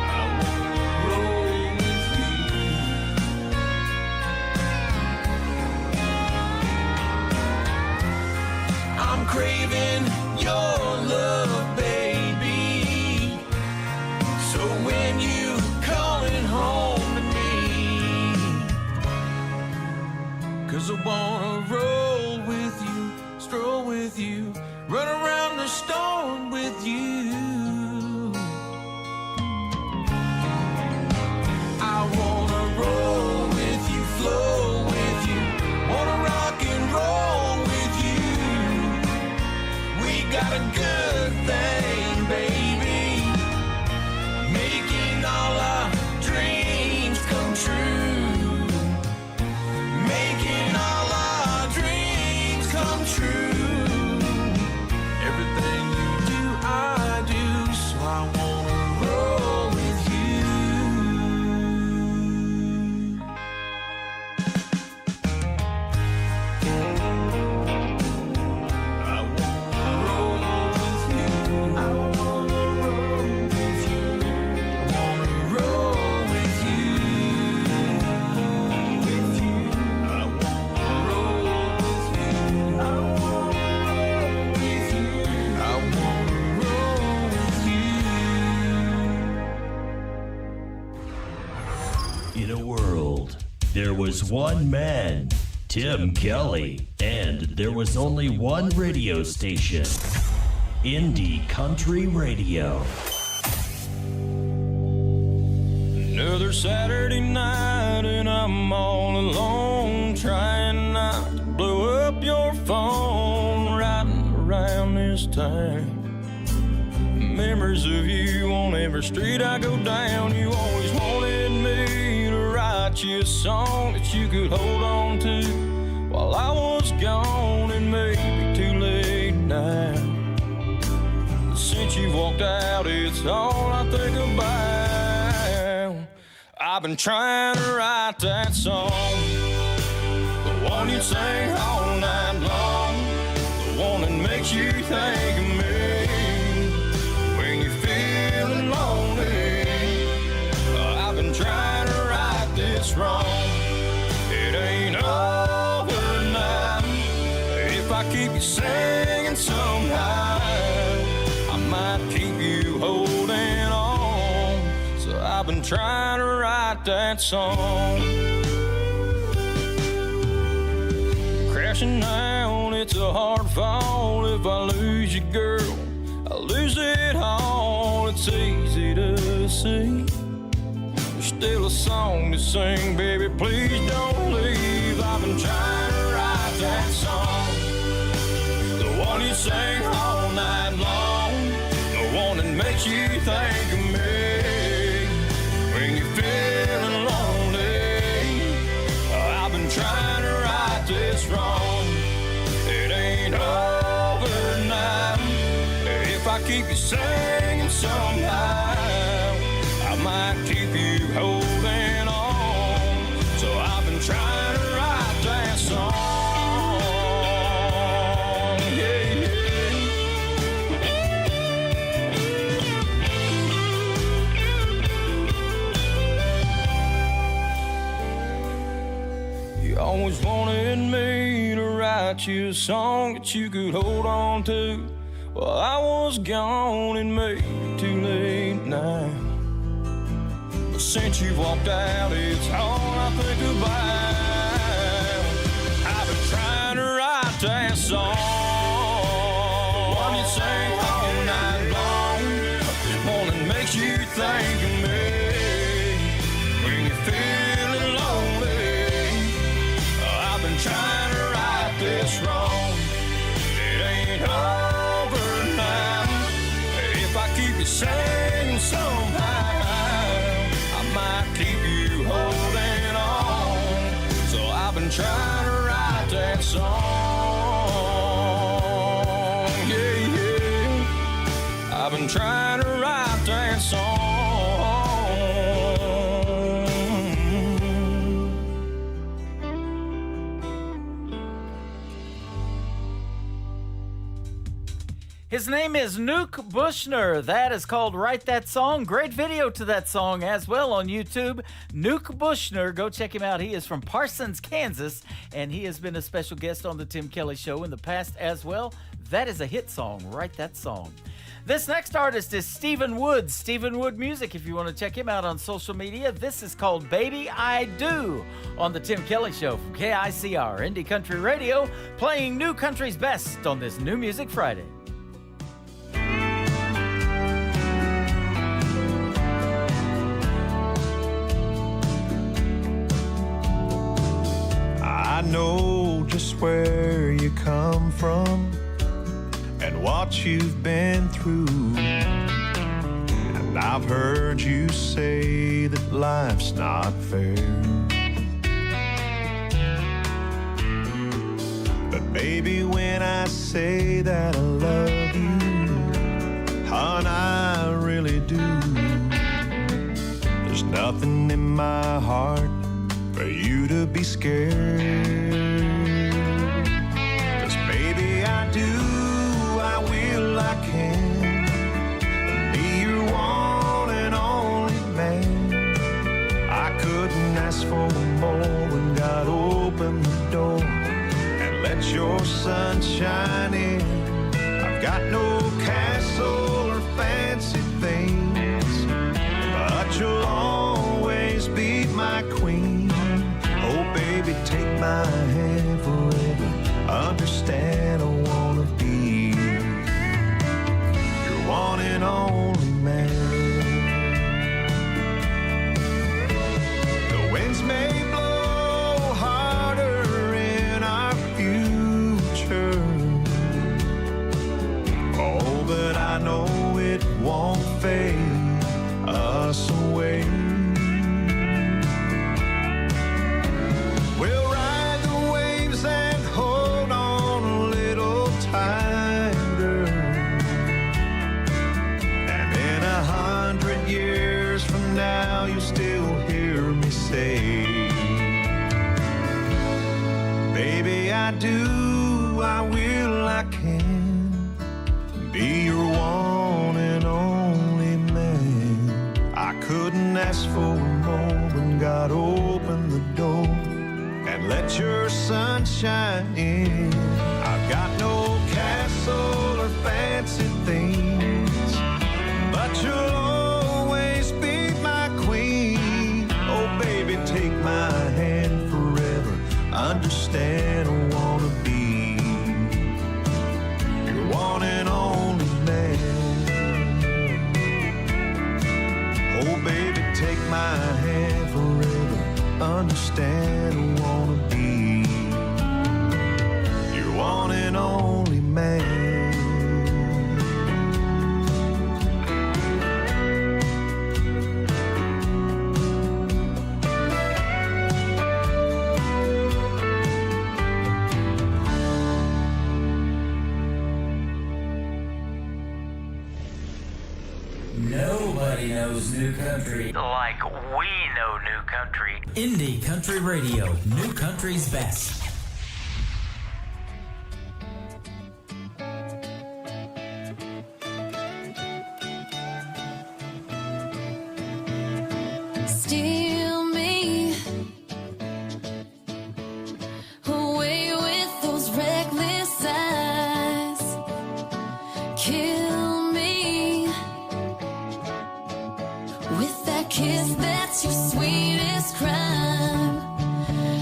[SPEAKER 13] I wanna roll with you. I'm craving your love, baby. So when you calling home to me, 'cause I wanna roll with you, stroll with you, run around the storm with you. I wanna roll with you, flow with you, wanna rock and roll with you. We got a good thing, baby, making all our dreams come true. Making all our dreams come true. Everything you do, I do, so I wanna roll with you. I wanna roll with you. I wanna roll with you. I wanna roll with you. With you. I wanna roll with you. I wanna roll with you. I wanna roll with you.
[SPEAKER 8] In a world, there was one man, Tim Kelly, and there was only one radio station, Indie Country Radio.
[SPEAKER 17] Another Saturday night and I'm all alone, trying not to blow up your phone, riding around this time. Memories of you on every street I go down. You always wanted me to write you a song that you could hold on to while I was gone, and maybe too late now. Since you walked out, it's all I think about. I've been trying to write that song, the one you sing all night long, the one that makes you think of me when you're feeling lonely. I've been trying to right this wrong. It ain't over now. If I keep you singing somehow, I might keep you holding on. So I've been trying to write that song. Crashing down, it's a hard fall. If I lose you, girl, I lose it all. It's easy to see. There's still a song to sing, baby, please don't leave. I've been trying to write that song, the one you sing all night long, the one that makes you think of me when you're feeling lonely. I've been trying to right this wrong. It ain't over now. If I keep you singing somehow, I might keep you holding on. So I've been trying to write that song. Yeah, yeah. You always wanted me to write you a song that you could hold on to while I was gone, and maybe too late now. But since you walked out, it's all I think about. I've been trying to write that song, one you sing all night long, one that makes you think of me when you're feeling lonely. I've been trying to right this wrong. It ain't over now. If I keep you singing somehow, I might keep you holding on. So I've been trying to write that song. Yeah, yeah. I've been trying to write that song.
[SPEAKER 4] His name is Nuke Bushner. That is called Write That Song. Great video to that song as well on YouTube. Nuke Bushner, go check him out. He is from Parsons, Kansas, and he has been a special guest on the Tim Kelly Show in the past as well. That is a hit song, Write That Song. This next artist is Stephen Wood, Stephen Wood Music, if you want to check him out on social media. This is called Baby I Do on the Tim Kelly Show from KICR, Indie Country Radio, playing new country's best on this New Music Friday.
[SPEAKER 16] I know just where you come from and what you've been through. And I've heard you say that life's not fair. But baby, when I say that I love you, hon, I really do. There's nothing in my heart for you to be scared. 'Cause baby, I do, I will, I can be your one and only man. I couldn't ask for more when God opened the door and let your sun shine in. I've got no castle or fancy things, but you'll always be my queen. Oh, baby, take my hand forever. Understand I wanna be your one and only man. The winds may blow harder in our future. Oh, but I know it won't fade us away. Now you still hear me say, baby, I do, I will, I can be your one and only man. I couldn't ask for more when God opened the door and let your sun shine in. I've got no castle or fancy things, but you'll baby, take my hand forever. Understand I wanna be your one and only man. Oh, baby, take my hand forever. Understand I wanna be your one and only man.
[SPEAKER 5] Nobody knows new country like we know new country. Indie Country Radio, new country's best.
[SPEAKER 10] Steal me away with those reckless eyes. Kill me with that kiss that's your sweetest crime.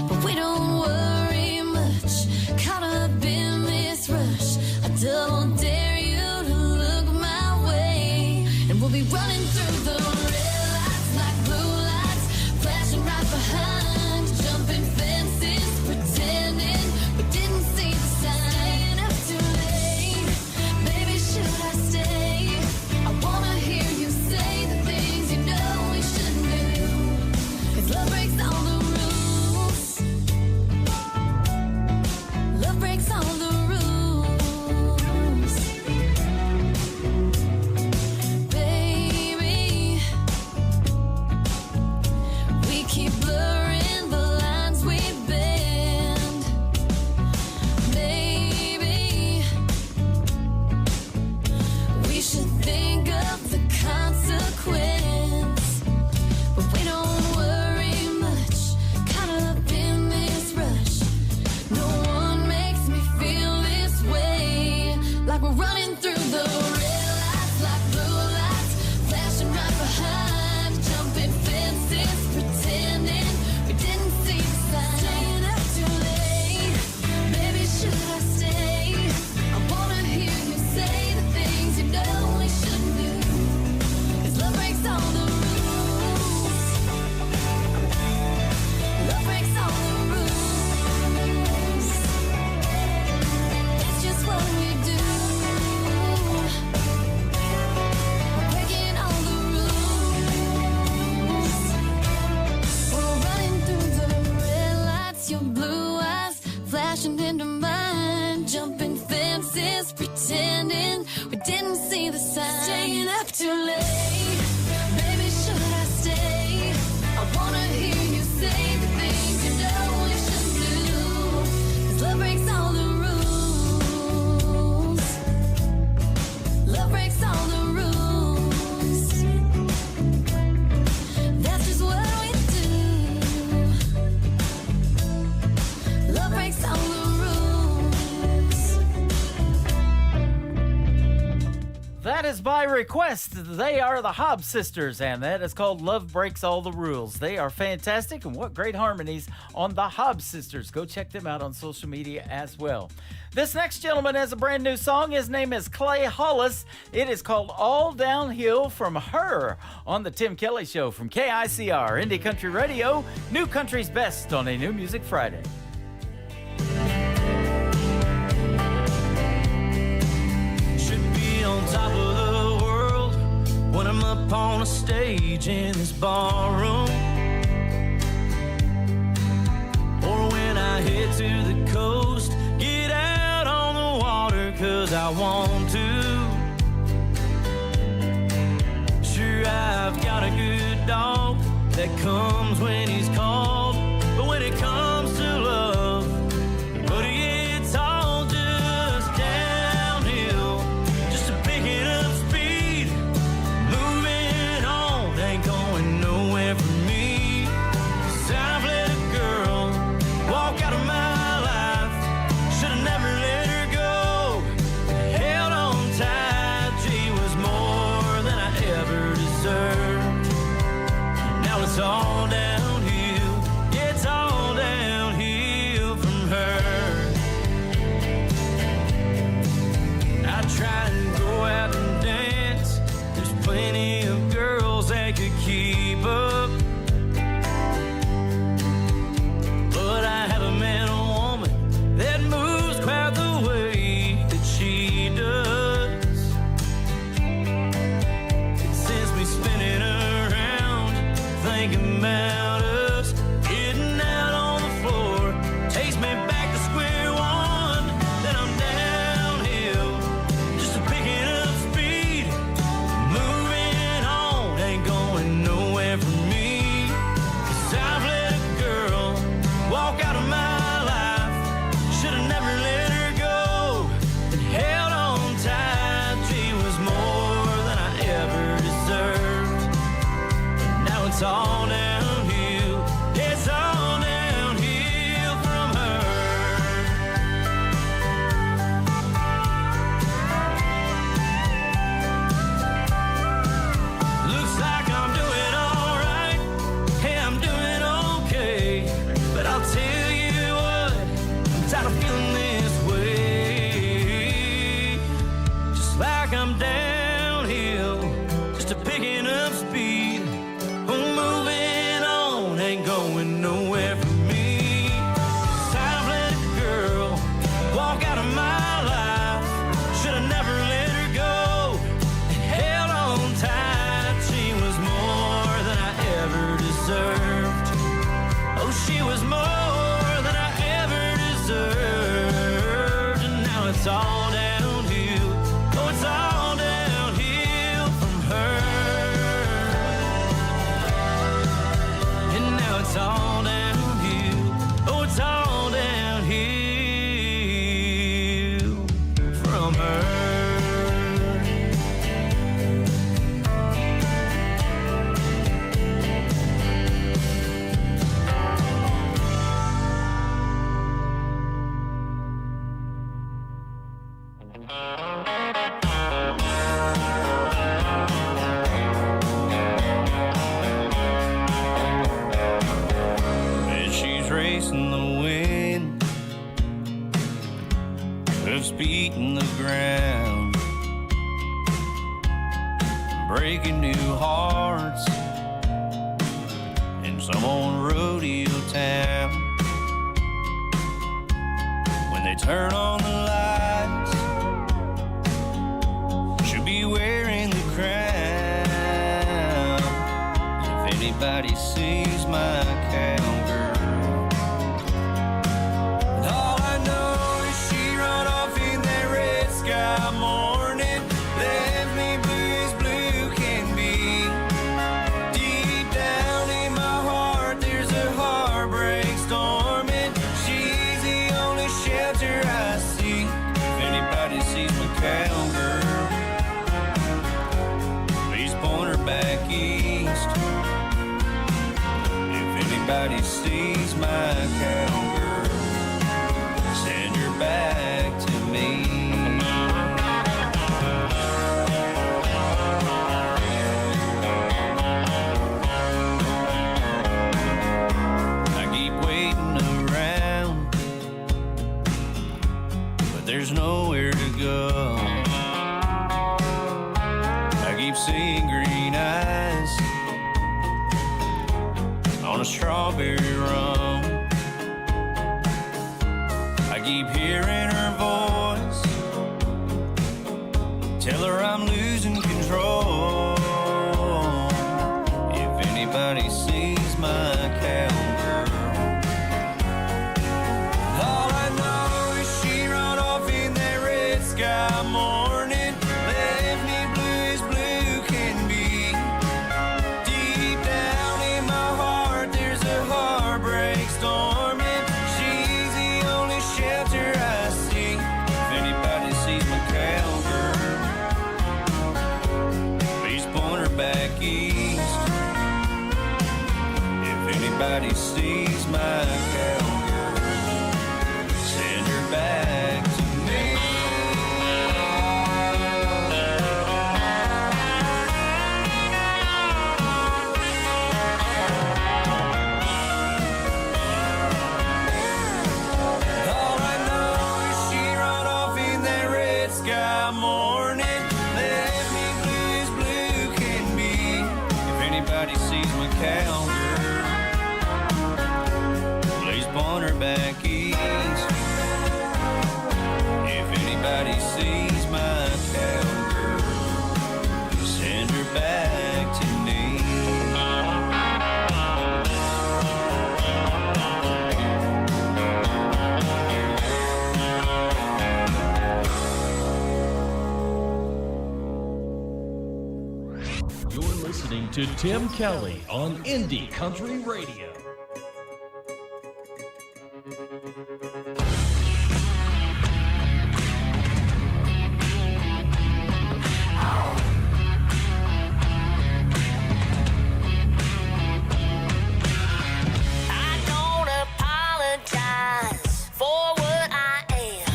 [SPEAKER 10] But we don't worry much, caught up in this rush. I double dare you to look my way, and we'll be running through the red lights like blue lights, flashing right behind, jumping fences, pretending we didn't see the sign. Up too late, baby, should I stay? I wanna hear you say the things you know we shouldn't do, 'cause love breaks all the rules. Love breaks all the rules. Baby,
[SPEAKER 18] running through the red lights like blue lights, flashing right behind, jumping fences, pretending we didn't see the sign. Staying up too late, baby, should I stay? I wanna hear you say the things you know we shouldn't do, 'cause love breaks all the rules. Love breaks all the rules. It's just what we do. We're breaking all the rules. We're running through the red lights, your blue eyes flashing into mine, jumping fences, pretending we didn't see the sign. Staying up too late, baby, should I stay? I wanna hear you say the things you know we shouldn't do, 'cause love breaks all the rules. Love breaks all the rules. That's just what we do. Love breaks all the rules.
[SPEAKER 4] That is by request. They are the Hobbs Sisters, and that is called Love Breaks All the Rules. They are fantastic, and what great harmonies on the Hobbs Sisters. Go check them out on social media as well. This next gentleman has a brand new song. His name is Clay Hollis. It is called All Downhill from Her on the Tim Kelly Show from KICR, Indie Country Radio, New Country's Best on a New Music Friday.
[SPEAKER 1] Should be on top of the world when I'm up on a stage in this barroom, or when I head to the coast, get out on the water 'cause I want to. Sure, I've got a good dog that comes when he's called, but when it comes to love, buddy, it's all just downhill, just a picking up speed, moving on, ain't going nowhere for me. 'Cause I've let a girl walk out of my life, should've never let her go, held on tight, she was more than I ever deserved. Now it's all downhill, it's all downhill from her. I try and go out and dance, there's plenty of girls that could keep up, but I haven't met a woman that moves quite the way that she does. It sends me spinning around, thinking about us, getting out on the floor, takes me back to square one. Then I'm downhill, just a picking up speed, moving on, ain't going nowhere for me. 'Cause I've let a girl walk out of my life, should've never let her go, and held on tight, she was more than I ever deserved. Now it's all downhill, it's all downhill from her. Looks like I'm doing alright, hey, I'm doing okay, but I'll tell you what, I'm tired of feeling this way. Just like I'm downhill, just a picking up speed, moving on, ain't going nowhere for me. 'Cause I've let a girl walk out of my life, should've never let her go, and held on tight, she was more than I ever deserved. Oh, she was more than I ever deserved, and now it's all downhill, oh, it's all downhill breaking new hearts in some old rodeo town. When they turn on the lights, she'll be wearing the crown. If anybody sees my cowgirl, all I know is she run off in that red sky morning, left me blue as blue can be. Deep down in my heart there's a heartbreak storming. She's the only shelter I see. If anybody sees my cowgirl, please point her back east. If anybody sees my cowgirl, send her back to me. I keep waiting around, but there's nowhere to go. I keep seeing green eyes on a strawberry rum. I keep hearing her voice tell her I'm losing control. If anybody sees my cowgirl, all I know is she run off in that red sky morning, left me blue as blue can be. Deep down in my heart there's a heartbreak storming. She's the only shelter I see. If anybody sees my cowgirl, please point her back east. If anybody sees my cowgirl, send her back to me. All I know is she run off in that red sky morning, left me blue as blue can be. If anybody sees my cowgirl, please point her back east. If anybody sees my cowgirl, send her back to me.
[SPEAKER 8] You're listening to Tim Kelly on Indie Country Radio.
[SPEAKER 6] I don't apologize for what I am.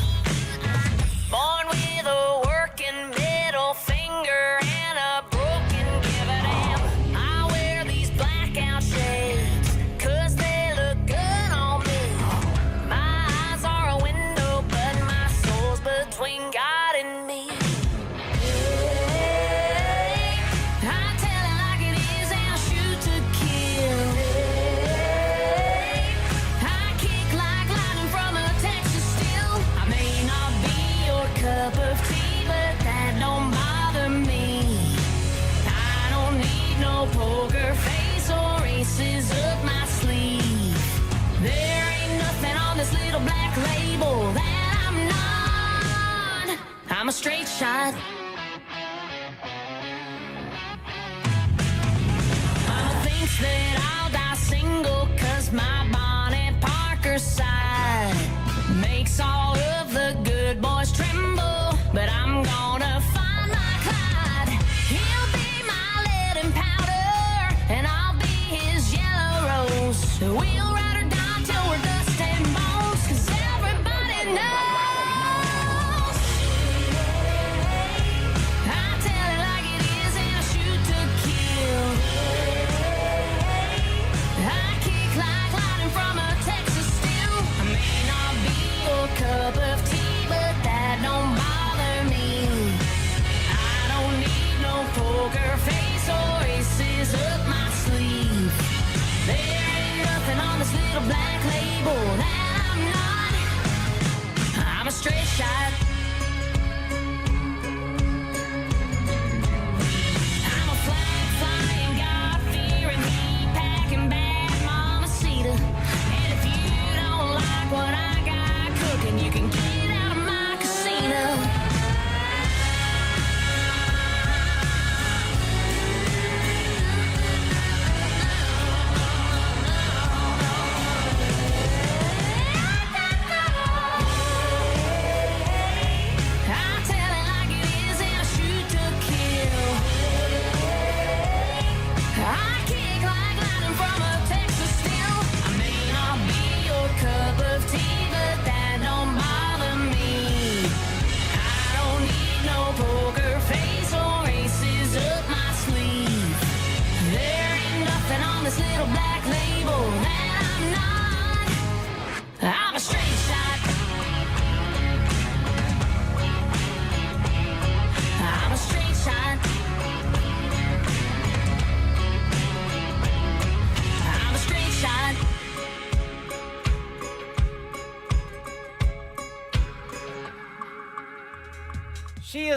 [SPEAKER 6] Born with a working middle finger and a broken give a damn. I wear these blackout shades 'cause they look good on me. My eyes are a window, but my soul's between God and me. I tell it like it is and I shoot to kill. I kick like lightning from a Texas steel. I may not be your cup of tea, but that don't bother me. I don't need no poker face or aces up my sleeve. There ain't nothing on this little black label that I'm not. I'm a straight shot. Mama thinks that I'll die single 'cause my Bonnie Parker side makes all of the good boys tremble. But I'm gonna find my Clyde. He'll be my lead and powder, and I'll be his yellow rose. We'll ride or die till we're dust and bones, 'cause everybody knows. I tell it like it is and I shoot to kill. I kick like lightning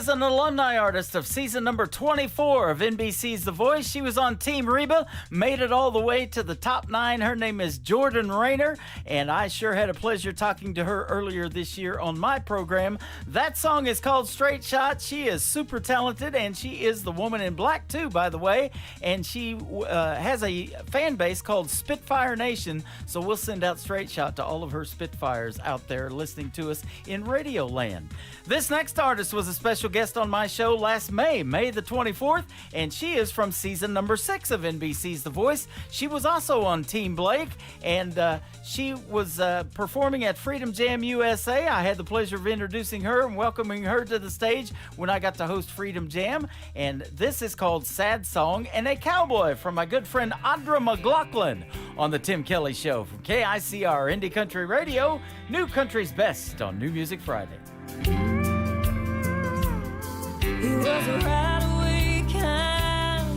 [SPEAKER 4] is an alumni artist of season number 24 of NBC's The Voice. She was on Team Reba, made it all the way to the top 9. Her name is Jordan Rayner, and I sure had a pleasure talking to her earlier this year on my program. That song is called Straight Shot. She is super talented, and she is the woman in black too, by the way, and she has a fan base called Spitfire Nation, so we'll send out Straight Shot to all of her Spitfires out there listening to us in Radio Land. This next artist was a special guest on my show last May the 24th, and she is from season number 6 of NBC's The Voice. She was also on Team Blake, and she was performing at Freedom Jam USA. I had the pleasure of introducing her and welcoming her to the stage when I got to host Freedom Jam, and this is called Sad Song and a Cowboy from my good friend Audra McLaughlin on The Tim Kelly Show from KICR Indie Country Radio, New Country's Best on New Music Friday.
[SPEAKER 6] He was a right-away kind,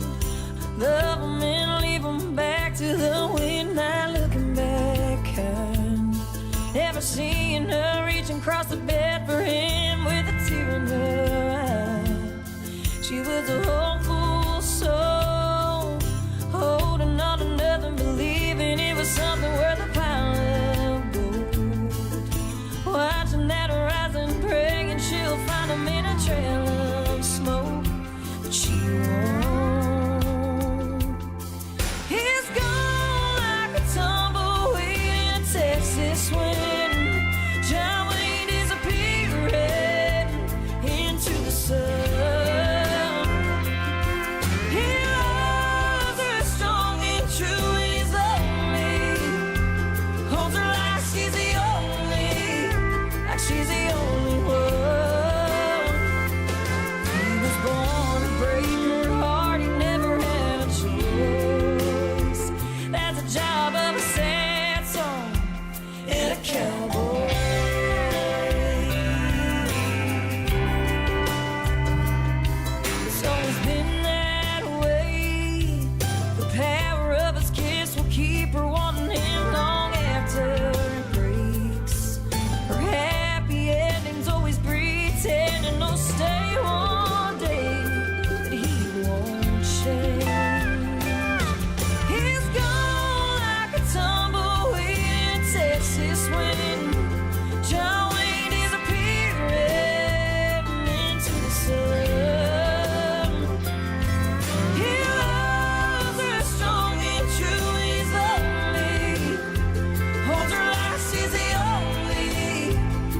[SPEAKER 6] love him and leave him back to the wind, not looking back kind. Never seeing her reaching across the bed for him with a tear in her eye. She was a hopeful soul, holding on to nothing, believing it was something worth a pile of gold. Watching that horizon, praying she'll find him in a trail of smoke, but she won't. He's gone like a tumbleweed in a Texas wind. John Wayne disappearing into the sun. He loves her strong and true, and he's lonely. Holds her like she's the only, like she's the only one. He was born to break her heart, he never had a choice. That's the job of a sad song and a cowboy. It's always been that way. The power of his kiss will keep her wanting him long after it breaks. Her happy endings always pretending they'll stay one day, that he won't change. He's gone like a tumbleweed in a Texas wind. John Wayne disappearing into the sun. He loves her strong and true, he's lonely. Holds her like she's the only,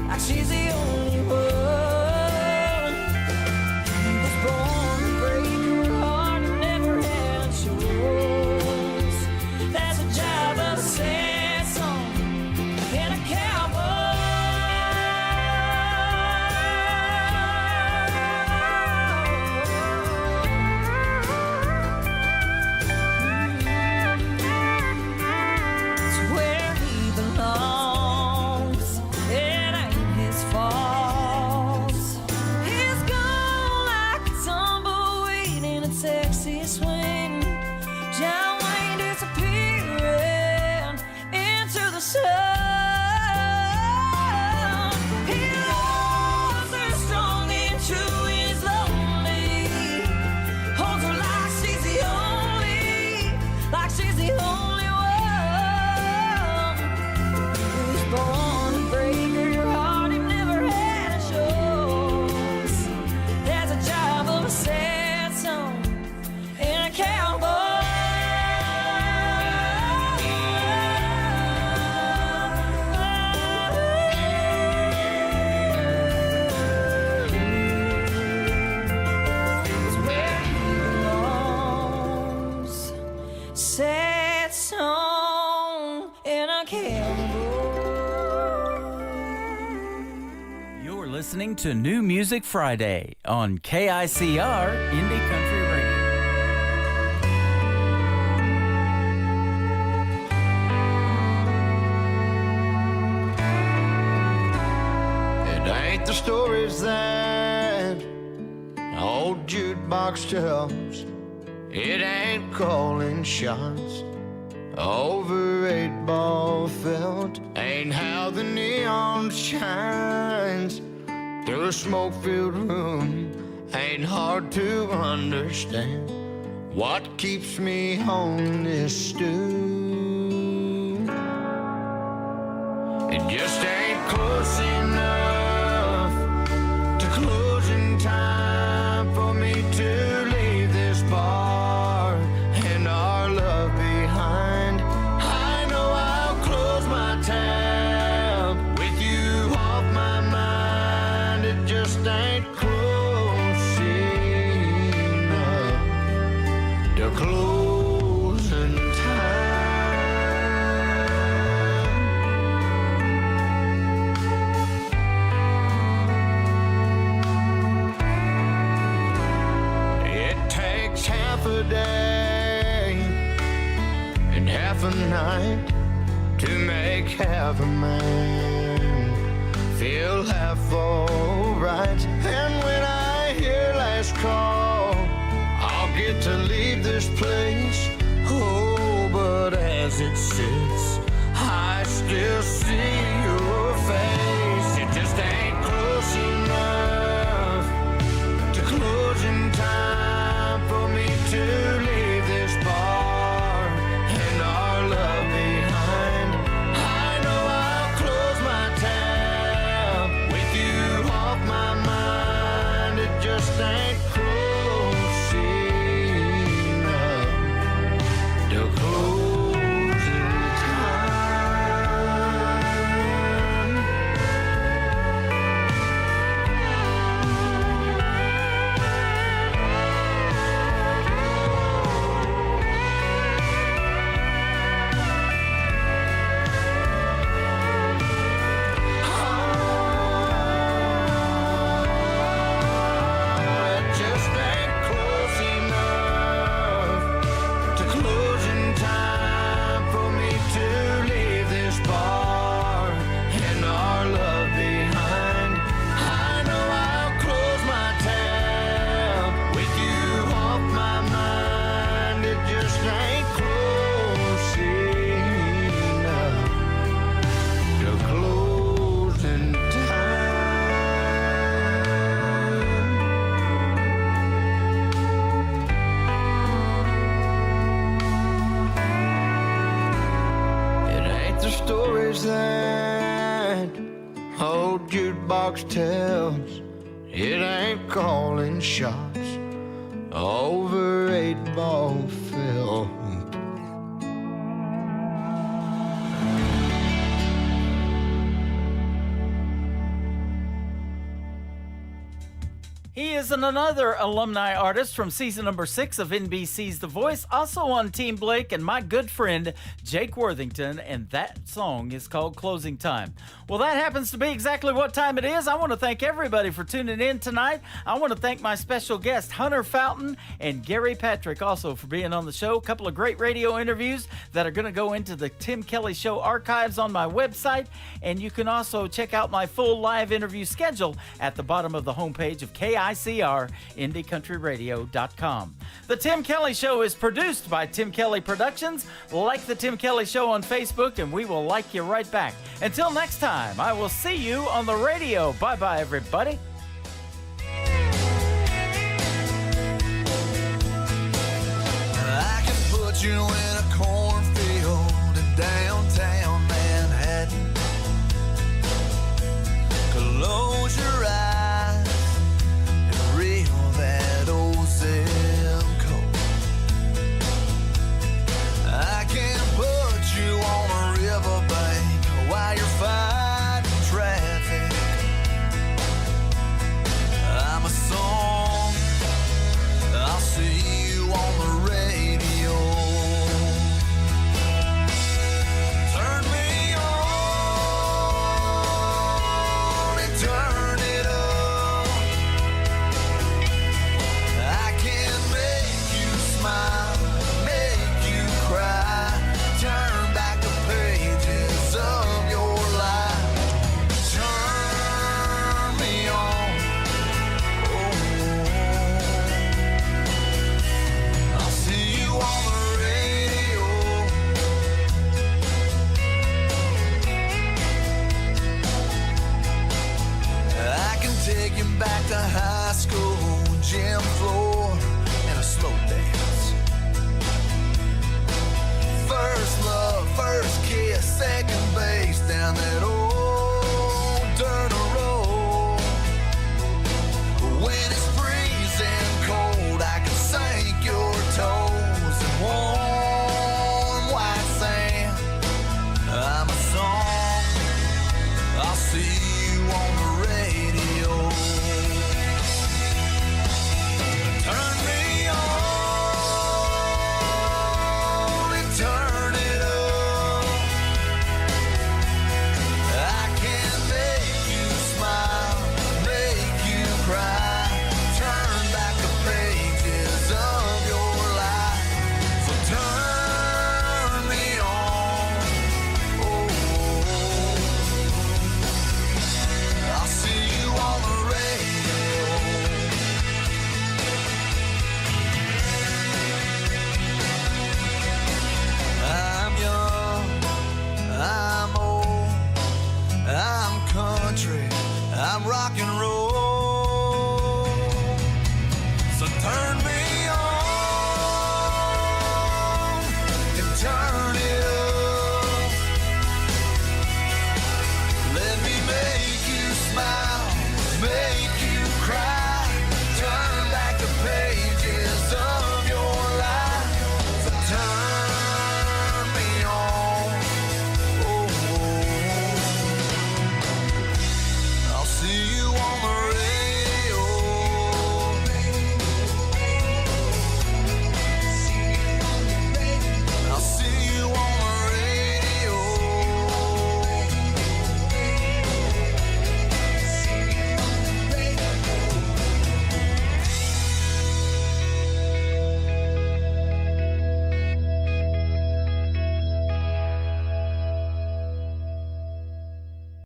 [SPEAKER 6] like she's the only one. He was born to break her heart, he never had a choice. That's the job of a sad song and a cowboy. It's where he belongs, it ain't his fault. He's gone like a tumbleweed in a Texas wind. John Wayne disappearing into the sun. He loves her strong and true, he's lonely. Holds her like she's the only, like she's the only one. He was born to break her heart, he never had a choice. There's a job of a sad song and a cowboy. It's where he belongs. Sad song and a cowboy.
[SPEAKER 4] You're listening to New Music Friday on KICR Indie Country Radio.
[SPEAKER 16] It ain't the stories that old jukebox tells. It ain't calling shots over 8-ball felt. Ain't how the neon shines through a smoke-filled room. Ain't hard to understand what keeps me on this stool. It just ain't close enough to closing time for me to leave this bar and our love behind. I know I'll close my tab with you off my mind. It just ain't close enough to closing time. It takes half a day and half a night to make half a man feel half alright. And when I hear last call, I'll get to leave this place. Oh, but as it sits, I still see your face. It just ain't close enough to closing time for me to leave this bar and our love behind. I know I'll close my tab with you off my mind. It just ain't close enough to closing time. It just ain't close enough to closing time for me to leave this bar and our love behind. I know I'll close my tab with you off my mind. It just ain't close enough to closing time. It ain't the stories that old jukebox tells. It ain't calling shots over 8-ball film.
[SPEAKER 4] He is another alumni artist from season number 6 of NBC's The Voice, also on Team Blake, and my good friend Jake Worthington, and that song is called Closing Time. Well, that happens to be exactly what time it is. I want to thank everybody for tuning in tonight. I want to thank my special guests, Hunter Fountain and Gary Patrick, also for being on the show. A couple of great radio interviews that are going to go into the Tim Kelly Show archives on my website, and you can also check out my full live interview schedule at the bottom of the homepage of KICR, IndieCountryRadio.com. The Tim Kelly Show is produced by Tim Kelly Productions. Like the Tim Kelly Show on Facebook, and we will like you right back. Until next time, I will see you on the radio. Bye-bye, everybody.
[SPEAKER 13] I can put you in